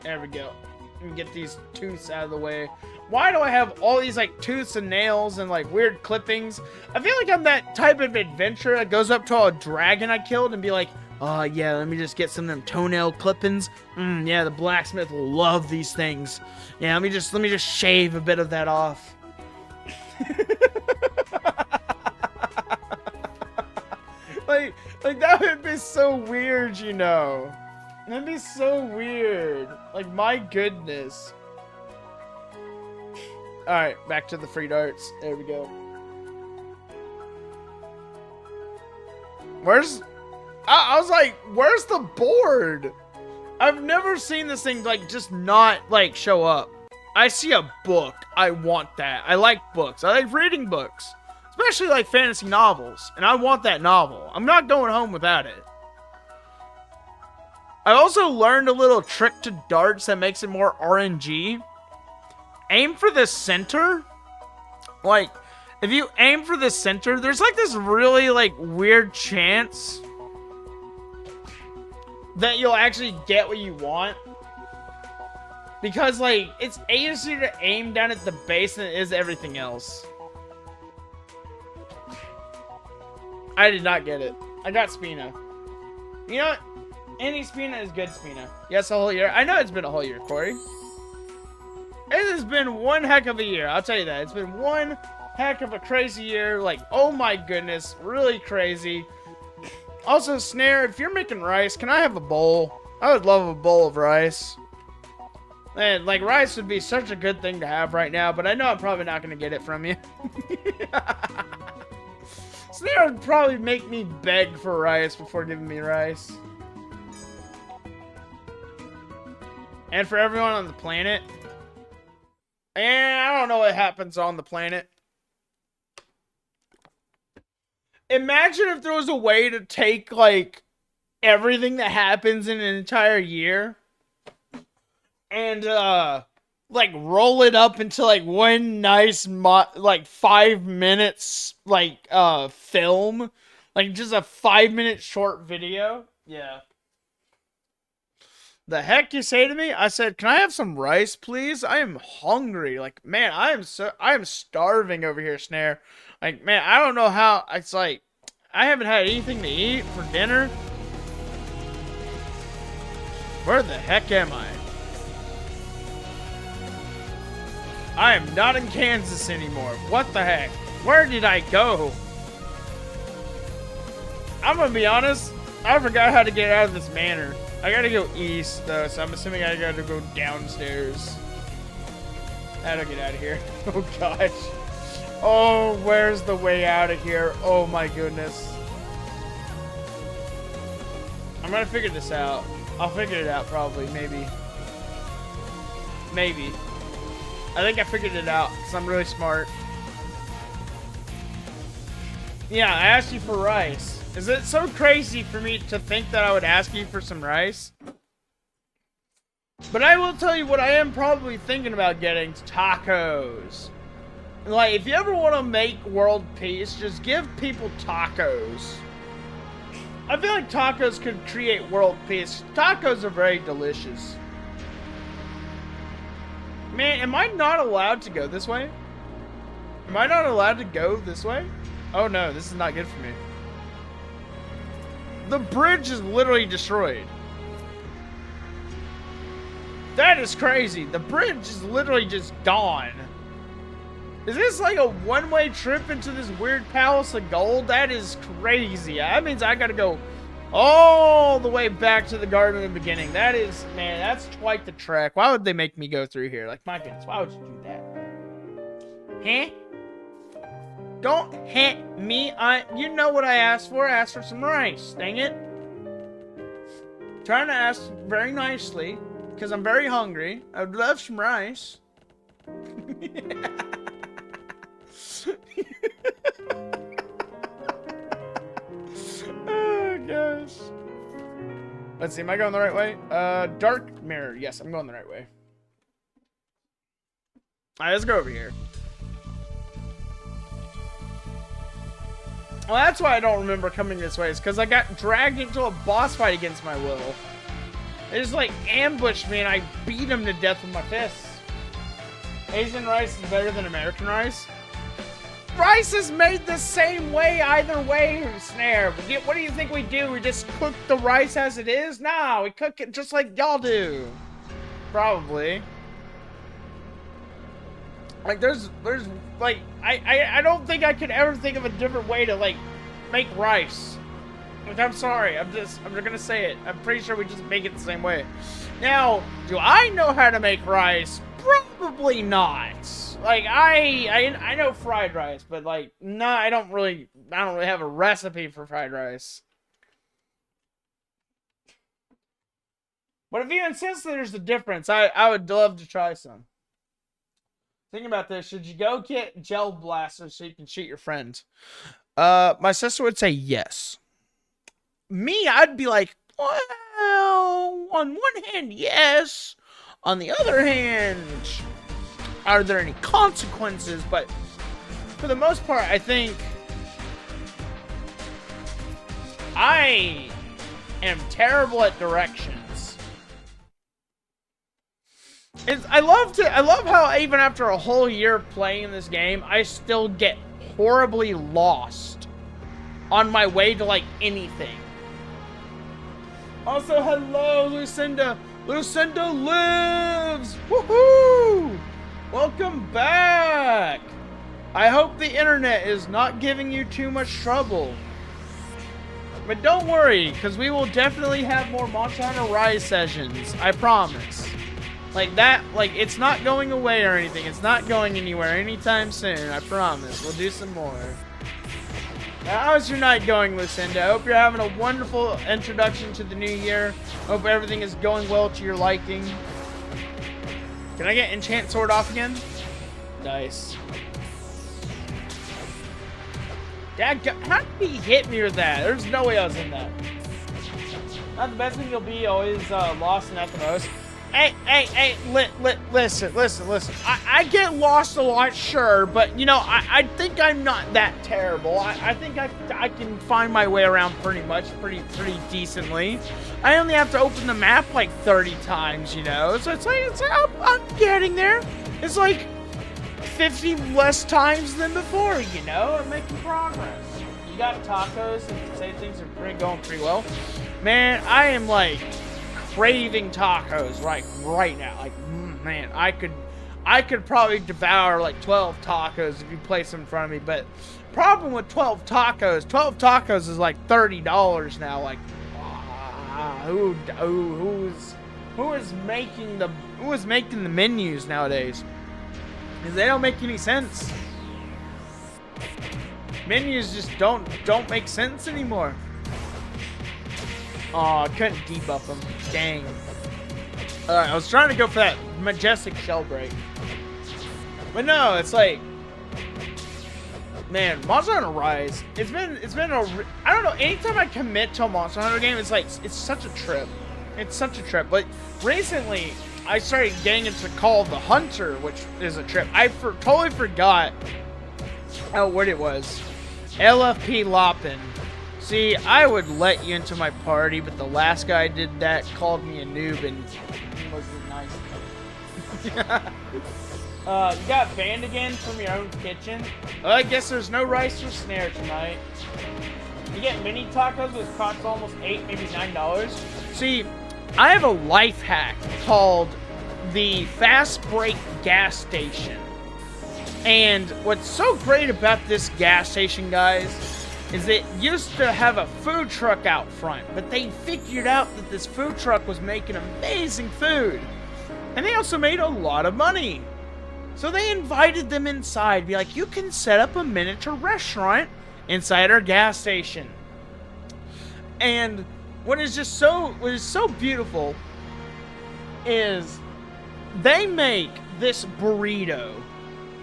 There we go. Let me get these tooths out of the way. Why do I have all these like tooths and nails and like weird clippings? I feel like I'm that type of adventurer that goes up to a dragon I killed and be like, oh yeah, let me just get some of them toenail clippings. Yeah, the blacksmith will love these things. Yeah, let me just shave a bit of that off. Like that would be so weird, you know. That'd be so weird. Like, my goodness. Alright, back to the free darts. There we go. I was like, where's the board? I've never seen this thing, like, just not, like, show up. I see a book. I want that. I like books. I like reading books. Especially like fantasy novels. And I want that novel. I'm not going home without it. I also learned a little trick to darts that makes it more RNG. Aim for the center. Like, if you aim for the center, there's like this really like weird chance that you'll actually get what you want. Because like, it's easier to aim down at the base than it is everything else. I did not get it. I got Spina. You know what? Any Spina is good Spina. Yes, a whole year. I know it's been a whole year, Corey. It has been one heck of a year. I'll tell you that. It's been one heck of a crazy year. Like, oh my goodness. Really crazy. Also, Snare, if you're making rice, can I have a bowl? I would love a bowl of rice. Man, like, rice would be such a good thing to have right now, but I know I'm probably not going to get it from you. Snare would probably make me beg for rice before giving me rice. And for everyone on the planet. And I don't know what happens on the planet. Imagine if there was a way to take, like, everything that happens in an entire year and, like, roll it up into, like, one nice, like, 5 minutes, like, film. Like, just a 5-minute short video. Yeah. The heck you say to me? I said, can I have some rice, please? I am hungry. Like, man, I am starving over here, Snare. Like, man, I don't know how. It's like, I haven't had anything to eat for dinner. Where the heck am I? I am not in Kansas anymore. What the heck? Where did I go? I'm gonna be honest, I forgot how to get out of this manor. I gotta go east, though, so I'm assuming I gotta go downstairs. How do I get out of here? Oh, gosh. Oh, where's the way out of here? Oh, my goodness. I'm gonna figure this out. I'll figure it out, probably. Maybe. Maybe. I think I figured it out, because I'm really smart. Yeah, I asked you for rice. Is it so crazy for me to think that I would ask you for some rice? But I will tell you what I am probably thinking about getting: tacos. Like, if you ever want to make world peace, just give people tacos. I feel like tacos could create world peace. Tacos are very delicious. Man, am I not allowed to go this way? Am I not allowed to go this way? Oh no, this is not good for me. The bridge is literally destroyed. That is crazy. The bridge is literally just gone. Is this like a one-way trip into this weird palace of gold? That is crazy. That means I gotta go all the way back to the garden in the beginning. That is, man, that's quite the trek. Why would they make me go through here? Like, my goodness, why would you do that? Huh? Don't hit me. You know what I asked for. I asked for some rice. Dang it. Trying to ask very nicely, because I'm very hungry. I would love some rice. Oh, gosh. Let's see. Am I going the right way? Dark mirror. Yes, I'm going the right way. All right, let's go over here. Well, that's why I don't remember coming this way. It's because I got dragged into a boss fight against my will. They just, like, ambushed me, and I beat him to death with my fists. Asian rice is better than American rice? Rice is made the same way either way, Snare. What do you think we do? We just cook the rice as it is? Nah, we cook it just like y'all do. Probably. Like, there's, like, I don't think I could ever think of a different way to, like, make rice. Like, I'm sorry, I'm just gonna say it. I'm pretty sure we just make it the same way. Now, do I know how to make rice? Probably not. Like, I know fried rice, but, like, no, I don't really have a recipe for fried rice. But if you insist that there's a difference, I would love to try some. Think about this. Should you go get gel blasters so you can shoot your friends? My sister would say yes. Me, I'd be like, well, on one hand, yes. On the other hand, are there any consequences? But for the most part, I think I am terrible at directions. I love how even after a whole year of playing this game, I still get horribly lost on my way to, like, anything. Also, hello, Lucinda. Lucinda lives! Woohoo! Welcome back! I hope the internet is not giving you too much trouble. But don't worry, because we will definitely have more Montana Rise sessions. I promise. Like that, like, it's not going away or anything. It's not going anywhere anytime soon. I promise. We'll do some more. Now, how's your night going, Lucinda? I hope you're having a wonderful introduction to the new year. Hope everything is going well to your liking. Can I get Enchant Sword off again? Nice. Dad, how did he hit me with that? There's no way I was in that. Not the best thing you'll be always lost and at the most. Hey, listen. I get lost a lot, sure, but, you know, I think I'm not that terrible. I think I can find my way around pretty decently. I only have to open the map like 30 times, you know? So it's like I'm getting there. It's like 50 less times than before, you know? I'm making progress. You got tacos and say things are going pretty well. Man, I am like craving tacos right now. Like, man, I could probably devour like 12 tacos if you place them in front of me. But problem with 12 tacos is like $30 now. Like, who is making the menus nowadays? Because they don't make any sense. Menus just don't make sense anymore. Aw, I couldn't debuff him. Dang. Alright, I was trying to go for that majestic shell break. But no, it's like, man, Monster Hunter Rise, it's been I don't know, anytime I commit to a Monster Hunter game, it's like, it's such a trip. It's such a trip. But recently, I started getting into Call of the Hunter, which is a trip. I totally forgot what it was. LFP Loppin'. See, I would let you into my party, but the last guy did that, called me a noob, and he wasn't nice. You got banned again from your own kitchen? Well, I guess there's no rice or snare tonight. You get mini tacos, which cost almost $8, maybe $9. See, I have a life hack called the Fast Break Gas Station. And what's so great about this gas station, guys, is it used to have a food truck out front, but they figured out that this food truck was making amazing food. And they also made a lot of money. So they invited them inside, be like, you can set up a miniature restaurant inside our gas station. And what is so beautiful is they make this burrito.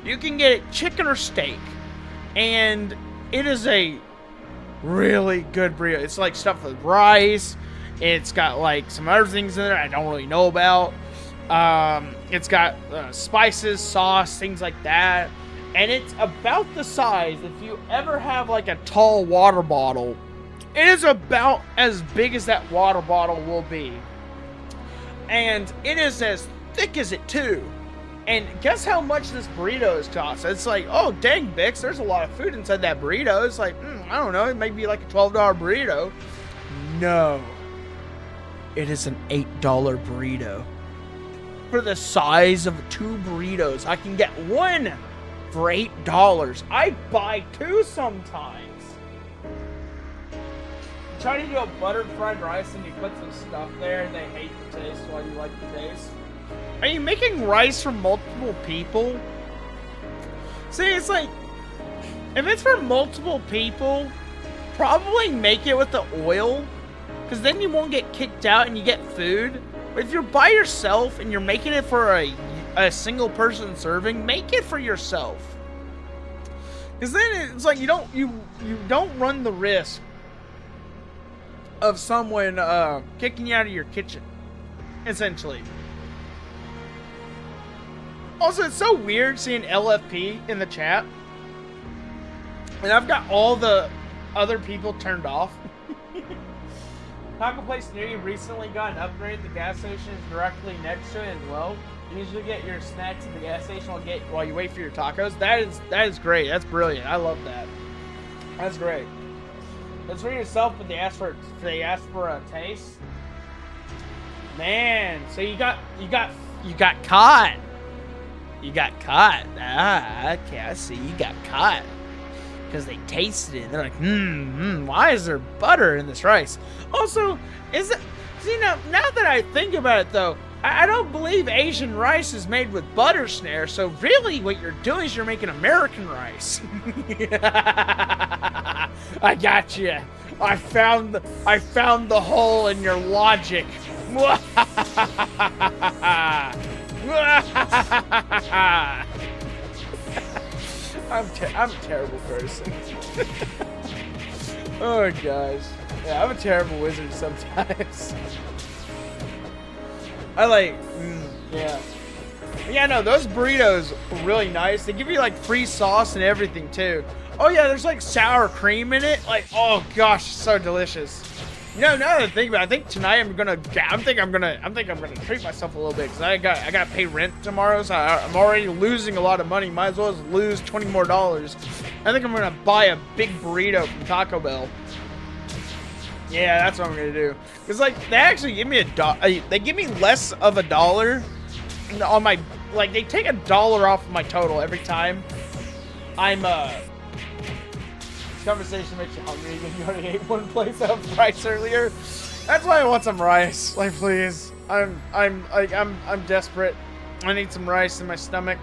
You can get it chicken or steak, and it is a really good burrito. It's like stuffed with rice. It's got like some other things in there I don't really know about. It's got spices, sauce, things like that. And it's about the size, if you ever have like a tall water bottle, it is about as big as that water bottle will be. And it is as thick as it too. And guess how much this burrito is cost? It's like, oh dang, Bix, there's a lot of food inside that burrito. It's like, I don't know, it may be like a $12 burrito. No. It is an $8 burrito. For the size of 2 burritos, I can get one for $8. I buy 2 sometimes. Try to do a buttered fried rice and you put some stuff there and they hate the taste while you like the taste. Are you making rice for multiple people? See, it's like, if it's for multiple people, probably make it with the oil, because then you won't get kicked out and you get food. But if you're by yourself and you're making it for a single person serving, make it for yourself. Because then it's like you don't run the risk of someone kicking you out of your kitchen, essentially. Also, it's so weird seeing LFP in the chat. And I've got all the other people turned off. Taco place near you recently got an upgrade. The gas station is directly next to it as well. You usually get your snacks at the gas station while you wait for your tacos. That is great. That's brilliant. I love that. That's great. That's for yourself, but they ask for a taste. Man, so you got caught. You got caught. Ah, okay, I see. You got caught. Because they tasted it. They're like, why is there butter in this rice? Also, see, now that I think about it, though, I don't believe Asian rice is made with butter snare, so really what you're doing is you're making American rice. I got you. I found the hole in your logic. I'm a terrible person. Oh gosh. Yeah, I'm a terrible wizard sometimes. I like, yeah. Yeah, no, those burritos were really nice. They give you like free sauce and everything too. Oh yeah, there's like sour cream in it. Like, oh gosh, so delicious. You know, now that I think about it, I think tonight I'm gonna treat myself a little bit because I gotta pay rent tomorrow, so I'm already losing a lot of money. Might as well just lose $20 more. I think I'm gonna buy a big burrito from Taco Bell. Yeah, that's what I'm gonna do. Cause like they actually give me they give me less of $1 on my, like they take $1 off of my total every time. I'm This conversation makes you hungry when you already ate one place of rice earlier. That's why I want some rice. Like, please. I'm desperate. I need some rice in my stomach.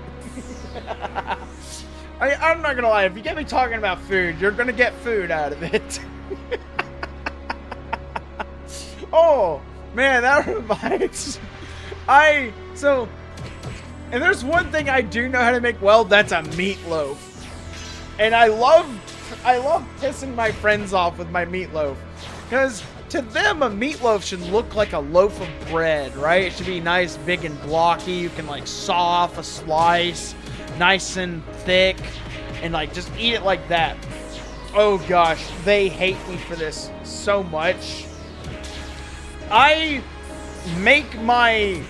I'm not gonna lie. If you get me talking about food, you're gonna get food out of it. Oh man, that reminds. And there's one thing I do know how to make well. That's a meatloaf. And I love pissing my friends off with my meatloaf, because to them a meatloaf should look like a loaf of bread, right? It should be nice, big and blocky. You can like saw off a slice, nice and thick, and like just eat it like that. Oh gosh, they hate me for this so much. I make my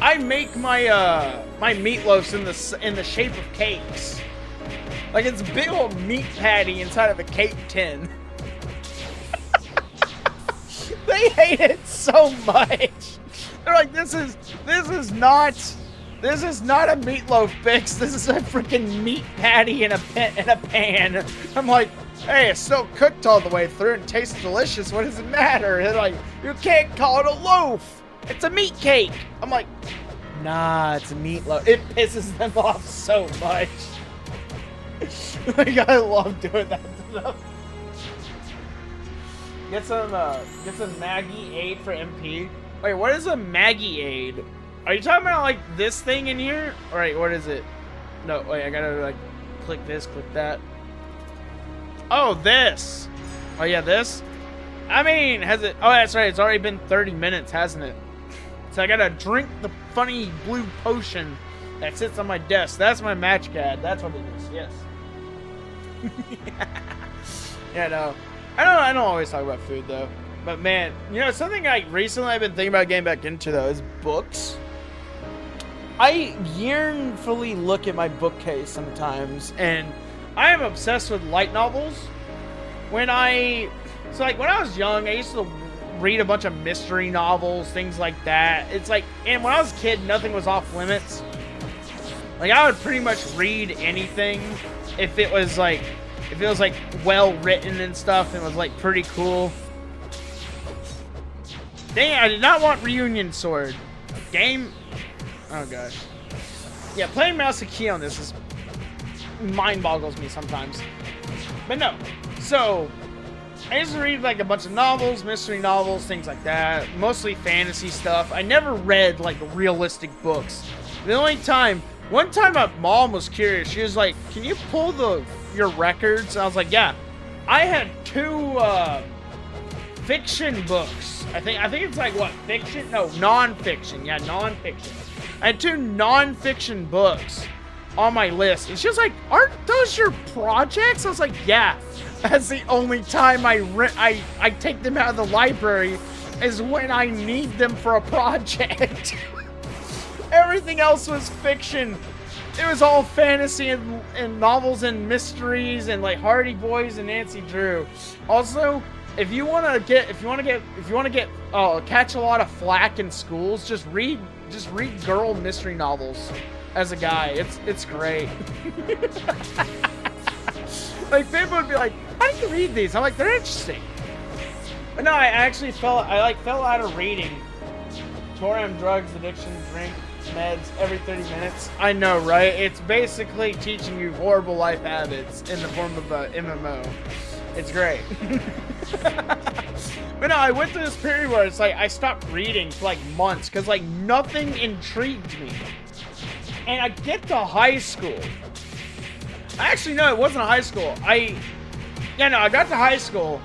my meatloafs in the shape of cakes. Like it's a big old meat patty inside of a cake tin. They hate it so much. They're like, this is not a meatloaf, Bix. This is a freaking meat patty in a pan. I'm like, hey, it's still cooked all the way through and tastes delicious. What does it matter? They're like, you can't call it a loaf. It's a meat cake. I'm like, nah, it's a meatloaf. It pisses them off so much. Like, I love doing that to them. Get some Maggie aid for MP. Wait, what is a Maggie aid? Are you talking about like this thing in here? All right, what is it? No, wait, I gotta like click this, click that. Oh, this. Oh yeah, this. I mean, has it? Oh, that's right. It's already been 30 minutes, hasn't it? So I gotta drink the funny blue potion that sits on my desk. That's my match card. That's what it is. Yes. Yeah, no. I don't always talk about food though. But man, you know something I've been thinking about getting back into though is books. I yearnfully look at my bookcase sometimes, and I am obsessed with light novels. When I was young, I used to read a bunch of mystery novels, things like that. It's like, and when I was a kid, nothing was off limits. Like I would pretty much read anything if it was like well written and stuff and was like pretty cool. Dang, I did not want Reunion Sword. Game. Oh gosh. Yeah, playing mouse and key on this is mind boggles me sometimes. But no. So I used to read like a bunch of novels, mystery novels, things like that. Mostly fantasy stuff. I never read like realistic books. One time my mom was curious. She was like, "Can you pull your records?" And I was like, "Yeah." I had 2 fiction books. I think it's like what, fiction? No, non-fiction. Yeah, non-fiction. I had 2 non-fiction books on my list. And she was like, "Aren't those your projects?" I was like, "Yeah." That's the only time I take them out of the library is when I need them for a project. Everything else was fiction. It was all fantasy and novels and mysteries and like Hardy Boys and Nancy Drew. Also, if you want to catch a lot of flack in schools, just read girl mystery novels as a guy. It's great. Like people would be like, "How do you read these?" I'm like, "They're interesting." But no, I actually fell out of reading. Toram, drugs, addiction, drink, meds every 30 minutes. I know, right? It's basically teaching you horrible life habits in the form of a MMO. It's great. But no, I went through this period where it's like I stopped reading for like months because like nothing intrigued me. And I get to high school. Actually, no, it wasn't a high school. I got to high school.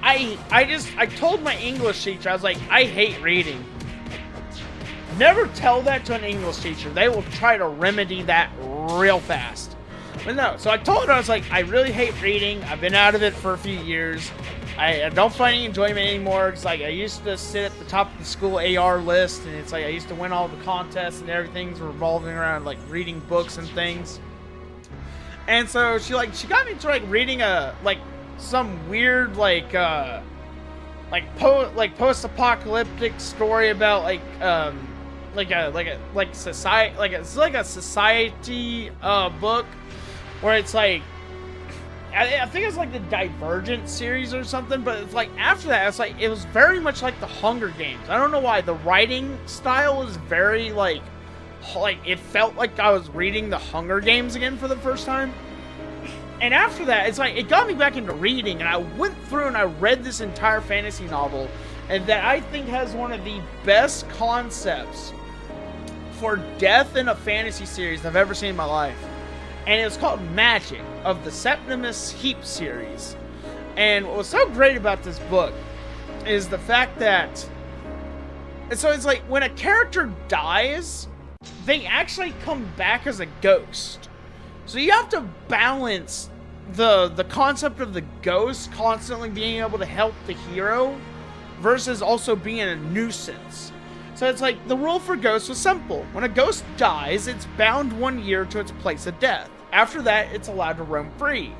I told my English teacher, I was like, I hate reading. Never tell that to an English teacher. They will try to remedy that real fast. But no, so I told her, I was like, I really hate reading. I've been out of it for a few years. I don't find any enjoyment anymore. It's like I used to sit at the top of the school AR list, and it's like I used to win all the contests, and everything's revolving around like reading books and things. And so she got me to like reading some weird post-apocalyptic story about a society book where it's like I think it's like the Divergent series or something, but it's like after that it's like it was very much like the Hunger Games. I don't know why the writing style was very like it felt like I was reading the Hunger Games again for the first time. And after that, it's like, it got me back into reading, and I went through and I read this entire fantasy novel, and that I think has one of the best concepts for death in a fantasy series I've ever seen in my life. And it was called Magic, of the Septimus Heap series. And what was so great about this book is the fact that, and so it's like, when a character dies, they actually come back as a ghost. So you have to balance the concept of the ghost constantly being able to help the hero versus also being a nuisance. So it's like the rule for ghosts was simple. When a ghost dies, it's bound 1 year to its place of death. After that, it's allowed to roam free.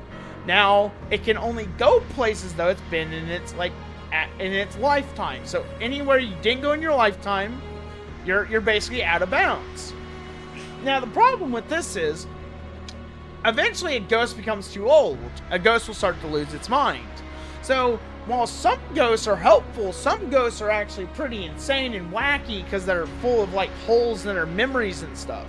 Now, it can only go places though it's been in its lifetime. So anywhere you didn't go in your lifetime, you're basically out of bounds. Now the problem with this is, eventually a ghost becomes too old. A ghost will start to lose its mind. So while some ghosts are helpful, some ghosts are actually pretty insane and wacky because they're full of like holes in their memories and stuff.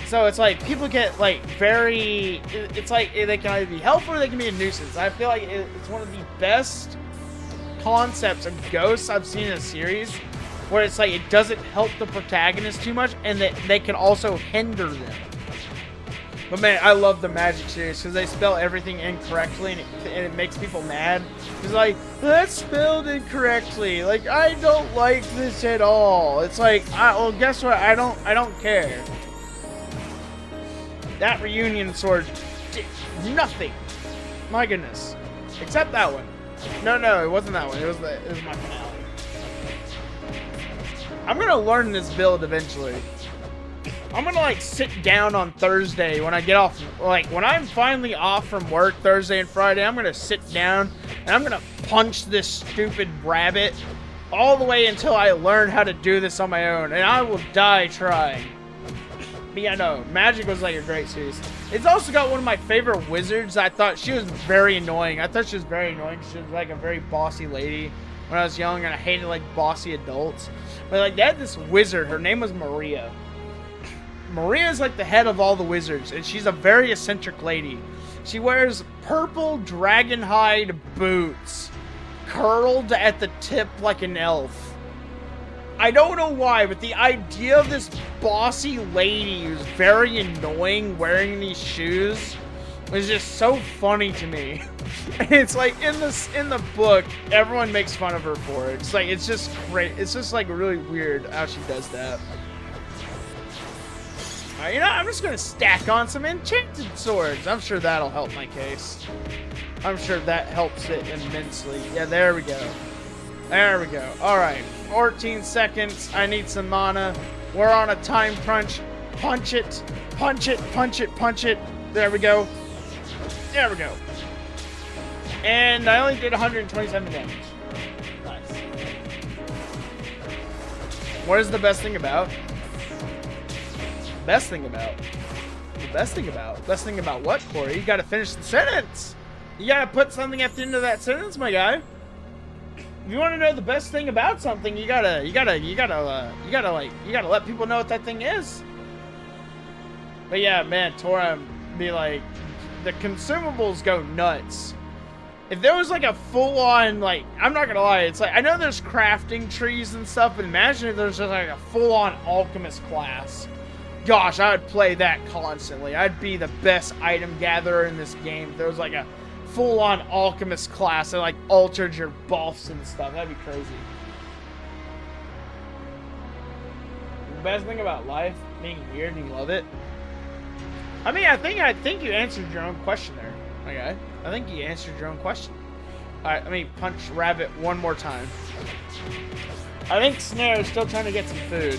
So it's like people get like it's like they can either be helpful or they can be a nuisance. I feel like it's one of the best concepts of ghosts I've seen in a series, where it's like it doesn't help the protagonist too much and that they can also hinder them. But man, I love the Magic series because they spell everything incorrectly and it makes people mad. It's like, that's spelled incorrectly. Like, I don't like this at all. It's like, well, guess what? I don't care. That reunion sword did nothing. My goodness. Except that one. No, it wasn't that one. It was my finale. I'm gonna learn this build eventually. I'm gonna like sit down on Thursday when I get off, like when I'm finally off from work Thursday and Friday, I'm gonna sit down and I'm gonna punch this stupid rabbit all the way until I learn how to do this on my own, and I will die trying. But yeah, no, Magic was like a great series. It's also got one of my favorite wizards. I thought she was very annoying. I thought she was very annoying. She was like a very bossy lady when I was young, and I hated like bossy adults. But like they had this wizard, her name was Maria. Maria is like the head of all the wizards, and she's a very eccentric lady. She wears purple dragon hide boots, curled at the tip like an elf. I don't know why, but the idea of this bossy lady who's very annoying wearing these shoes was just so funny to me. It's like in the book, everyone makes fun of her for it. It's just great. It's just like really weird how she does that. Alright, you know, I'm just gonna stack on some enchanted swords. I'm sure that'll help my case. I'm sure that helps it immensely. Yeah, there we go. There we go. Alright, 14 seconds. I need some mana. We're on a time crunch. Punch it. Punch it. Punch it. Punch it. There we go. There we go. And I only did 127 damage. Nice. What is the best thing about? Best thing about? The best thing about? Best thing about what, Corey? You gotta finish the sentence. You gotta put something at the end of that sentence, my guy. If you want to know the best thing about something, you gotta let people know what that thing is. But yeah, man, Toram be like, the consumables go nuts. If there was like a full-on, like, I'm not gonna lie, it's like, I know there's crafting trees and stuff, but imagine if there's just like a full-on alchemist class gosh, I would play that constantly. I'd be the best item gatherer in this game. If there was like a full-on alchemist class that like altered your buffs and stuff. That'd be crazy. The best thing about life, being weird and you love it. I mean, I think you answered your own question there. Okay, I think you answered your own question. All right, let me punch Rabbit one more time. I think Snare is still trying to get some food.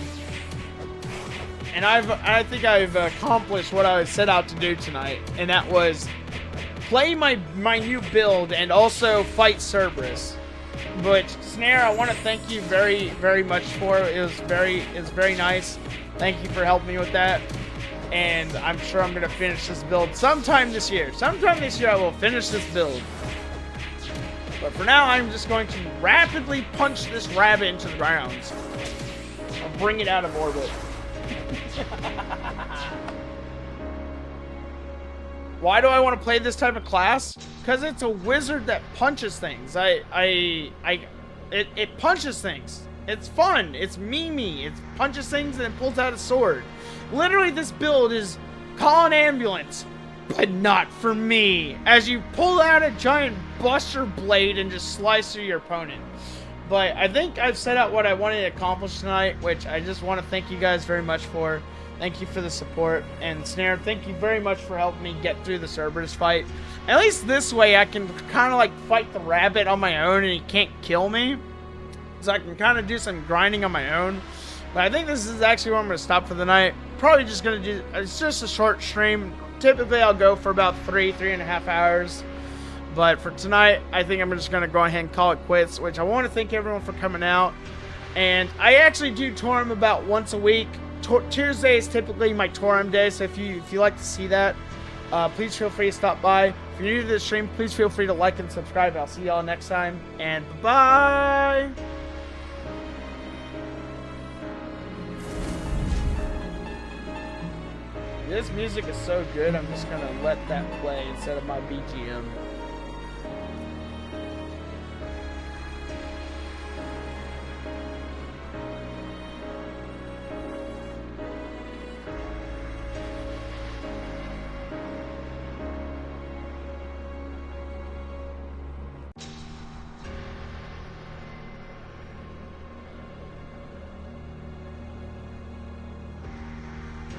And I think I've accomplished what I set out to do tonight, and that was play my new build and also fight Cerberus. But Snare, I want to thank you very, very much for it. It was very nice. Thank you for helping me with that. And I'm sure I'm gonna finish this build sometime this year. Sometime this year I will finish this build. But for now, I'm just going to rapidly punch this rabbit into the ground. I'll bring it out of orbit. Why do I want to play this type of class? Because it's a wizard that punches things. It punches things. It's fun. It's memey. It punches things and it pulls out a sword. Literally, this build is call an ambulance, but not for me. As you pull out a giant buster blade and just slice through your opponent. But I think I've set out what I wanted to accomplish tonight, which I just want to thank you guys very much for. Thank you for the support. And Snare, thank you very much for helping me get through the Cerberus fight. At least this way I can kind of like fight the rabbit on my own and he can't kill me. So I can kind of do some grinding on my own. But I think this is actually where I'm going to stop for the night. Probably just going to do, it's just a short stream. Typically I'll go for about 3.5 hours. But for tonight, I think I'm just going to go ahead and call it quits, which I want to thank everyone for coming out. And I actually do Toram about once a week. Tuesday is typically my Toram day, so if you like to see that, please feel free to stop by. If you're new to the stream, please feel free to like and subscribe. I'll see y'all next time, and bye-bye! This music is so good, I'm just going to let that play instead of my BGM.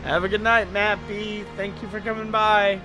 Have a good night, Matt B. Thank you for coming by.